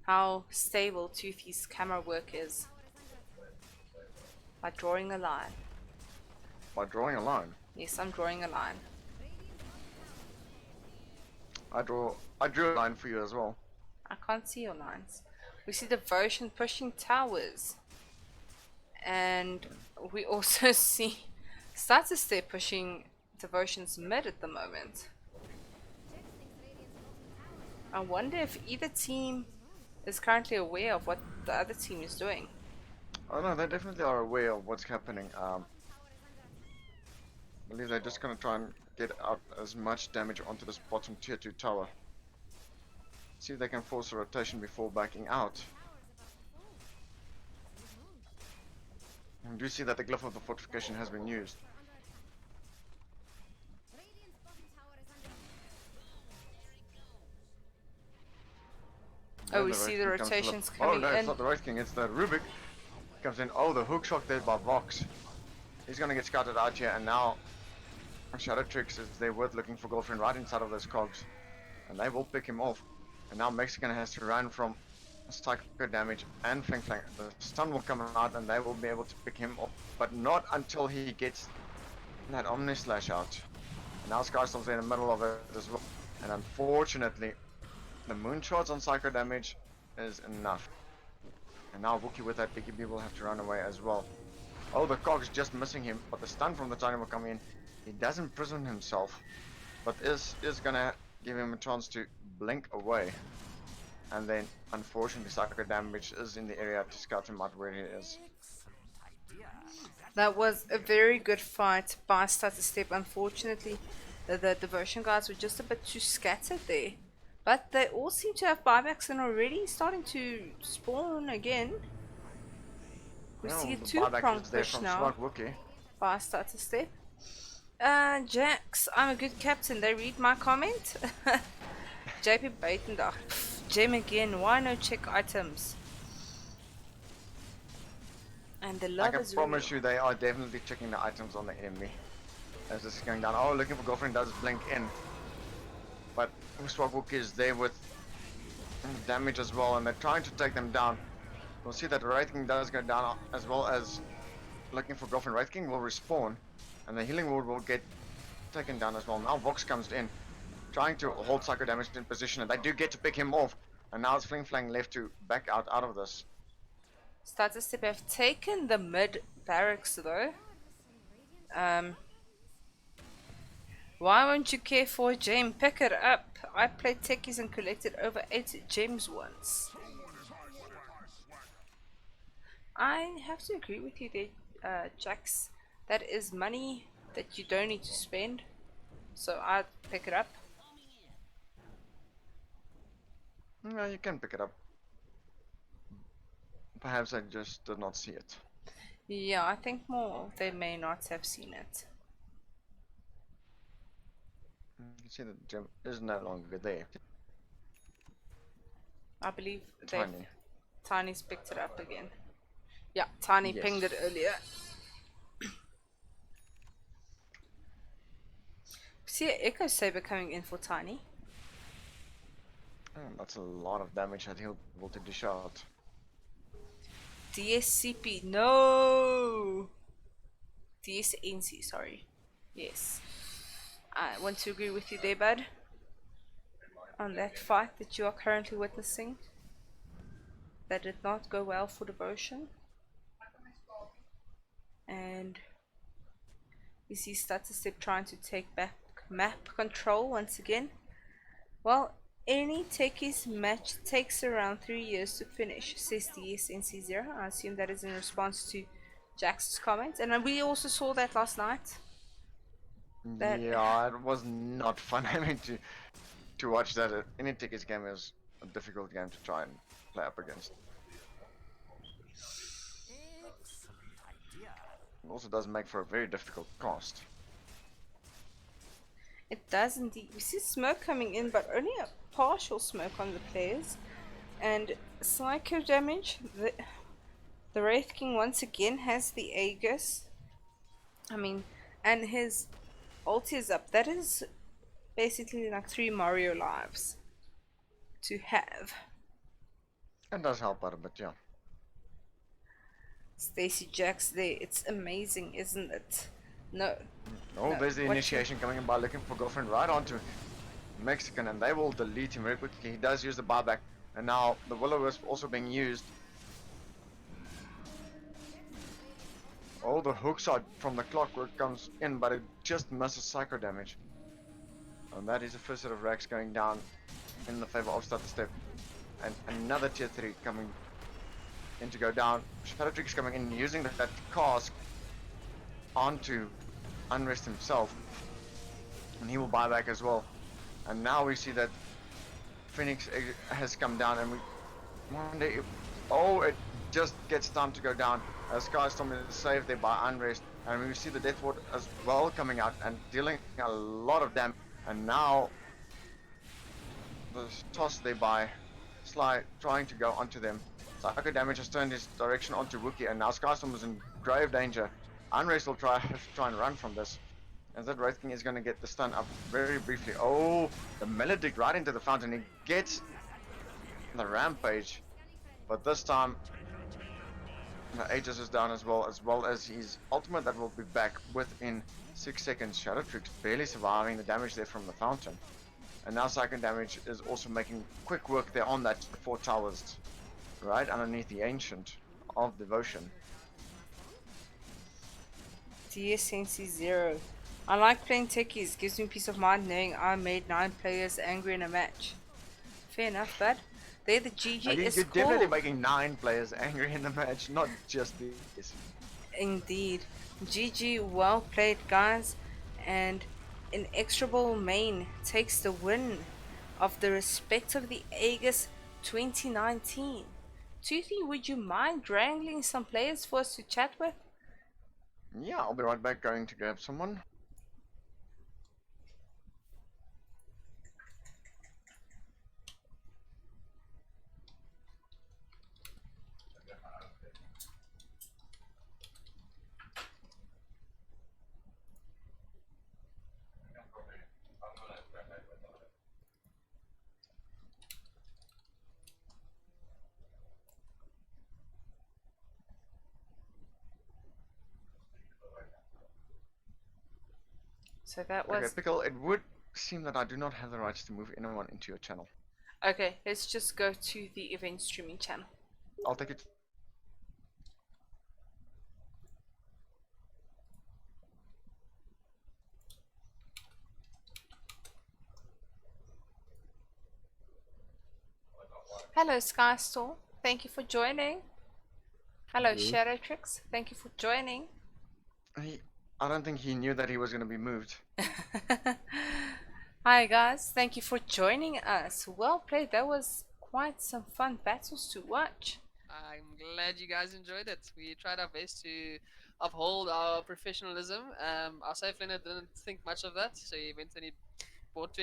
how stable Toothy's camera work is by drawing a line. By drawing a line. Yes, I'm drawing a line. I drew a line for you as well. I can't see your lines. We see Devotion pushing towers. And we also see Statuster pushing Devotion's mid at the moment. I wonder if either team is currently aware of what the other team is doing. Oh no, they definitely are aware of what's happening. I believe they're just gonna try and get out as much damage onto this bottom tier 2 tower. See if they can force a rotation before backing out. And do see that the glyph of the fortification has been used. Oh, Then we the see Wraith the King comes to rotations look. coming Oh no, in. it's not the Wraith King, it's the Rubik. Comes in. Oh, the hook shot there by Vox. He's gonna get scouted out here, and now Shadow Tricks is there worth looking for girlfriend right inside of those cogs. And they will pick him off. And now Mexican has to run from psycho damage and flank. The stun will come out and they will be able to pick him off. But not until he gets that Omni Slash out. And now Skystorm's in the middle of it as well. And unfortunately, the moonshots on psycho damage is enough. And now Wookie with that BKB will have to run away as well. Oh, the cog's just missing him, but the stun from the Tiny will come in. He doesn't prison himself, but is gonna give him a chance to blink away. And then, unfortunately, psycho damage is in the area to scout him out where he is. That was a very good fight by Stutter Step. Unfortunately, the Devotion guys were just a bit too scattered there. But they all seem to have buybacks and already starting to spawn again. We Well, see a the two-prong buyback is there push from now Slug Wookie. by Stutter Step. Jax, I'm a good captain. They read my comment. JP Buitendag. Gem again. Why no check items? And the I love can is promise real. you they are definitely checking the items on the enemy. As this is going down. Oh, looking for girlfriend does blink in. But Slug Wookie is there with damage as well, and they're trying to take them down. We'll see that Wraith King does go down, as well as looking for girlfriend. Wraith King will respawn, and the healing ward will get taken down as well. Now Vox comes in, trying to hold psycho damage in position, and they do get to pick him off. And now it's Fling Flang left to back out of this. Stutter Step have taken the mid barracks though. Why won't you care for a gem? Pick it up. I played techies and collected over 8 gems once. I have to agree with you there, Jax. That is money that you don't need to spend. So I'd pick it up. No, you can pick it up. Perhaps I just did not see it. Yeah, I think more they may not have seen it. You see the gem is no longer there. I believe Tiny. Tiny's picked it up again. Yeah, Tiny Yes. pinged it earlier. See an Echo Saber coming in for Tiny. That's a lot of damage that he'll be able to dish out. DSCP, no! DSNC, sorry. Yes. I want to agree with you there, bud. On that fight that you are currently witnessing. That did not go well for Devotion. And you see Statistep trying to take back map control once again. Well, any techies match takes around 3 years to finish, says DSNC0. I assume that is in response to Jax's comments. And we also saw that last night. Yeah, it was not fun having to watch that. Any tickets game is a difficult game to try and play up against. It also does make for a very difficult cast. It does indeed. We see smoke coming in, but only a partial smoke on the players. And psycho damage. The Wraith King once again has the Aegis. And his ulti is up. That is basically like 3 Mario lives to have. It does help out a bit, yeah. Stacy Jax there. It's amazing, isn't it? No. Oh, No, there's the what initiation coming in by looking for girlfriend right onto Mexican, and they will delete him very quickly. He does use the buyback, and now the Will-O-Wisp also being used. Oh, the hook shot from the clockwork comes in, but it just misses psycho damage. And that is the first set of racks going down in the favor of Statistep. And another tier 3 coming in to go down. Shadow Trick's coming in using that cask onto Unrest himself. And he will buy back as well. And now we see that Phoenix has come down, and we wonder if... Oh, it just gets time to go down. Skystorm is saved there by Unrest, and we see the Death Ward as well coming out and dealing a lot of damage. And now the toss there by Sly trying to go onto them. Psycho damage has turned his direction onto Wookiee, and now Skystorm is in grave danger. Unrest will try and run from this. And that Wraith King is going to get the stun up very briefly. Oh, the Melodic right into the fountain. He gets the Rampage, but this time the Aegis is down as well as his ultimate that will be back within 6 seconds. Shadow Tricks barely surviving the damage there from the fountain. And now second damage is also making quick work there on that 4 towers right underneath the Ancient of Devotion. DSNC 0. I like playing techies. Gives me peace of mind knowing I made 9 players angry in a match. Fair enough, bud. There the GG is You're called. definitely making 9 players angry in the match, not just these. Indeed. GG, well played, guys. And Inexorable Main takes the win of the Respect of the Aegis 2019. Toothy, would you mind wrangling some players for us to chat with? Yeah, I'll be right back going to grab someone. So that was... Okay, Pickle, it would seem that I do not have the rights to move anyone into your channel. Okay, let's just go to the event streaming channel. I'll take it. Hello, Skystorm. Thank you for joining. Hello, Yes. Shadowtrix. Thank you for joining. I don't think he knew that he was going to be moved. Hi, guys. Thank you for joining us. Well played. That was quite some fun battles to watch. I'm glad you guys enjoyed it. We tried our best to uphold our professionalism. Our safe laner didn't think much of that, so he went and he bought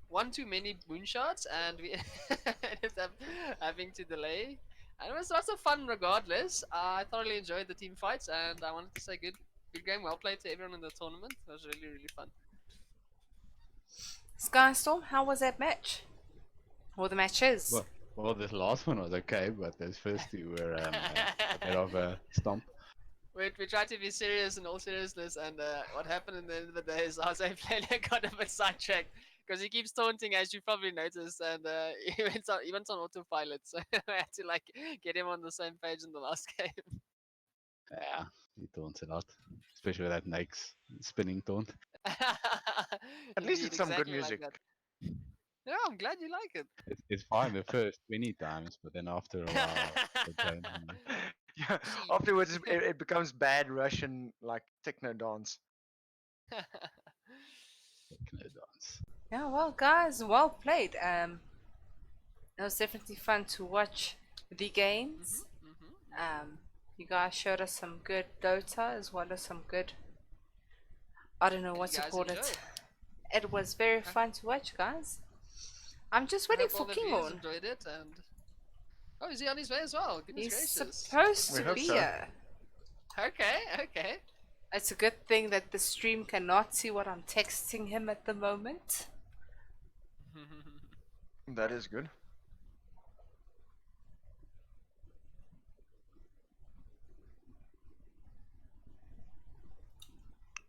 one too many moonshots, and we ended up having to delay. And it was lots of fun regardless. I thoroughly enjoyed the team fights, and I wanted to say good game, well played to everyone in the tournament. It was really fun. Skystorm, how was that match? Or the matches? Well, this last one was okay, but those first two were a bit of a stomp. We tried to be serious in all seriousness, and what happened in the end of the day is our safe player got a bit sidetracked because he keeps taunting, as you probably noticed, and he went on autopilot, so I had to like get him on the same page in the last game. Yeah, he taunts a lot, especially that Nake's spinning taunt. At least Indeed, it's some good exactly like music. that. Yeah, I'm glad you like it. It's fine the first 20 times, but then after a while, the tone, Yeah, Sheep. afterwards it becomes bad Russian like techno dance. techno dance. Yeah, well, guys, well played. It was definitely fun to watch the games. You guys showed us some good Dota as well as some good. I don't know You what to guys call it. enjoyed. It was very fun to watch, guys. I'm just I waiting hope for all the King viewers on. enjoyed it, and oh, is he on his way as well? Goodness He's gracious. supposed We to hope be so. here. Okay. It's a good thing that the stream cannot see what I'm texting him at the moment. That is good.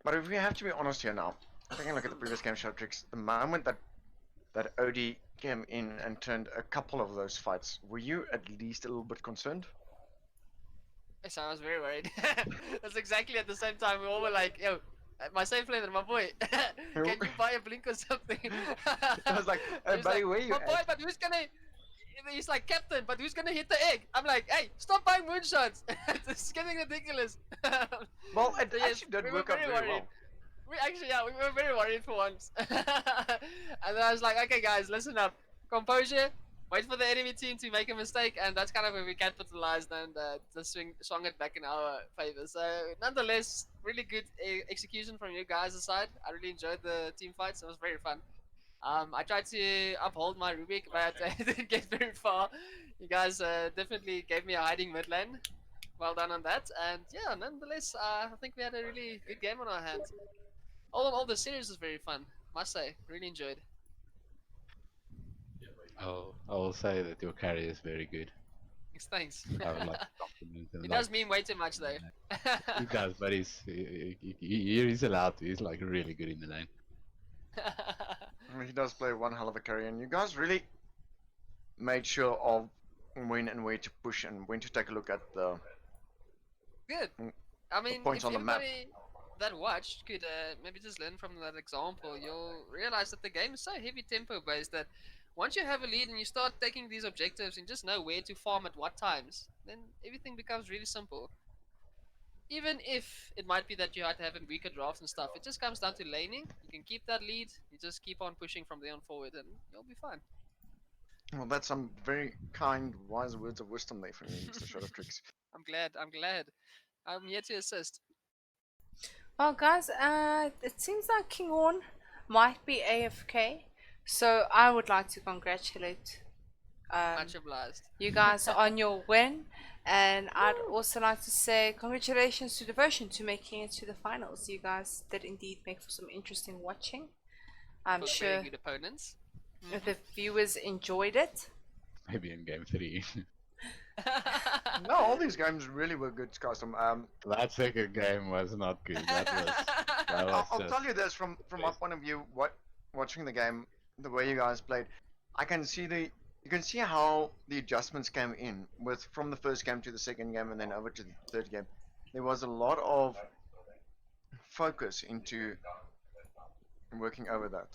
But if we have to be honest here now, taking a look at the previous game show tricks, the moment that OD came in and turned a couple of those fights, were you at least a little bit concerned? Yes, I was very worried. That's exactly at the same time we all were like, yo, my safe laner, my boy, can you buy a blink or something? I was like, He was buddy, where you my boy, at? but who's gonna... He's like, Captain, but who's gonna hit the egg? I'm like, hey, stop buying moonshots. This is getting ridiculous. Well, it So yes, actually did we were work out very worried. well. We were very worried for once. And then I was like, okay, guys, listen up. Composure. Wait for the enemy team to make a mistake, and that's kind of where we capitalized and just swung it back in our favor. So, nonetheless, really good execution from you guys' side. I really enjoyed the team fights. It was very fun. I tried to uphold my Rubik, but I didn't get very far. You guys definitely gave me a hiding mid lane. Well done on that. And yeah, nonetheless, I think we had a really good game on our hands. All in all, the series was very fun. Must say, really enjoyed. I will say that your carry is very good. Thanks. I would like to compliment him. He like, does mean way too much though. he does, but he's allowed to. He's like really good in the lane. I mean, he does play one hell of a carry, and you guys really made sure of when and where to push and when to take a look at the Good. I mean, points if on the map. everybody that watched could maybe just learn from that example, you'll realize that the game is so heavy tempo based that once you have a lead and you start taking these objectives and just know where to farm at what times, then everything becomes really simple. Even if it might be that you have to have weaker drafts and stuff, it just comes down to laning. You can keep that lead, you just keep on pushing from there on forward, and you'll be fine. Well, that's some very kind, wise words of wisdom there from you, Mr. Shot of Tricks. I'm glad. I'm here to assist. Well, guys, it seems like King Orn might be AFK, so I would like to congratulate Much obliged. you guys on your win, and I'd also like to say congratulations to Devotion to making it to the finals. You guys did indeed make for some interesting watching. I'm For sure very good opponents. the viewers enjoyed it. Maybe in game 3. No, all these games really were good, Custom. That second game was not good. That was I'll just, tell you this from my point of view. Watching the game, the way you guys played, I can see you can see how the adjustments came in with from the first game to the second game and then over to the third game. There was a lot of focus into working over that.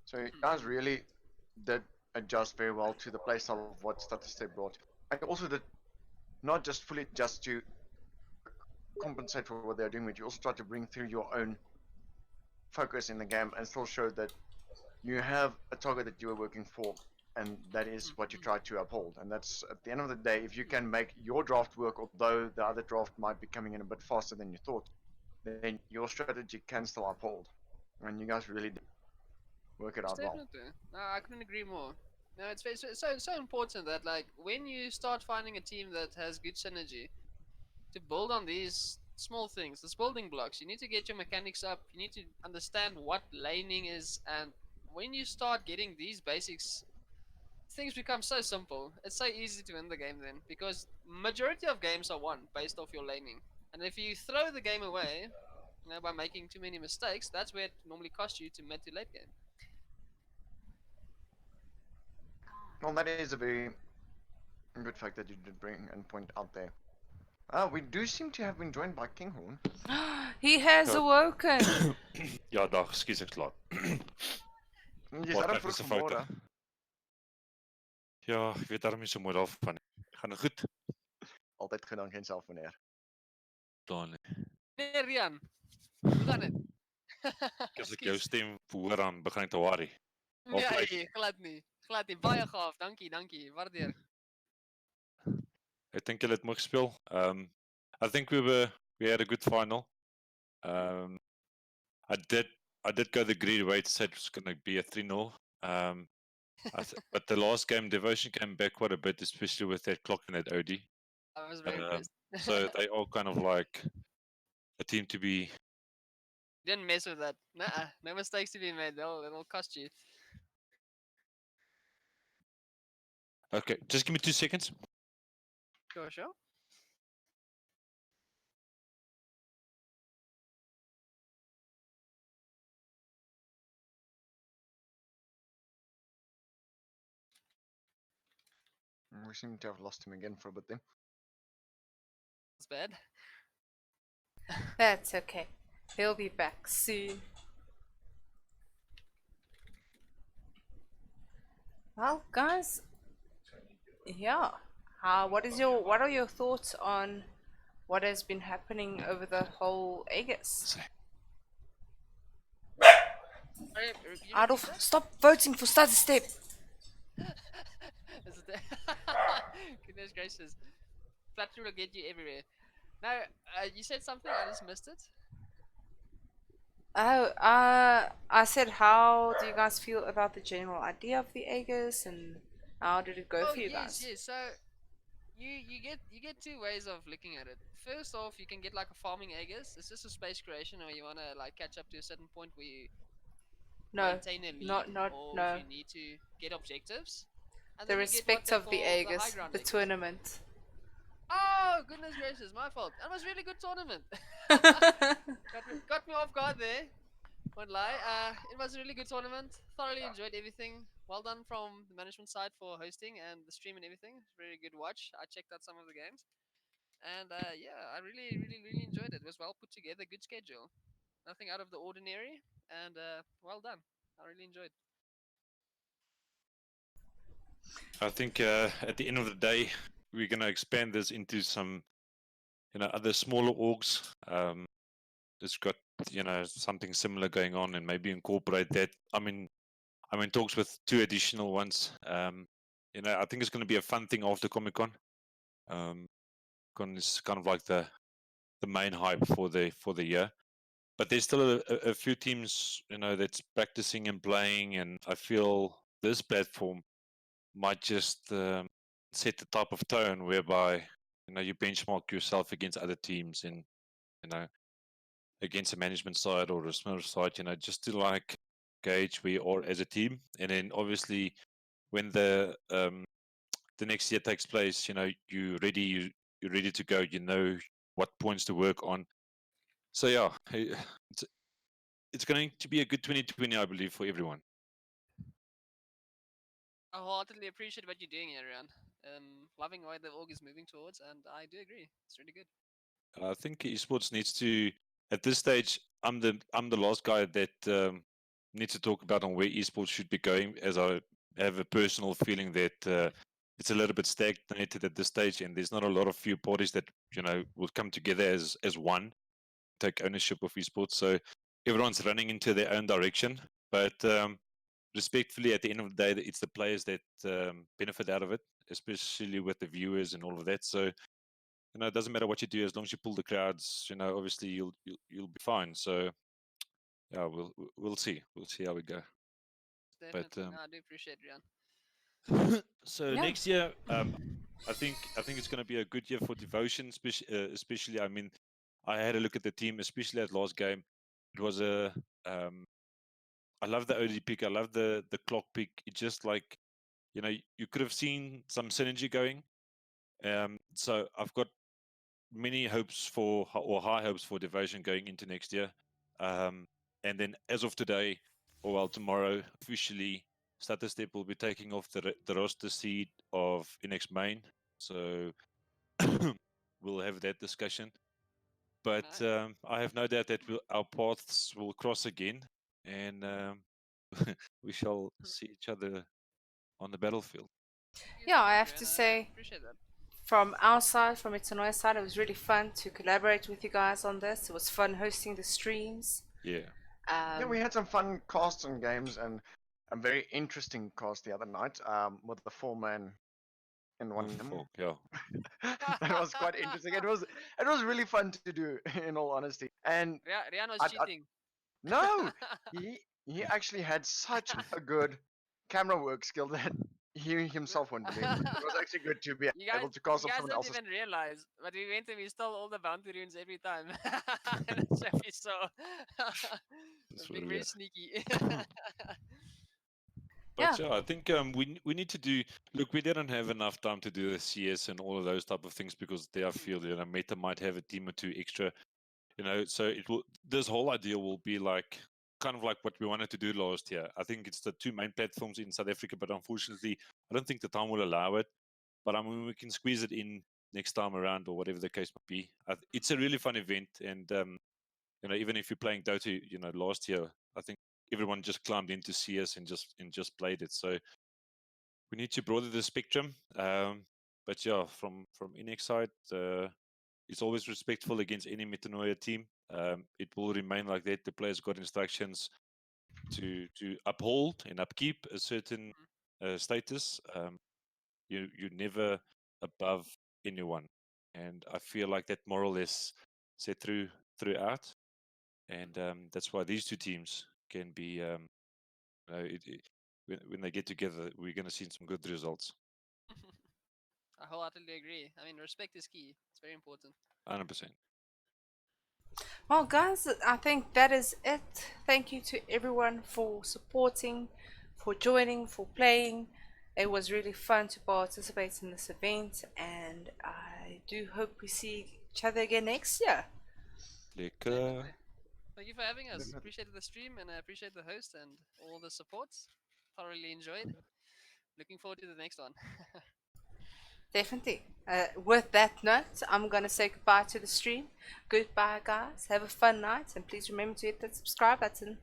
So you guys really did adjust very well to the playstyle of what Statistep brought. And also did not just fully adjust to compensate for what they're doing, but you also try to bring through your own focus in the game and still show that you have a target that you are working for, and that is what you try to uphold. And that's at the end of the day, if you can make your draft work, although the other draft might be coming in a bit faster than you thought, then your strategy can still uphold. And you guys really did work it out well. Definitely. No, I couldn't agree more. No, it's so important that like when you start finding a team that has good synergy, to build on these small things, these building blocks, you need to get your mechanics up. You need to understand what laning is, and when you start getting these basics, things become so simple. It's so easy to win the game then, because majority of games are won based off your laning. And if you throw the game away, by making too many mistakes, that's where it normally costs you to mid to late game. Well, that is a very good fact that you did bring and point out there. We do seem to have been joined by Kinghorn. He has Ja. awoken. Ja, dag, ekskuus ek's laat. Jy's Wat daar ek vroeg is 'n foute. vanmôre. Ja, ek weet daarom nie so mooi daarvan nie. Gaan dit goed? Altyd gedank en self meneer. Dan Nee, Rian. Hoe gaan dit? as ek jou stem hoor dan begin ek te worry. Of like- Nee, glad nie. Glad nie. Baie gaaf. Dankie. Waardeer. Ek dink julle het mooi gespeel. I think we had a good final. I did go the greedy way to say it was going to be a 3-0. But the last game, Devotion came back quite a bit, especially with that clock and that OD. I was very Um, impressed. So they are kind of like a team to be. Didn't mess with that. Nah, no mistakes to be made. It'll cost you. Okay, just give me 2 seconds. Sure. We seem to have lost him again for a bit then. It's bad. That's okay. He'll be back soon. Well, guys, yeah. What are your thoughts on what has been happening over the whole Aegis? Sorry, you Adolf, repeat stop voting for Statistep. that? Is it Goodness gracious. Flattery will get you everywhere. Now, you said something, I just missed it. Oh, I said, how do you guys feel about the general idea of the Aegis, and how did it go for you guys? Yes. So you get two ways of looking at it. First off, you can get like a farming Aegis. It's just a space creation, or you wanna like catch up to a certain point where you No, maintain a lead, not or no. if you need to get objectives. And The then you get what respect they of the call high Aegis, ground the Aegis. tournament. Oh goodness gracious, my fault. That was a really good tournament. got me off guard there. Won't lie. It was a really good tournament. Thoroughly enjoyed everything. Well done from the management side for hosting and the stream and everything. Very good watch. I checked out some of the games, and yeah, I really enjoyed it. It was well put together, good schedule, nothing out of the ordinary, and well done. I really enjoyed. I think at the end of the day, we're going to expand this into some, other smaller orgs. It's got, something similar going on, and maybe incorporate that. I'm in talks with 2 additional ones. I think it's going to be a fun thing after Comic Con. Con is kind of like the main hype for the year. But there's still a few teams, that's practicing and playing, and I feel this platform might just set the type of tone whereby you benchmark yourself against other teams, and against the management side or the smaller side, just to like gauge where you are as a team. And then obviously when the next year takes place, you're ready to go, what points to work on. So yeah, it's going to be a good 2020, I believe, for everyone. I wholeheartedly appreciate what you're doing, Arian. Loving where the org is moving towards, and I do agree. It's really good. I think esports needs to, at this stage, I'm the last guy that needs to talk about on where esports should be going, as I have a personal feeling that it's a little bit stagnated at this stage, and there's not a lot of few parties that will come together as one, take ownership of esports. So everyone's running into their own direction, but respectfully, at the end of the day, it's the players that benefit out of it, especially with the viewers and all of that. So it doesn't matter what you do as long as you pull the crowds. Obviously you'll be fine. So yeah, we'll see how we go. Definitely. But No, I do appreciate Rian. so Yeah. next year, I think it's going to be a good year for Devotion, especially. I mean, I had a look at the team, especially at last game. It was I love the OD pick. I love the clock pick. It's just like, you could have seen some synergy going. So I've got many hopes or high hopes for Devotion going into next year. And then as of today, or well, tomorrow, officially, Step will be taking off the roster seed of Inex Main. So we'll have that discussion. But Nice. I have no doubt that our paths will cross again, and we shall see each other on the battlefield. Thank you Yeah, so I much, have to Rian. I say, appreciate that. from our side, from Metanoia side, it was really fun to collaborate with you guys on this. It was fun hosting the streams. Yeah. Yeah, we had some fun casts and games, and a very interesting cast the other night with the 4-man in one. Fuck, yeah. That was quite interesting. It was really fun to do, in all honesty. And Rian was I- cheating. no, he actually had such a good camera work skill that he himself wouldn't believe. It was actually good to be able to cast You off guys someone don't else's. even realize, but we went and we stole all the bounty runes every time. That's what we saw. That's Being what very we are. sneaky. But yeah, I think we need to do. Look, we didn't have enough time to do the CS and all of those type of things because there I feel Meta might have a team or two extra. So it will. This whole idea will be like kind of like what we wanted to do last year. I think it's the two main platforms in South Africa, but unfortunately, I don't think the time will allow it. But I mean, we can squeeze it in next time around or whatever the case might be. It's a really fun event, and even if you're playing Dota, last year, I think everyone just climbed into CS and just played it. So we need to broaden the spectrum. But yeah, from Inex side, it's always respectful against any Metanoia team. It will remain like that. The players got instructions to uphold and upkeep a certain status. You're never above anyone, and I feel like that moral is set throughout, and that's why these two teams can be. When they get together, we're going to see some good results. I wholeheartedly agree. I mean, respect is key. It's very important. 100%. Well, guys, I think that is it. Thank you to everyone for supporting, for joining, for playing. It was really fun to participate in this event, and I do hope we see each other again next year. Lekker. Definitely. Thank you for having us. Definitely. Appreciated the stream and I appreciate the host and all the supports. Thoroughly enjoyed. Looking forward to the next one. Definitely. With that note, I'm going to say goodbye to the stream. Goodbye, guys. Have a fun night, and please remember to hit that subscribe button.